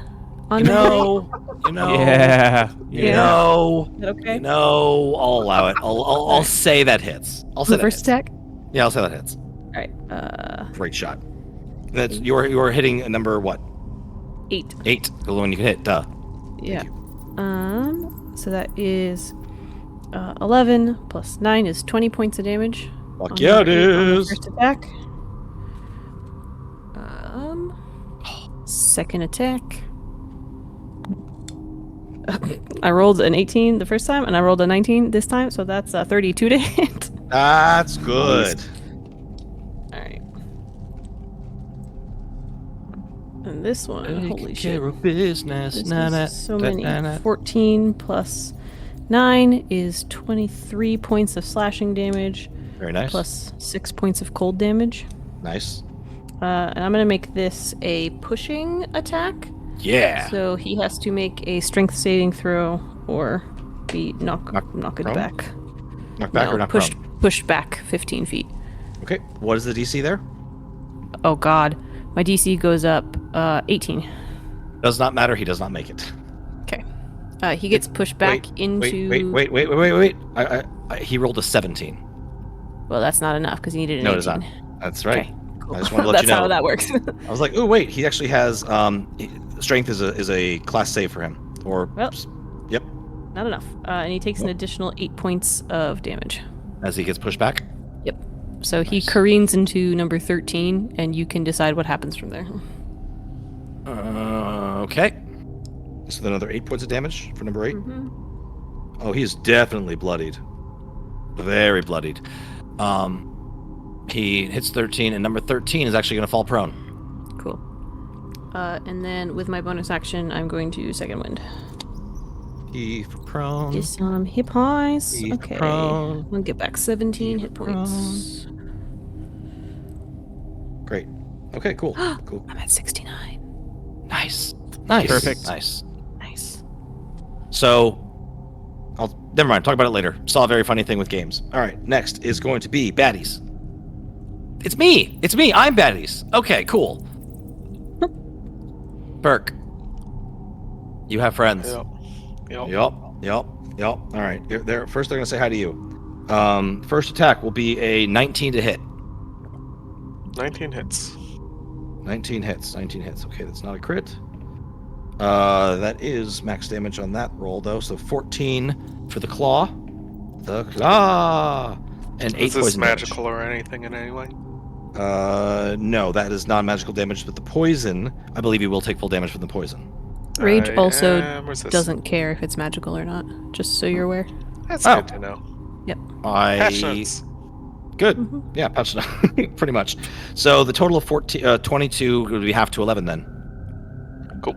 On Yeah. Okay. I'll allow it. I'll say that hits. I'll say that First hits. attack. Yeah, I'll say that hits. All right. Great shot. That's you're hitting a number what? 8. 8. The one you can hit. Duh. Yeah. So that is 11 plus 9 is 20 points of damage. Fuck yeah, it is. First attack. Second attack. I rolled an 18 the first time, and I rolled a 19 this time, so that's 32 to hit. That's good. All right. And this one, holy shit. Business. This is so many. 14 plus 9 is 23 points of slashing damage. Very nice. Plus 6 points of cold damage. Nice. And I'm going to make this a pushing attack. Yeah. So he has to make a strength saving throw or be knocked back. Knock back or knock prone? Pushed back 15 feet. Okay. What is the DC there? Oh god. My DC goes up 18. Does not matter. He does not make it. Okay. He gets pushed back into... Wait. He rolled a 17. Well, that's not enough because he needed an 18. No, it is not. That's right. Okay, cool. I just want to let you know. That's how that works. I was like, oh wait, he actually has strength is a class save for him. Or yep. Not enough. And he takes an additional 8 points of damage. As he gets pushed back? Yep. So he careens into number 13, and you can decide what happens from there. Okay. So another 8 points of damage for number 8. Mm-hmm. Oh, he's definitely bloodied. Very bloodied. He hits 13, and number 13 is actually going to fall prone. Cool. And then with my bonus action, I'm going to second wind. E for prone. Get some hit points. E for Okay. prone. We'll get back 17 hit points. Great. Okay, cool. Cool. I'm at 69. Nice. Perfect. Nice. Nice. So, never mind. Talk about it later. Saw a very funny thing with games. All right. Next is going to be baddies. It's me. I'm baddies. Okay, cool. Burke. You have friends. Yup. All right. First, they're going to say hi to you. First attack will be a 19 to hit. 19 hits. 19 hits. Okay, that's not a crit. That is max damage on that roll, though. So 14 for the claw. And 8 Is this poison magical or anything in any way? No, that is non-magical damage, but the poison, I believe you will take full damage from the poison. Rage I also am resistant. doesn't care if it's magical or not, just so you're aware. That's good to know. Yep. Patch notes. Good. Mhm. Yeah, patch pretty much. So the total of 22 would be half to 11 then. Cool.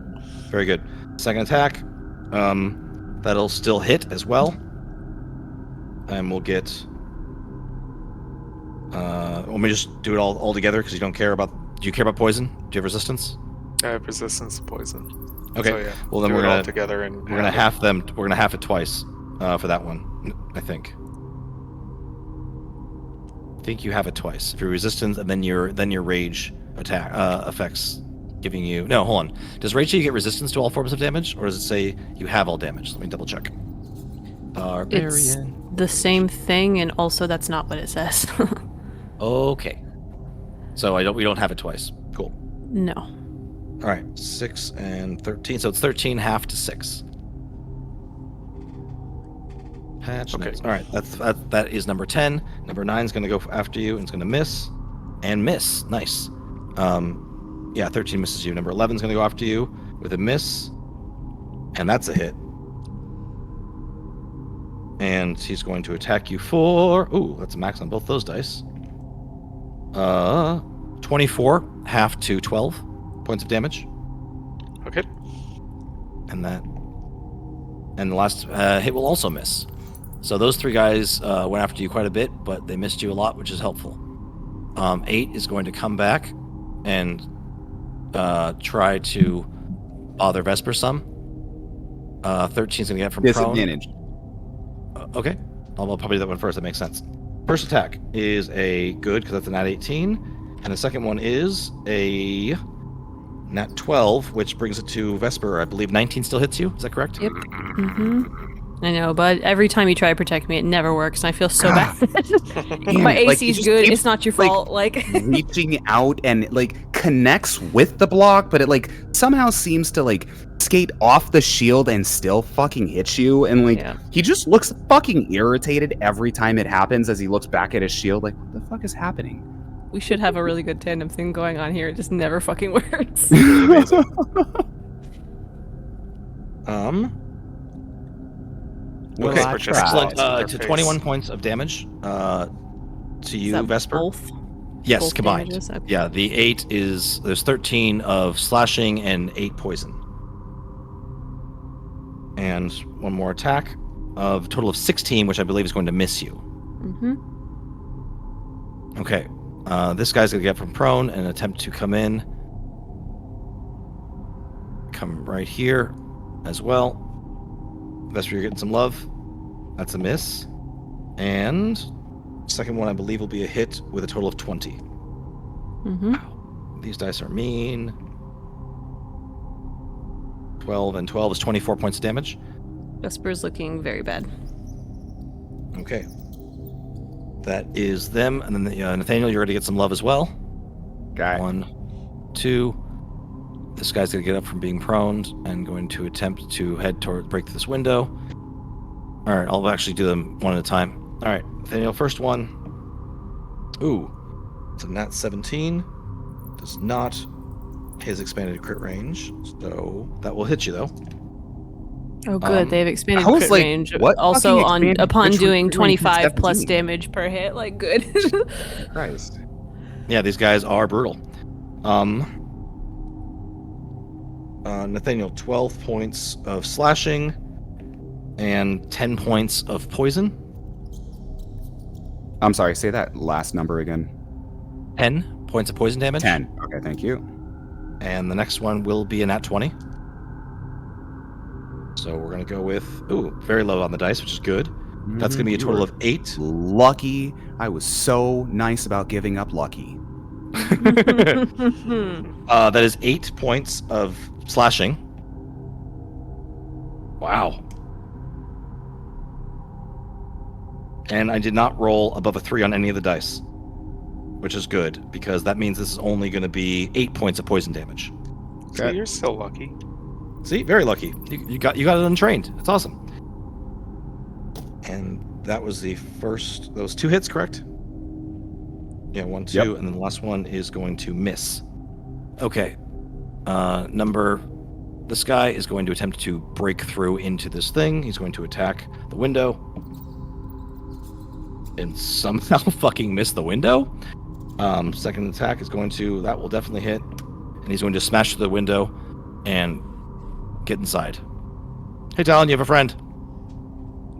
Very good. Second attack, that'll still hit as well. And we'll get... let me just do it all together because you don't care about... Do you care about poison? Do you have resistance? I have resistance to poison. Okay. So, yeah, Well, then do we're it all gonna together and we're gonna half them. We're gonna half it twice for that one. I think you have it twice. If your resistance and then your rage attack effects giving you... No, hold on. Does rage you get resistance to all forms of damage, or does it say you have all damage? Let me double check. Barbarian. It's the same thing, and also that's not what it says. Okay. So we don't have it twice. Cool. No. All right, 6 and 13. So it's 13 half to 6. Patch. Okay. All right, that is number 10. Number 9 is going to go after you, and it's going to miss. And miss. Nice. Yeah, 13 misses you. Number 11 is going to go after you with a miss. And that's a hit. And he's going to attack you for... Ooh, that's a max on both those dice. 24, half to 12 points of damage. Okay. And the last hit will also miss. So those 3 guys went after you quite a bit, but they missed you a lot, which is helpful. 8 is going to come back and try to bother Vesper some. 13 is going to get from prone. Disadvantage. Okay. I'll probably do that one first. That makes sense. First attack is a good because that's a nat 18, and the second one is a nat 12, which brings it to Vesper. I believe 19 still hits you. Is that correct? Yep. I know, but every time you try to protect me, it never works, and I feel so bad. My AC is good. It's not your fault. Like reaching out and like connects with the block, but it like somehow seems to like skate off the shield and still fucking hits you. And like he just looks fucking irritated every time it happens as he looks back at his shield. Like, what the fuck is happening? We should have a really good tandem thing going on here. It just never fucking works. Okay, Whisper just excellent. flies in To their 21 face. points of damage to you, Is that Vesper. both? Yes, both combined. damages? Okay. Yeah, the 8 is there's 13 of slashing and 8 poison. And one more attack of a total of 16, which I believe is going to miss you. Okay. This guy's going to get from prone and attempt to come in. Come right here as well. Vesper, you're getting some love. That's a miss. And second one, I believe, will be a hit with a total of 20. Wow. These dice are mean. 12 and 12 is 24 points of damage. Vesper's looking very bad. Okay. That is them. And then Nathaniel, you're going to get some love as well. Guy. 1, 2. This guy's going to get up from being prone and going to attempt to head toward break through this window. All right, I'll actually do them one at a time. All right, Nathaniel, first one. Ooh, it's a nat 17. Does not his expanded crit range, so that will hit you though. Oh, good. They have expanded I was crit like, range. what Also, fucking expanded upon crit doing range 25 from plus 17? damage per hit, like good. Christ. Yeah, these guys are brutal. Nathaniel, 12 points of slashing and 10 points of poison. I'm sorry, say that last number again. 10 points of poison damage. 10. Okay, thank you. And the next one will be a nat 20. So we're going to go with, very low on the dice, which is good. That's going to be a total of 8. Lucky. I was so nice about giving up lucky. That is 8 points of slashing. Wow. And I did not roll above a 3 on any of the dice, which is good, because that means this is only going to be 8 points of poison damage. So you're still lucky. See, very lucky. You got it untrained. It's awesome. And that was the first. Those 2 hits, correct? Yeah, 1, 2, Yep. and then the last one is going to miss. Okay. This guy is going to attempt to break through into this thing. He's going to attack the window. And somehow fucking miss the window. Second attack is that will definitely hit. And he's going to smash through the window and get inside. Hey, Talon, you have a friend.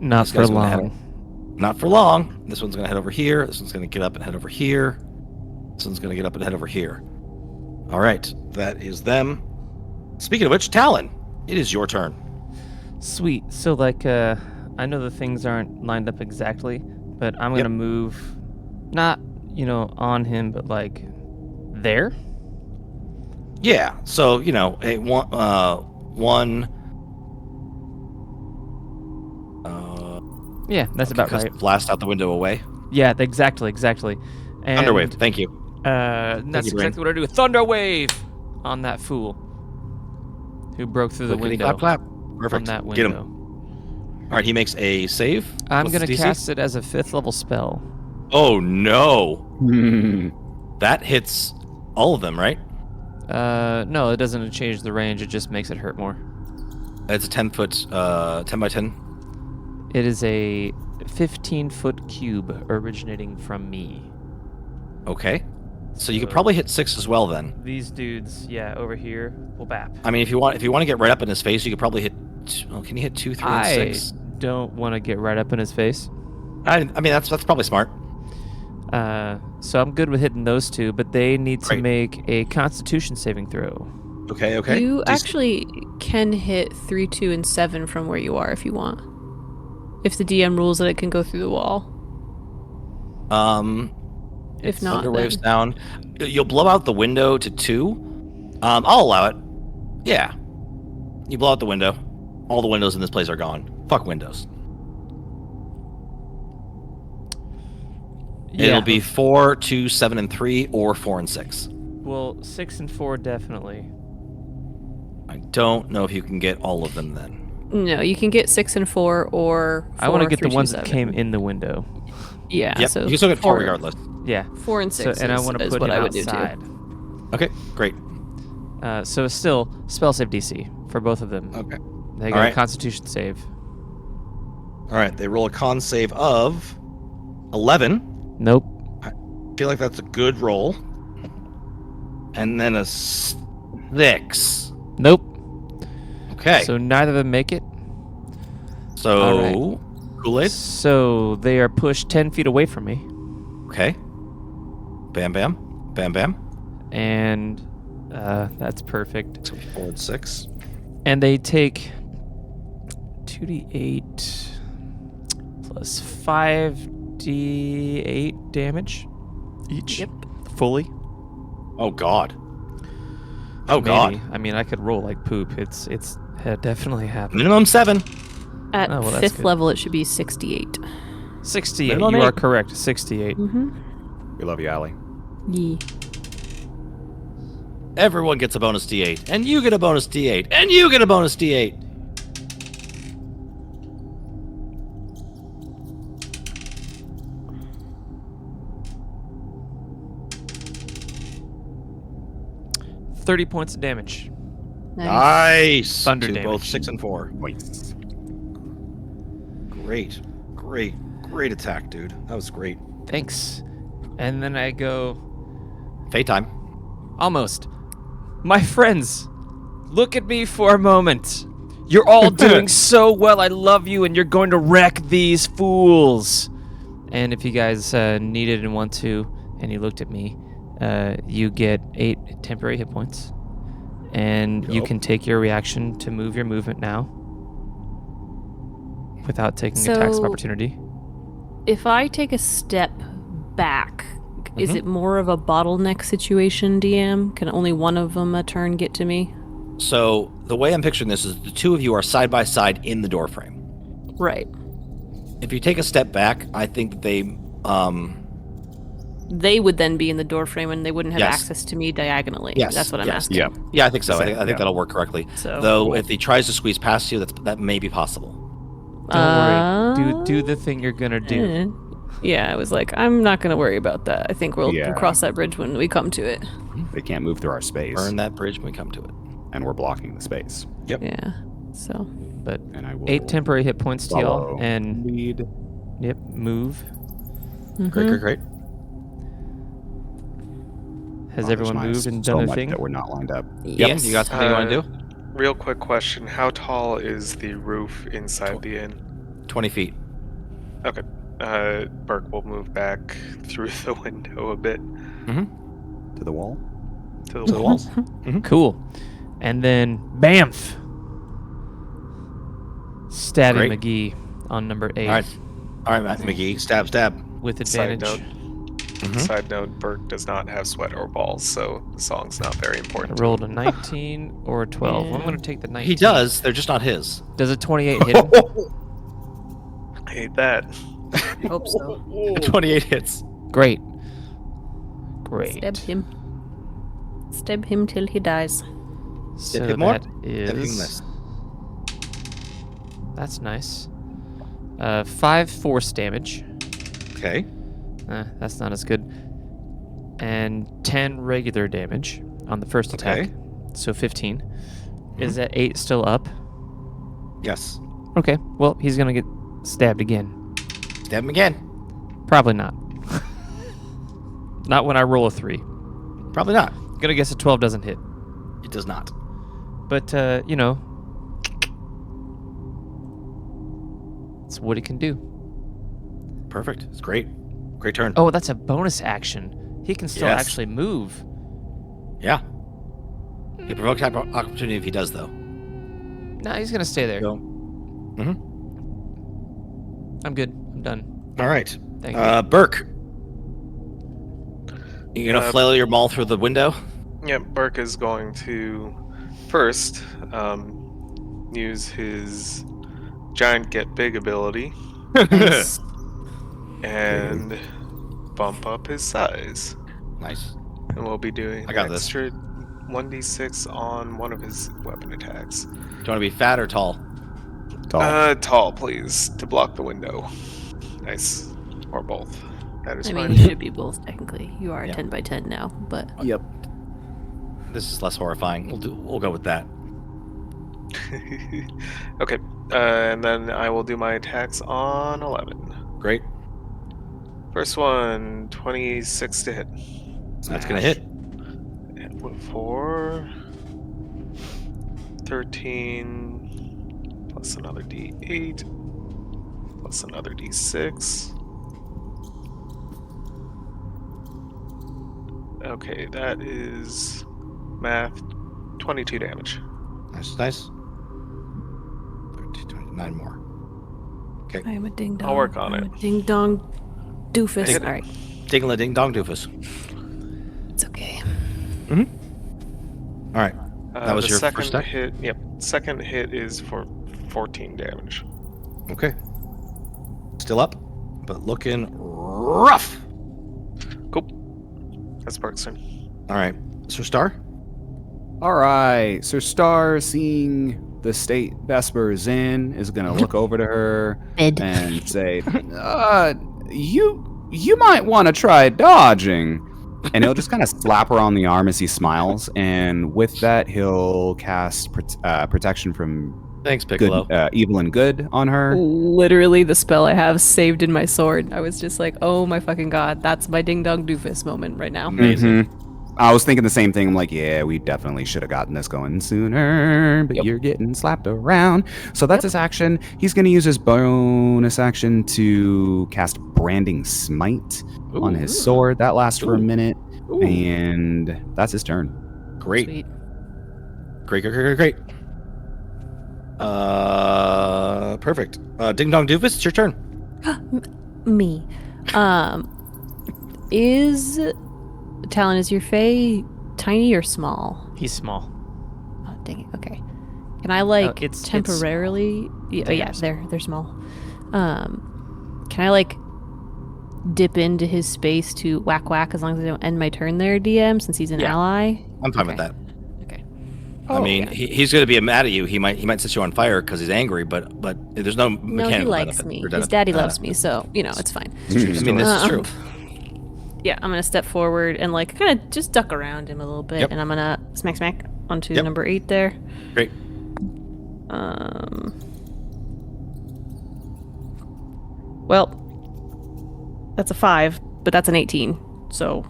Not This for guy's gonna long. Not for long. This one's going to head over here. This one's going to get up and head over here. This one's going to get up and head over here. All right, that is them. Speaking of which, Talon, it is your turn. Sweet. So, like, I know the things aren't lined up exactly, but I'm going to move, not, on him, but, like, there? Yeah, so, one... Yeah, that's about concussive right. blast out the window away. Yeah, exactly. And, Thunderwave, thank you. That's you, Brain. exactly what I do. Thunder wave on that fool who broke through the Clickety window. clap, clap. Perfect. On that Get window. him. All right, he makes a save. I'm What's going to the DC? cast it as a 5th level spell. Oh, no. That hits all of them, right? No, it doesn't change the range. It just makes it hurt more. It's a 10 foot, 10 by 10. It is a 15-foot cube originating from me. Okay. So you could probably hit 6 as well then. These dudes, over here, will bap. I mean, if you want to get right up in his face, you could probably hit. Can you hit 2, 3, and 6? Don't want to get right up in his face. I mean, that's probably smart. So I'm good with hitting those 2, but they need to Great. make a Constitution saving throw. Okay. You actually can hit 3, 2, and 7 from where you are if you want. If the DM rules that it can go through the wall. If not, Thunderwave's then down. You'll blow out the window to 2. I'll allow it. Yeah. You blow out the window. All the windows in this place are gone. Fuck windows. Yeah. It'll be 4, 2, 7, and 3, or 4 and 6. Well, 6 and 4 definitely. I don't know if you can get all of them then. no, you can get 6 and 4 or 4, I want to get 3, the 2, ones that 7. came in the window. Yeah, Yep. so You can still get 4 4 regardless. Yeah. 4 and 6 and I is, want to is put what him I would outside. do too. Okay, great. So it's still spell save DC for both of them. Okay. They All got a right. Constitution save. All right, they roll a con save of 11. Nope. I feel like that's a good roll. And then a 6. Nope. Okay. So neither of them make it. So, All Kool-Aid. So they are pushed 10 feet away from me. Okay. Bam, bam. Bam, bam. And that's perfect. So 4 and 6. And they take 2d8 plus 5d8 damage each. Yep. Fully. Oh, God. Oh, God. Maybe. I mean, I could roll like poop. It's definitely happened. Minimum 7. At Oh, well, that's 5th good. level, it should be 68. 68. Minimum You are 8. correct. 68. Mm-hmm. We love you, Allie. Yeah. Everyone gets a bonus D8. And you get a bonus D8. And you get a bonus D8. Mm-hmm. 30 points of damage. Nice. Thunder to both damage. 6 and 4. Wait. Great. Great. Great attack, dude. That was great. Thanks. And then I go, Fate time. almost. My friends, look at me for a moment. You're all doing so well. I love you, and you're going to wreck these fools. And if you guys need it and want to, and you looked at me, you get 8 temporary hit points. And you Yup. can take your reaction to move your movement now without taking So- attacks of opportunity. If I take a step back, is Mhm. it more of a bottleneck situation, DM? Can only one of them a turn get to me? So the way I'm picturing this is the two of you are side by side in the door frame. Right. If you take a step back, I think that They would then be in the door frame and they wouldn't have Yes. access to me diagonally. Yes, That's what I'm yes. asking. Yeah. yeah, I think so. I Same, think yeah. that'll work correctly. So Though Cool. if he tries to squeeze past you, that may be possible. Don't worry. Do the thing you're gonna do. eh. Yeah, I was like, I'm not going to worry about that. I think we'll Yeah. cross that bridge when we come to it. They can't move through our space, Burn that bridge when we come to it. and we're blocking the space. Yeah. So, But And I will 8 temporary hit points to y'all, follow and lead. yep, move. mhm. Great. Has Oh, everyone there's moved and so done their much thing? that we're not lined up. Yep. You got something you want to do? Real quick question: how tall is the roof inside the inn? 20 feet. Okay. Burke will move back through the window a bit To the wall. to the To the walls. walls. Cool. And then BAMF! Stabbing Great. McGee on number 8 All right, Matt McGee. Stab. with Side advantage. note. Mhm. Side note: Burke does not have sweat or balls, so the song's not very I important. rolled a 19 or a 12. I'm Yeah. going to take the 19. He does. They're just not his. Does a 28 hit him? I hate that. I hope so. 28 hits. Great. Great. Stab him. Stab him till he dies. So hit more? that Everything is... missed. That's nice. 5 force damage. Okay. That's not as good. And 10 regular damage on the first attack. Okay. So 15. Is that 8 still up? Yes. Okay. Well, he's going to get stabbed again. Stab him again. Probably not. Not when I roll a 3. Probably not. Gonna guess a 12 doesn't hit. It does not. But, you know. It's what he can do. Perfect. It's great. Great turn. Oh, that's a bonus action. He can still Yes. actually move. Yeah. He provokes opportunity if he does, though. Nah, he's gonna stay there. So, I'm good. I'm done. all right. Thank you. Burke. You gonna flail your maul through the window? Yep, Burke is going to first use his giant get big ability Nice. and bump up his size. Nice. And we'll be doing I got an this. extra 1d6 on one of his weapon attacks. Do you want to be fat or tall? Tall. Tall, please, to block the window. Nice. Or both. That is I fine. mean, you should be both technically. You are a Yeah. 10 by 10 now, but Yep. This is less horrifying. We'll go with that. Okay, and then I will do my attacks on 11. Great. First one, 26 to hit. That's gonna hit. And what for? 13 plus another d8 plus another d6. Okay, that is math 22 damage. Nice. 13, 29 more. Okay. I am a ding dong. I'll work on I'm it. a ding dong doofus. Ding- All right, Ding a ding dong doofus. it's okay. All right. That was the your second first attack? hit. Yep, second hit is for 14 damage. Okay. Still up, but looking rough. Cool. That's Burke's turn. All right. Sir Star? All right. Sir Star, seeing the state Vesper's in, is going to look over to her Bid. and say, you might want to try dodging. And he'll just kind of slap her on the arm as he smiles. And with that, he'll cast protection from Thanks, Piccolo. evil and good on her. Literally the spell I have saved in my sword. I was just like, oh my fucking god, that's my ding dong doofus moment right now. Amazing. Mhm. I was thinking the same thing. I'm like, yeah, we definitely should have gotten this going sooner, but you're getting slapped around. So that's his action. He's going to use his bonus action to cast Branding Smite on his sword. That lasts for a minute, and that's his turn. Great. Sweet. Great. Perfect. Ding Dong Doofus, it's your turn. Me. Is Talon, is your Fae tiny or small? He's small. Oh, dang it. Okay. Can I like it's temporarily? Yeah, they're small. Can I like dip into his space to whack as long as I don't end my turn there, DM, since he's an ally? I'm fine with that. Okay. I mean, he's going to be mad at you. He might set you on fire because he's angry, but there's no mechanical No, he likes benefit me. or His benefit. daddy loves me, so it's fine. I mean, this is true. Yeah, I'm gonna step forward and like kind of just duck around him a little bit, Yep. and I'm gonna smack onto Yep. number 8 there. Great. Well, that's a 5, but that's an 18. So,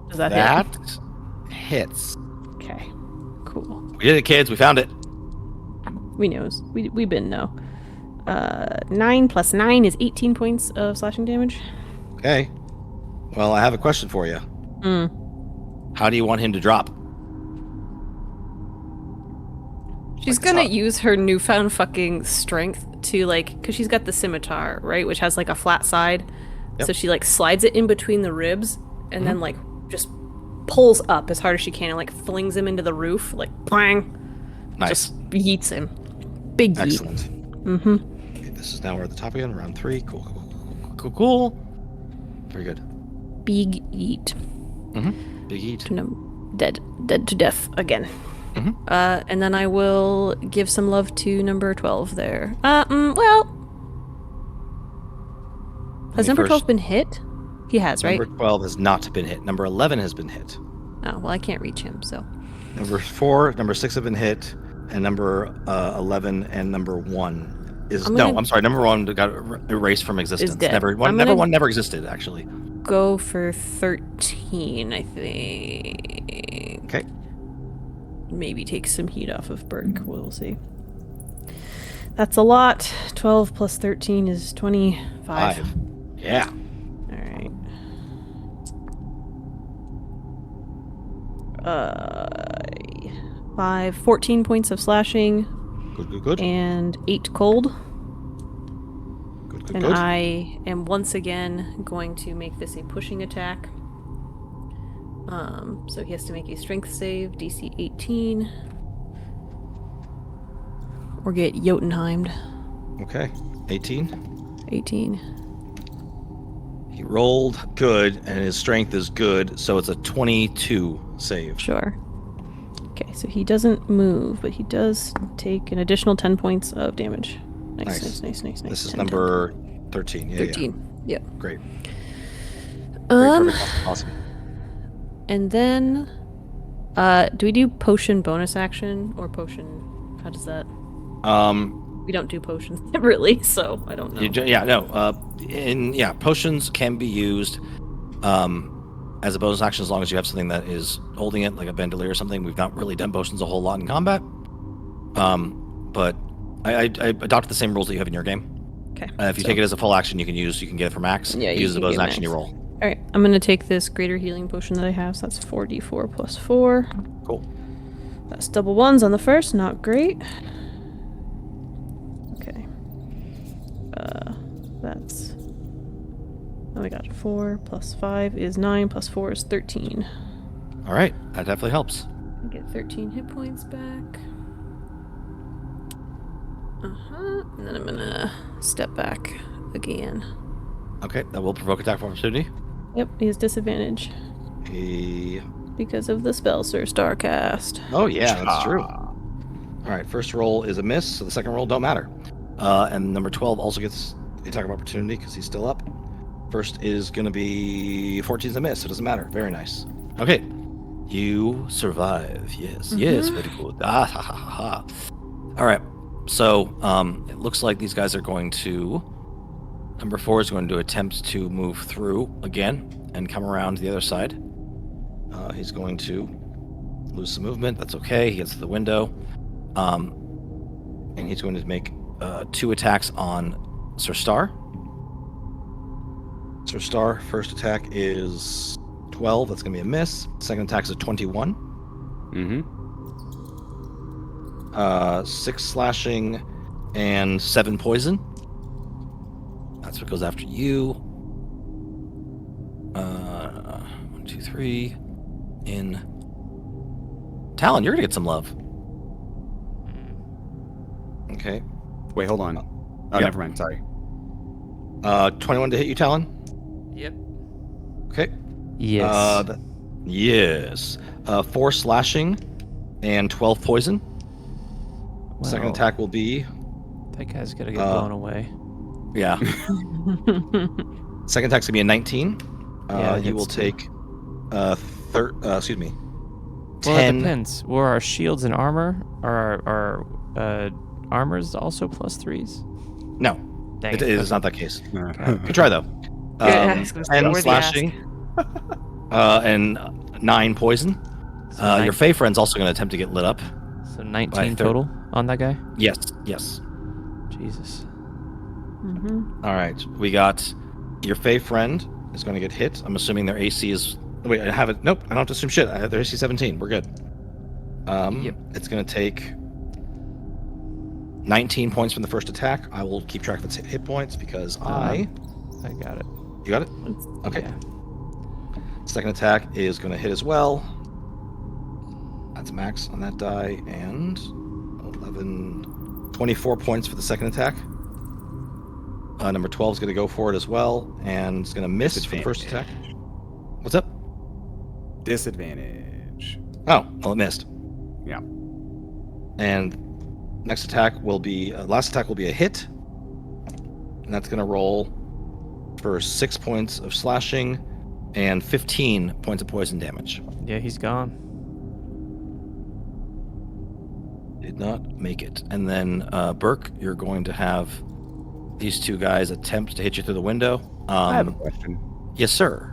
does that hit? That hits. Okay, cool. We did it, kids. We found it. We knows. We been know. 9 plus 9 is 18 points of slashing damage. Okay. Well, I have a question for you. How do you want him to drop? She's gonna use her newfound fucking strength to like, cause she's got the scimitar, right, which has like a flat side. Yep. So she like slides it in between the ribs and then like just pulls up as hard as she can and like flings him into the roof, like bang, Nice. just yeets him. Big yeet. Excellent. Okay, this is now we're at the top again, round 3. Cool. Very good. Big yeet. Big eat. Dead to death again. And then I will give some love to number 12 there. Well, has number 12 been hit? He has, right? Number 12 has not been hit. Number 11 has been hit. Oh, well, I can't reach him, so. Number 4, number 6 have been hit, and number 11 and number 1 is I'm sorry. Number 1 got erased from existence. dead. Number one never existed actually. Go for 13, I think. Okay. Maybe take some heat off of Burke. We'll see. That's a lot. 12 plus 13 is 25. 5. Yeah. All right. 14 points of slashing Good. and 8 cold. Good. And I am once again going to make this a pushing attack. So he has to make a strength save, DC 18. Or get Jotunheimed. Okay. 18. 18. He rolled good, and his strength is good, so it's a 22 save. Sure. Okay, so he doesn't move, but he does take an additional 10 points of damage. Nice. This is 10, number 13. Yeah, 13. Yeah. Yep. Great. Um, Awesome. And then, do we do potion bonus action or potion? How does that? We don't do potions really, so I don't know. Potions can be used as a bonus action as long as you have something that is holding it, like a bandolier or something. We've not really done potions a whole lot in combat, but I adopted the same rules that you have in your game. Okay. If you take it as a full action, you can get it for max. Yeah, use it as a bonus action, you roll. All right, I'm gonna take this greater healing potion that I have. So that's 4d4 plus 4. Cool. That's double ones on the first. Not great. Okay. That's. Oh my god. 4 plus 5 is 9 plus 4 is 13. All right, that definitely helps. I get 13 hit points back. And then I'm gonna step back again. Okay, that will provoke attack of opportunity. Yep, he has disadvantage because of the spell Sir Starcast. Oh yeah, that's true. All right, first roll is a miss, so the second roll don't matter. And number 12 also gets the attack of opportunity because he's still up. First is going to be 14 is a miss, so it doesn't matter. Very nice. Okay, you survive. Yes, yes, very good. Ah, ha, ha, ha, ha. All right, so it looks like these guys are going to... Number 4 is going to attempt to move through again and come around to the other side. He's going to lose some movement. That's okay. He gets to the window. And he's going to make 2 attacks on Sir Star. Sir Star, first attack is 12. That's going to be a miss. Second attack is a 21. 6 slashing and 7 poison. That's what goes after you. 1, 2, 3. In Talon, you're gonna get some love. Okay. Wait, hold on. Oh, Yep. never mind. Sorry. 21 to hit you, Talon. Yep. Okay. Yes. Yes. 4 slashing and 12 poison. Second Well, attack will be... That guy's gonna get blown away. Yeah. Second attack's gonna be a 19. Yeah, you will hits take... excuse me. Well, 10. it depends. Were our shields and armor, or our armors also plus 3s? No. Dang It is not that case. Okay. Good try, though. I was gonna say, 10 worthy slashing. And 9 poison. So Your Fey friend's also going to attempt to get lit up. So by 19 thir- total on that guy? Yes, yes. Jesus. All right, we got your Fey friend is going to get hit. I'm assuming their AC is... Wait, I have it. Nope, I don't have to assume shit. I have their AC 17. We're good. Yep. It's going to take 19 points from the first attack. I will keep track of its hit points because I got it. You got it? Okay. Yeah. Second attack is going to hit as well. That's max on that die. And 24 points for the second attack. Number 12 is going to go for it as well. And it's going to miss for the first attack. What's up? Disadvantage. Oh, well, it missed. Yeah. And next attack will be... last attack will be a hit. And that's going to roll for 6 points of slashing and 15 points of poison damage. Yeah, he's gone. Did not make it. And then, Burke, you're going to have these 2 guys attempt to hit you through the window. I have a question. Yes, sir.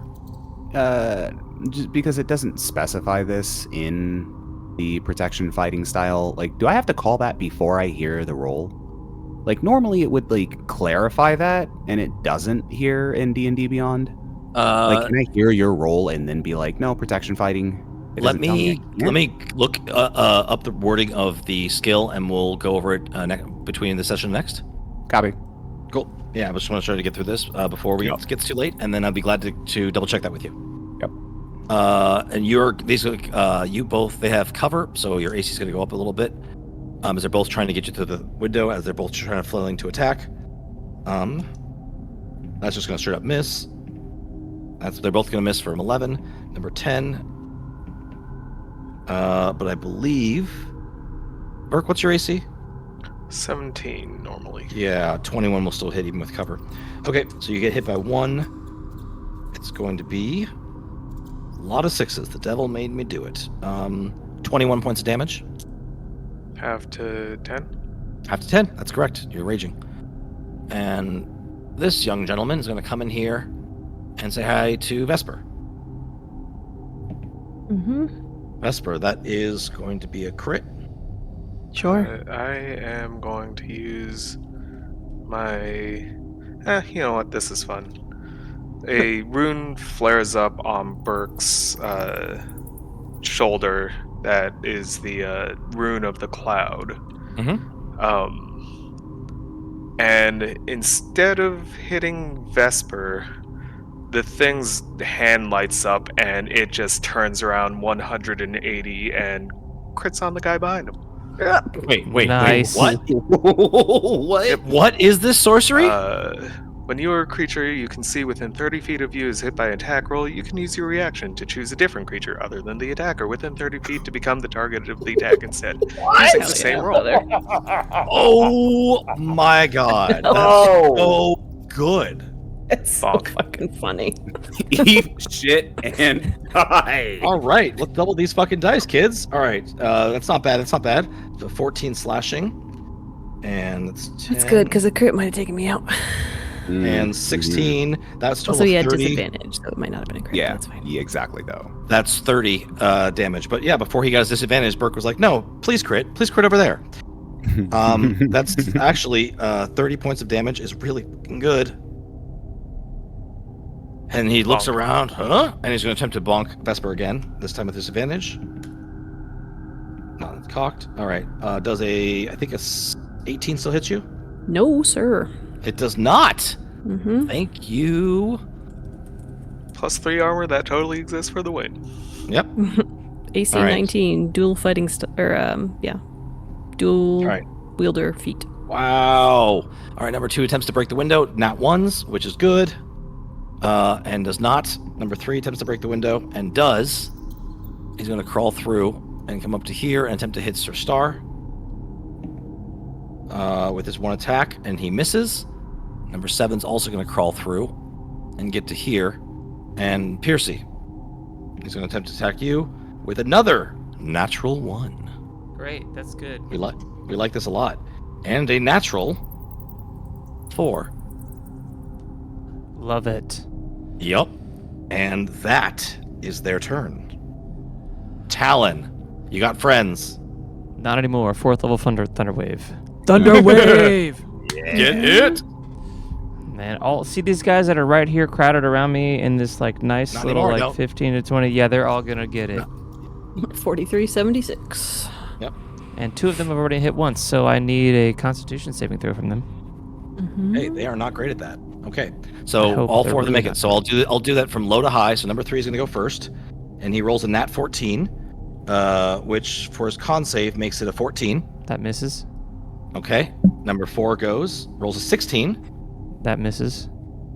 Just because it doesn't specify this in the protection fighting style, like, do I have to call that before I hear the roll? Like, normally it would, like, clarify that, and it doesn't here in D&D Beyond. Like, can I hear your roll and then be like, no, protection fighting? It Let doesn't tell me I let can't? me look up the wording of the skill, and we'll go over it between the session next. Copy. Cool. Yeah, I just want to try to get through this before we get too late, and then I'll be glad to double check that with you. Yep. And you both, they have cover, so your AC is going to go up a little bit. As they're both trying to get you through the window, as they're both trying to flailing to attack. That's just going to straight up miss. They're both going to miss for an 11. Number 10. But I believe... Burke, what's your AC? 17 normally. Yeah, 21 will still hit even with cover. Okay, so you get hit by 1. It's going to be a lot of 6s. The devil made me do it. 21 points of damage. Half to 10? Half to 10. That's correct. You're raging. And this young gentleman is going to come in here and say hi to Vesper. Vesper, that is going to be a crit. Sure. I am going to use my... you know what? This is fun. A rune flares up on Burke's shoulder. That is the rune of the cloud. And instead of hitting Vesper, the thing's hand lights up and it just turns around 180 and crits on the guy behind him. Wait, Nice. what? What is this sorcery? When you are a creature you can see within 30 feet of you is hit by an attack roll, you can use your reaction to choose a different creature other than the attacker within 30 feet to become the target of the attack instead. Using the same roll. Oh my god. That's so good. It's so fucking funny. Eat shit and die. All right, let's double these fucking dice, kids. All right, that's not bad. That's not bad. So 14 slashing, and that's 10. That's good because the crit might have taken me out. And 16. That's total Also, he had 30. disadvantage, so it might not have been a crit. Yeah, That's fine. yeah, exactly though. That's 30 damage. But yeah, before he got his disadvantage, Burke was like, "No, please crit over there." That's actually 30 points of damage is really fucking good. And he looks around, and he's going to attempt to bonk Vesper again, this time with disadvantage. Not cocked. All right. Does I think a 18 still hits you? No, sir. It does not. Thank you. +3 armor, that totally exists for the win. Yep. AC All right. 19, dual fighting, dual All right. wielder feat. Wow. All right, number 2 attempts to break the window. Nat 1s, which is good. And does not. Number 3 attempts to break the window and does. He's going to crawl through and come up to here and attempt to hit Sir Star with his 1 attack, and he misses. Number 7's also going to crawl through and get to here. And Peercy, he's going to attempt to attack you with another natural 1. Great, that's good. We like this a lot. And a natural 4. Love it. Yup. And that is their turn. Talon, you got friends. Not anymore. 4th level thunder wave. Thunderwave! Get it? Man, see these guys that are right here crowded around me in this like nice Not little anymore, like no. 15 to 20. Yeah, they're all gonna get it. 4376. Yep. And 2 of them have already hit once, so I need a Constitution saving throw from them. Hey, they are not great at that. Okay, I so hope all they're 4 of them really make it. So I'll do that from low to high. So number 3 is going to go first, and he rolls a nat 14, which for his con save makes it a 14. That misses. Okay. Number 4 rolls a 16. That misses.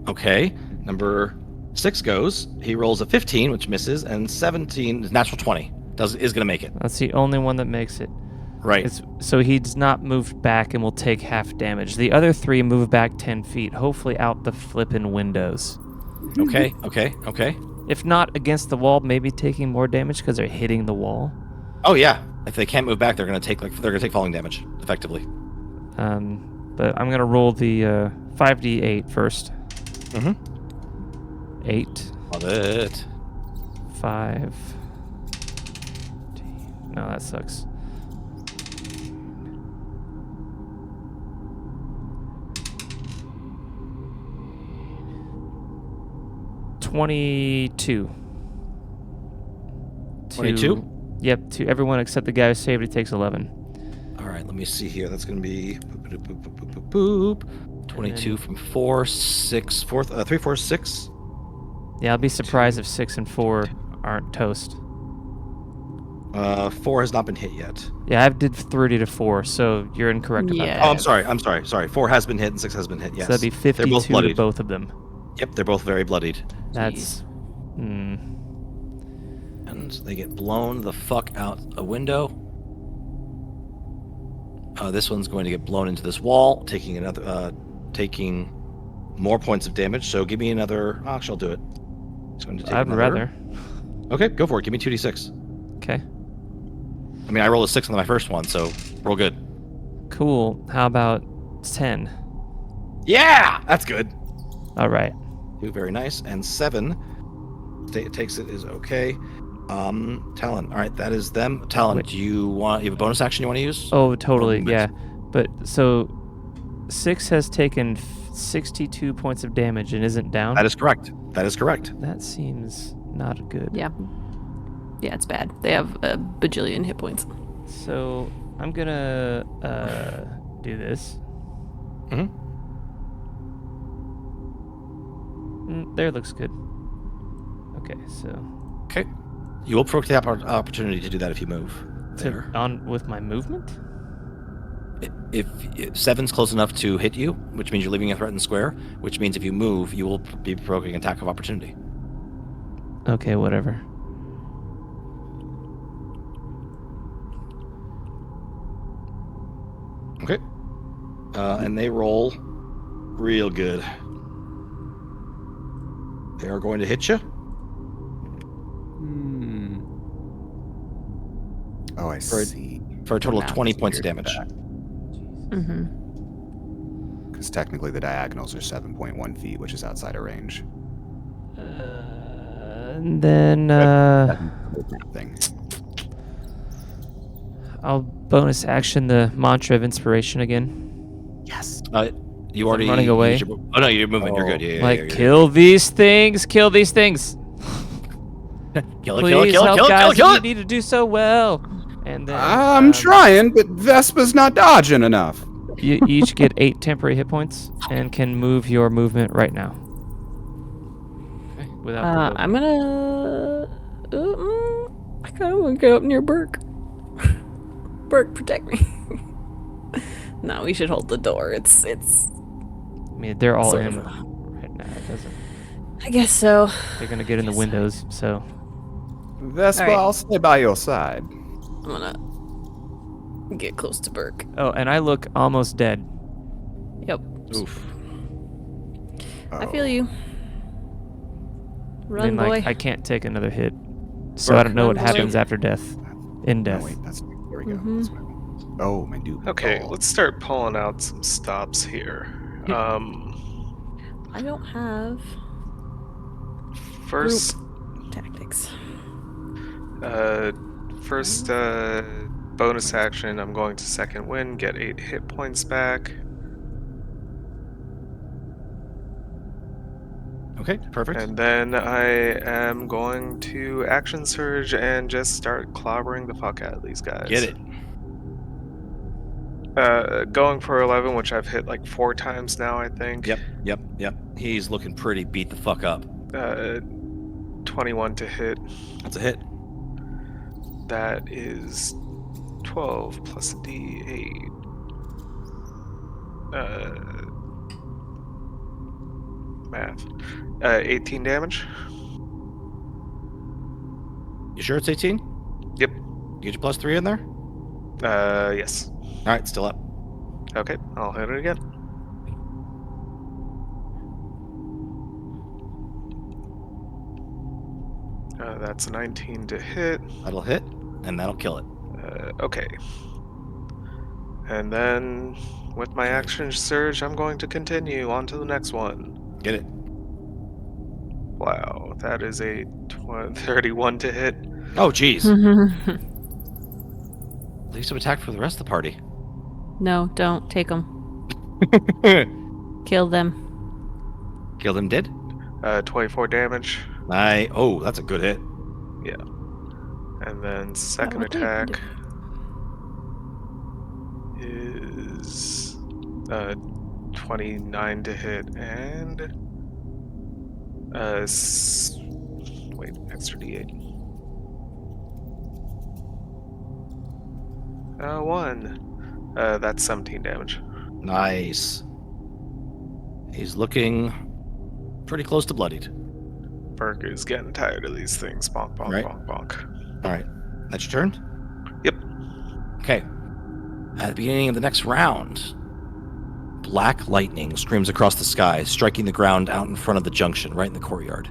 Okay. Number 6 goes. He rolls a 15, which misses, and 17 is natural 20. Is going to make it. That's the only one that makes it. Right. So he's not moved back and will take half damage. The other 3 move back 10 feet, hopefully out the flippin' windows. Okay. If not against the wall, maybe taking more damage because they're hitting the wall. Oh yeah. If they can't move back, they're going to take falling damage effectively. But I'm gonna roll the 5d8 first. 8. Love it. 5. No, that sucks. $22. 22? Yep, to everyone except the guy who saved, he takes 11. All right, let me see here. That's going to be boop. 22 from 4, 6, 4, 3, 4, 6. Yeah, I'll be surprised if 6 and 4. aren't toast. 4 has not been hit yet. Yeah, I did 30 to 4, so you're incorrect about Yeah. Oh, that. I'm sorry. 4 has been hit and 6 has been hit, yes. So that'd be They're 52 both to bloodied. both of them. Yep, they're both very bloodied. That's... And they get blown the fuck out a window. This one's going to get blown into this wall, taking more points of damage. So give me another. Actually, I'll do it. It's going to take I'd rather. Okay, go for it. Give me 2d6. Okay. I mean, I rolled a 6 on my first one, so roll good. Cool. How about 10? Yeah, that's good. All right. 2, very nice, and 7 takes it is okay. Talon. All right, that is them. Talon, Wait. do you have a bonus action you want to use? Oh, totally. Movement. Yeah. But so 6 has taken 62 points of damage and isn't down. That is correct. That is correct. That seems not good. Yeah. Yeah, it's bad. They have a bajillion hit points. So I'm gonna do this. There looks good. Okay, so Okay. You will provoke the opportunity to do that if you move. on with my movement. If 7's close enough to hit you, which means you're leaving a threatened square, which means if you move, you will be provoking an attack of opportunity. Okay, whatever. Okay. And they roll real good. They are going to hit you. Oh, I see. For a total of Math 20 is points of weird damage. with Mm-hmm. Because technically the diagonals are 7.1 feet, which is outside of range. And then Thing. I'll bonus action the mantra of inspiration again. Yes. You already running away? used your, oh no, you're moving. You're good. Yeah, Like, you're kill these things! Kill these things! good. Kill it, Please kill it, help, kill it, guys! kill You it. need to do so well. And then I'm trying, but Vespa's not dodging enough. you each get 8 temporary hit points and can move your movement right now. Without I'm gonna. I kind of want to get up near Burke. Burke, protect me. No, we should hold the door. It's. I mean, they're all sort in of- right now. It doesn't. I guess so. They're gonna get in the windows. So Vespa, All right. I'll stay by your side. I'm gonna get close to Burke. and I look almost dead. Yep. Oof. I feel you. I Run, mean, boy. like, I can't take another hit, so I don't know what Run, boy. happens after death. In No, death. wait, there we go. Mhm. That's what I want. Oh, my dude. Okay, Oh. let's start pulling out some stops here. I don't have First, tactics. first bonus action, I'm going to second wind, get 8 hit points back. Okay, perfect. And then I am going to action surge and just start clobbering the fuck out of these guys. Get it. Going for 11, which I've hit like 4 times now, I think. Yep. He's looking pretty beat the fuck up. 21 to hit. That's a hit. That is 12 plus a D8. Math. 18 damage. You sure it's 18? Yep. You get your plus 3 in there? Yes. All right, still up. Okay, I'll hit it again. That's a 19 to hit. That'll hit, and that'll kill it. Okay. And then, with my action surge, I'm going to continue on to the next one. Get it. Wow, that is a 31 to hit. Oh, jeez. Leave some attack for the rest of the party. No, don't take them. Kill them. Kill them dead. 24 damage. Oh, that's a good hit. Yeah. And then second what they can attack is 29 to hit and wait, extra D8. 1. That's 17 damage. Nice. He's looking pretty close to bloodied. Burger's getting tired of these things. Bonk, bonk, Right. bonk, bonk. All right. That's your turn? Yep. Okay. At the beginning of the next round, black lightning screams across the sky, striking the ground out in front of the junction, right in the courtyard.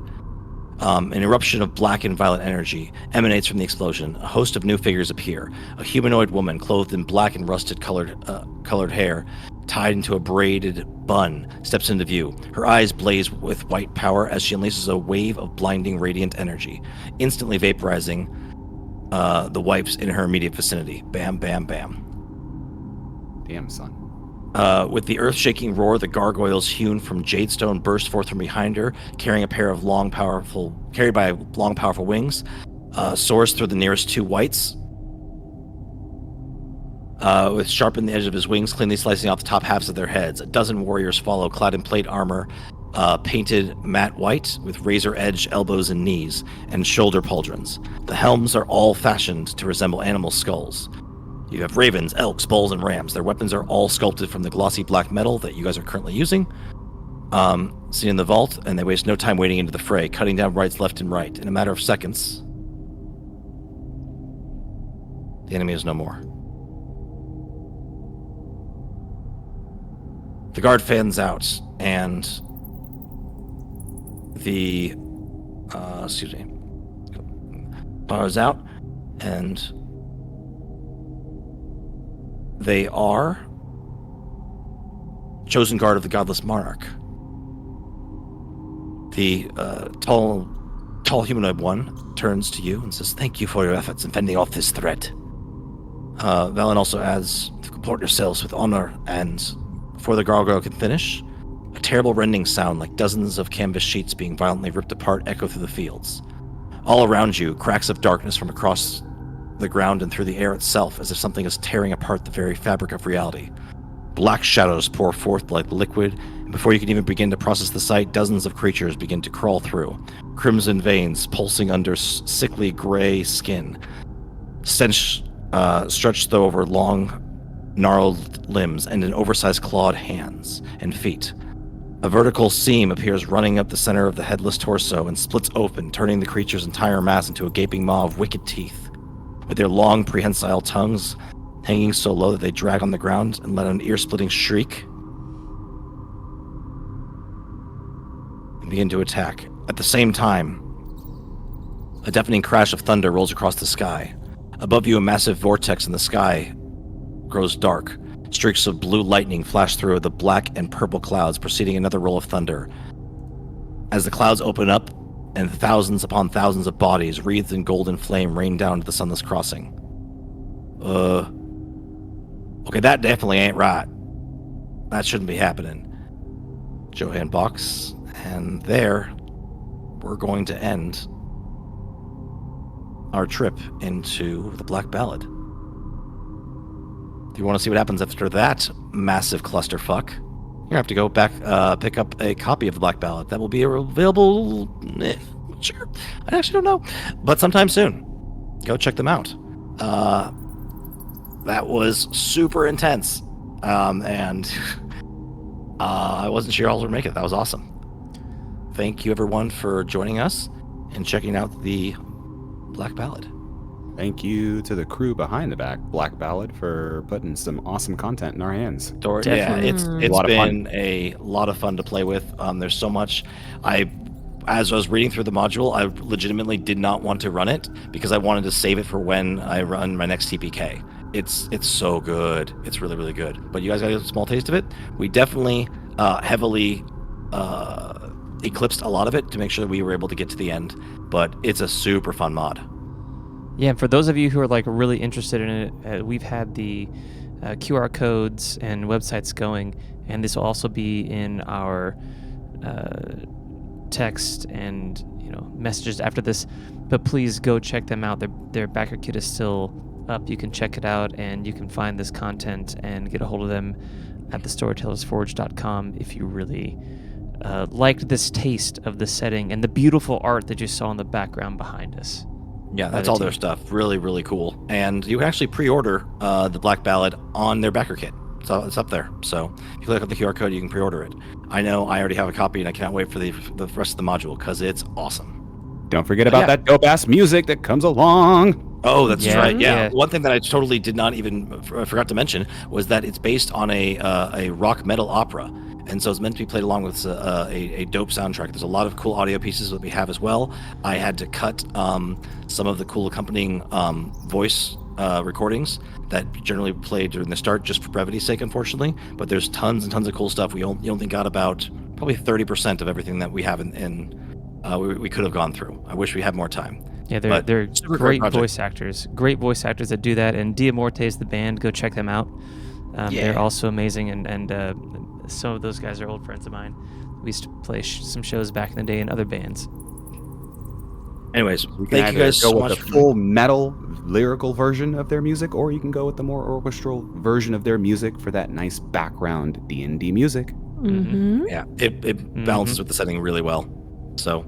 An eruption of black and violet energy emanates from the explosion. A host of new figures appear. A humanoid woman clothed in black and rusted colored hair, tied into a braided bun, steps into view. Her eyes blaze with white power as she unleashes a wave of blinding radiant energy, instantly vaporizing the wipes in her immediate vicinity. Bam, bam, bam. Damn, son. With the earth-shaking roar, the gargoyles hewn from jadestone burst forth from behind her, carried by long, powerful wings, soars through the nearest two wights, with sharpened the edge of his wings, cleanly slicing off the top halves of their heads. A dozen warriors follow, clad in plate armor, painted matte white, with razor-edged elbows and knees, and shoulder pauldrons. The helms are all fashioned to resemble animal skulls. You have ravens, elks, bulls, and rams. Their weapons are all sculpted from the glossy black metal that you guys are currently using. Seen in the vault, and they waste no time wading into the fray, cutting down rights left and right. In a matter of seconds, the enemy is no more. The guard fans out, and the bars out, and they are chosen guard of the godless monarch. The tall humanoid one turns to you and says, "Thank you for your efforts in fending off this threat." Valen also adds, "Comport yourselves with honor," and before the gargoyle can finish, a terrible rending sound like dozens of canvas sheets being violently ripped apart echo through the fields. All around you, cracks of darkness from across the ground and through the air itself, as if something is tearing apart the very fabric of reality. Black shadows pour forth like liquid, and before you can even begin to process the sight, dozens of creatures begin to crawl through, crimson veins pulsing under sickly gray skin, stench stretched over long, gnarled limbs and in oversized clawed hands and feet. A vertical seam appears running up the center of the headless torso and splits open, turning the creature's entire mass into a gaping maw of wicked teeth, with their long, prehensile tongues hanging so low that they drag on the ground and let out an ear-splitting shriek and begin to attack. At the same time, a deafening crash of thunder rolls across the sky. Above you, a massive vortex in the sky grows dark. Streaks of blue lightning flash through the black and purple clouds, preceding another roll of thunder. As the clouds open up, and thousands upon thousands of bodies, wreathed in golden flame, rain down to the sunless crossing. Okay, that definitely ain't right. That shouldn't be happening. Johan Box, and there, we're going to end our trip into the Black Ballad. If you want to see what happens after that massive clusterfuck, you're gonna have to go back, pick up a copy of the Black Ballad. That will be available. Sure, I actually don't know, but sometime soon. Go check them out. That was super intense, and I wasn't sure I was gonna make it. That was awesome. Thank you, everyone, for joining us and checking out the Black Ballad. Thank you to the crew behind the Black Ballad for putting some awesome content in our hands. Yeah, it's been a lot of fun to play with. There's so much. As I was reading through the module, I legitimately did not want to run it because I wanted to save it for when I run my next TPK. It's so good. It's really, really good. But you guys got a small taste of it. We definitely heavily eclipsed a lot of it to make sure that we were able to get to the end. But it's a super fun mod. Yeah, and for those of you who are like really interested in it, we've had the QR codes and websites going, and this will also be in our text and messages after this. But please go check them out. Their backer kit is still up. You can check it out, and you can find this content and get a hold of them at thestorytellersforge.com if you really liked this taste of the setting and the beautiful art that you saw in the background behind us. Yeah, by that's the all their team. stuff. Really, really cool. And you can actually pre-order the Black Ballad on their backer kit. So it's up there. So if you click on the QR code, you can pre-order it. I know I already have a copy, and I cannot wait for the rest of the module because it's awesome. Don't forget about Yeah. that dope-ass music that comes along. Oh, that's Yeah, right. Yeah. yeah. One thing that I totally did not even forgot to mention was that it's based on a rock metal opera, and so it's meant to be played along with a dope soundtrack. There's a lot of cool audio pieces that we have as well. I had to cut some of the cool accompanying voice recordings that generally played during the start, just for brevity's sake, unfortunately. But there's tons and tons of cool stuff. You only got about probably 30% of everything that we have we could have gone through. I wish we had more time. Yeah, But they're super great project. voice actors. Great voice actors that do that. And Diamorte's the band. Go check them out. They're Yeah. also amazing. And some of those guys are old friends of mine. We used to play some shows back in the day in other bands. Anyways, You can thank either you guys go so with much. the full metal lyrical version of their music, or you can go with the more orchestral version of their music for that nice background D&D music. Mm-hmm. Yeah, it balances with the setting really well. So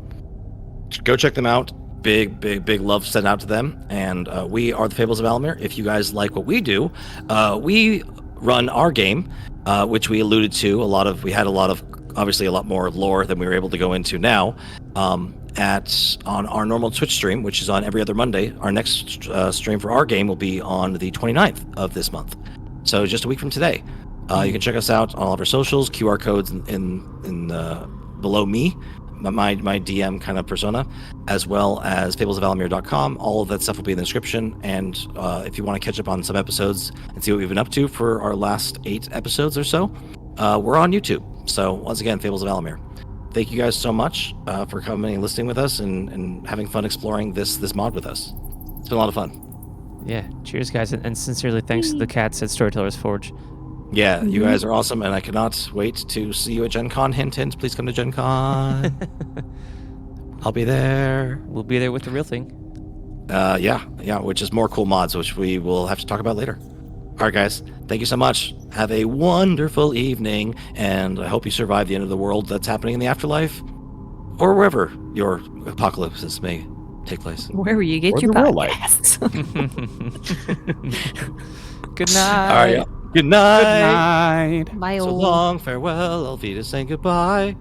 go check them out. Big love sent out to them. And we are the Fables of Alaemyr. If you guys like what we do, we run our game, which we alluded to. We had obviously a lot more lore than we were able to go into now. On our normal Twitch stream, which is on every other Monday. Our next stream for our game will be on the 29th of this month. So just a week from today. You can check us out on all of our socials, QR codes in below me, my DM kind of persona, as well as fablesofalaemyr.com. All of that stuff will be in the description. And if you want to catch up on some episodes and see what we've been up to for our last 8 episodes or so, we're on YouTube. So once again, Fables of Alaemyr. Thank you guys so much for coming and listening with us and having fun exploring this mod with us. It's been a lot of fun. Yeah, cheers, guys. And sincerely thanks to the cats at Storytellers Forge. Yeah, you guys are awesome, and I cannot wait to see you at Gen Con. Hint, hint, please come to Gen Con. I'll be there. We'll be there with the real thing. Yeah, which is more cool mods, which we will have to talk about later. All right, guys, thank you so much. Have a wonderful evening, and I hope you survive the end of the world that's happening in the afterlife, or wherever your apocalypses may take place. Wherever you get Or your the real life. podcasts. Good night. All right, yeah. Good night. Good night. Bye. So long, farewell, Elvita saying goodbye.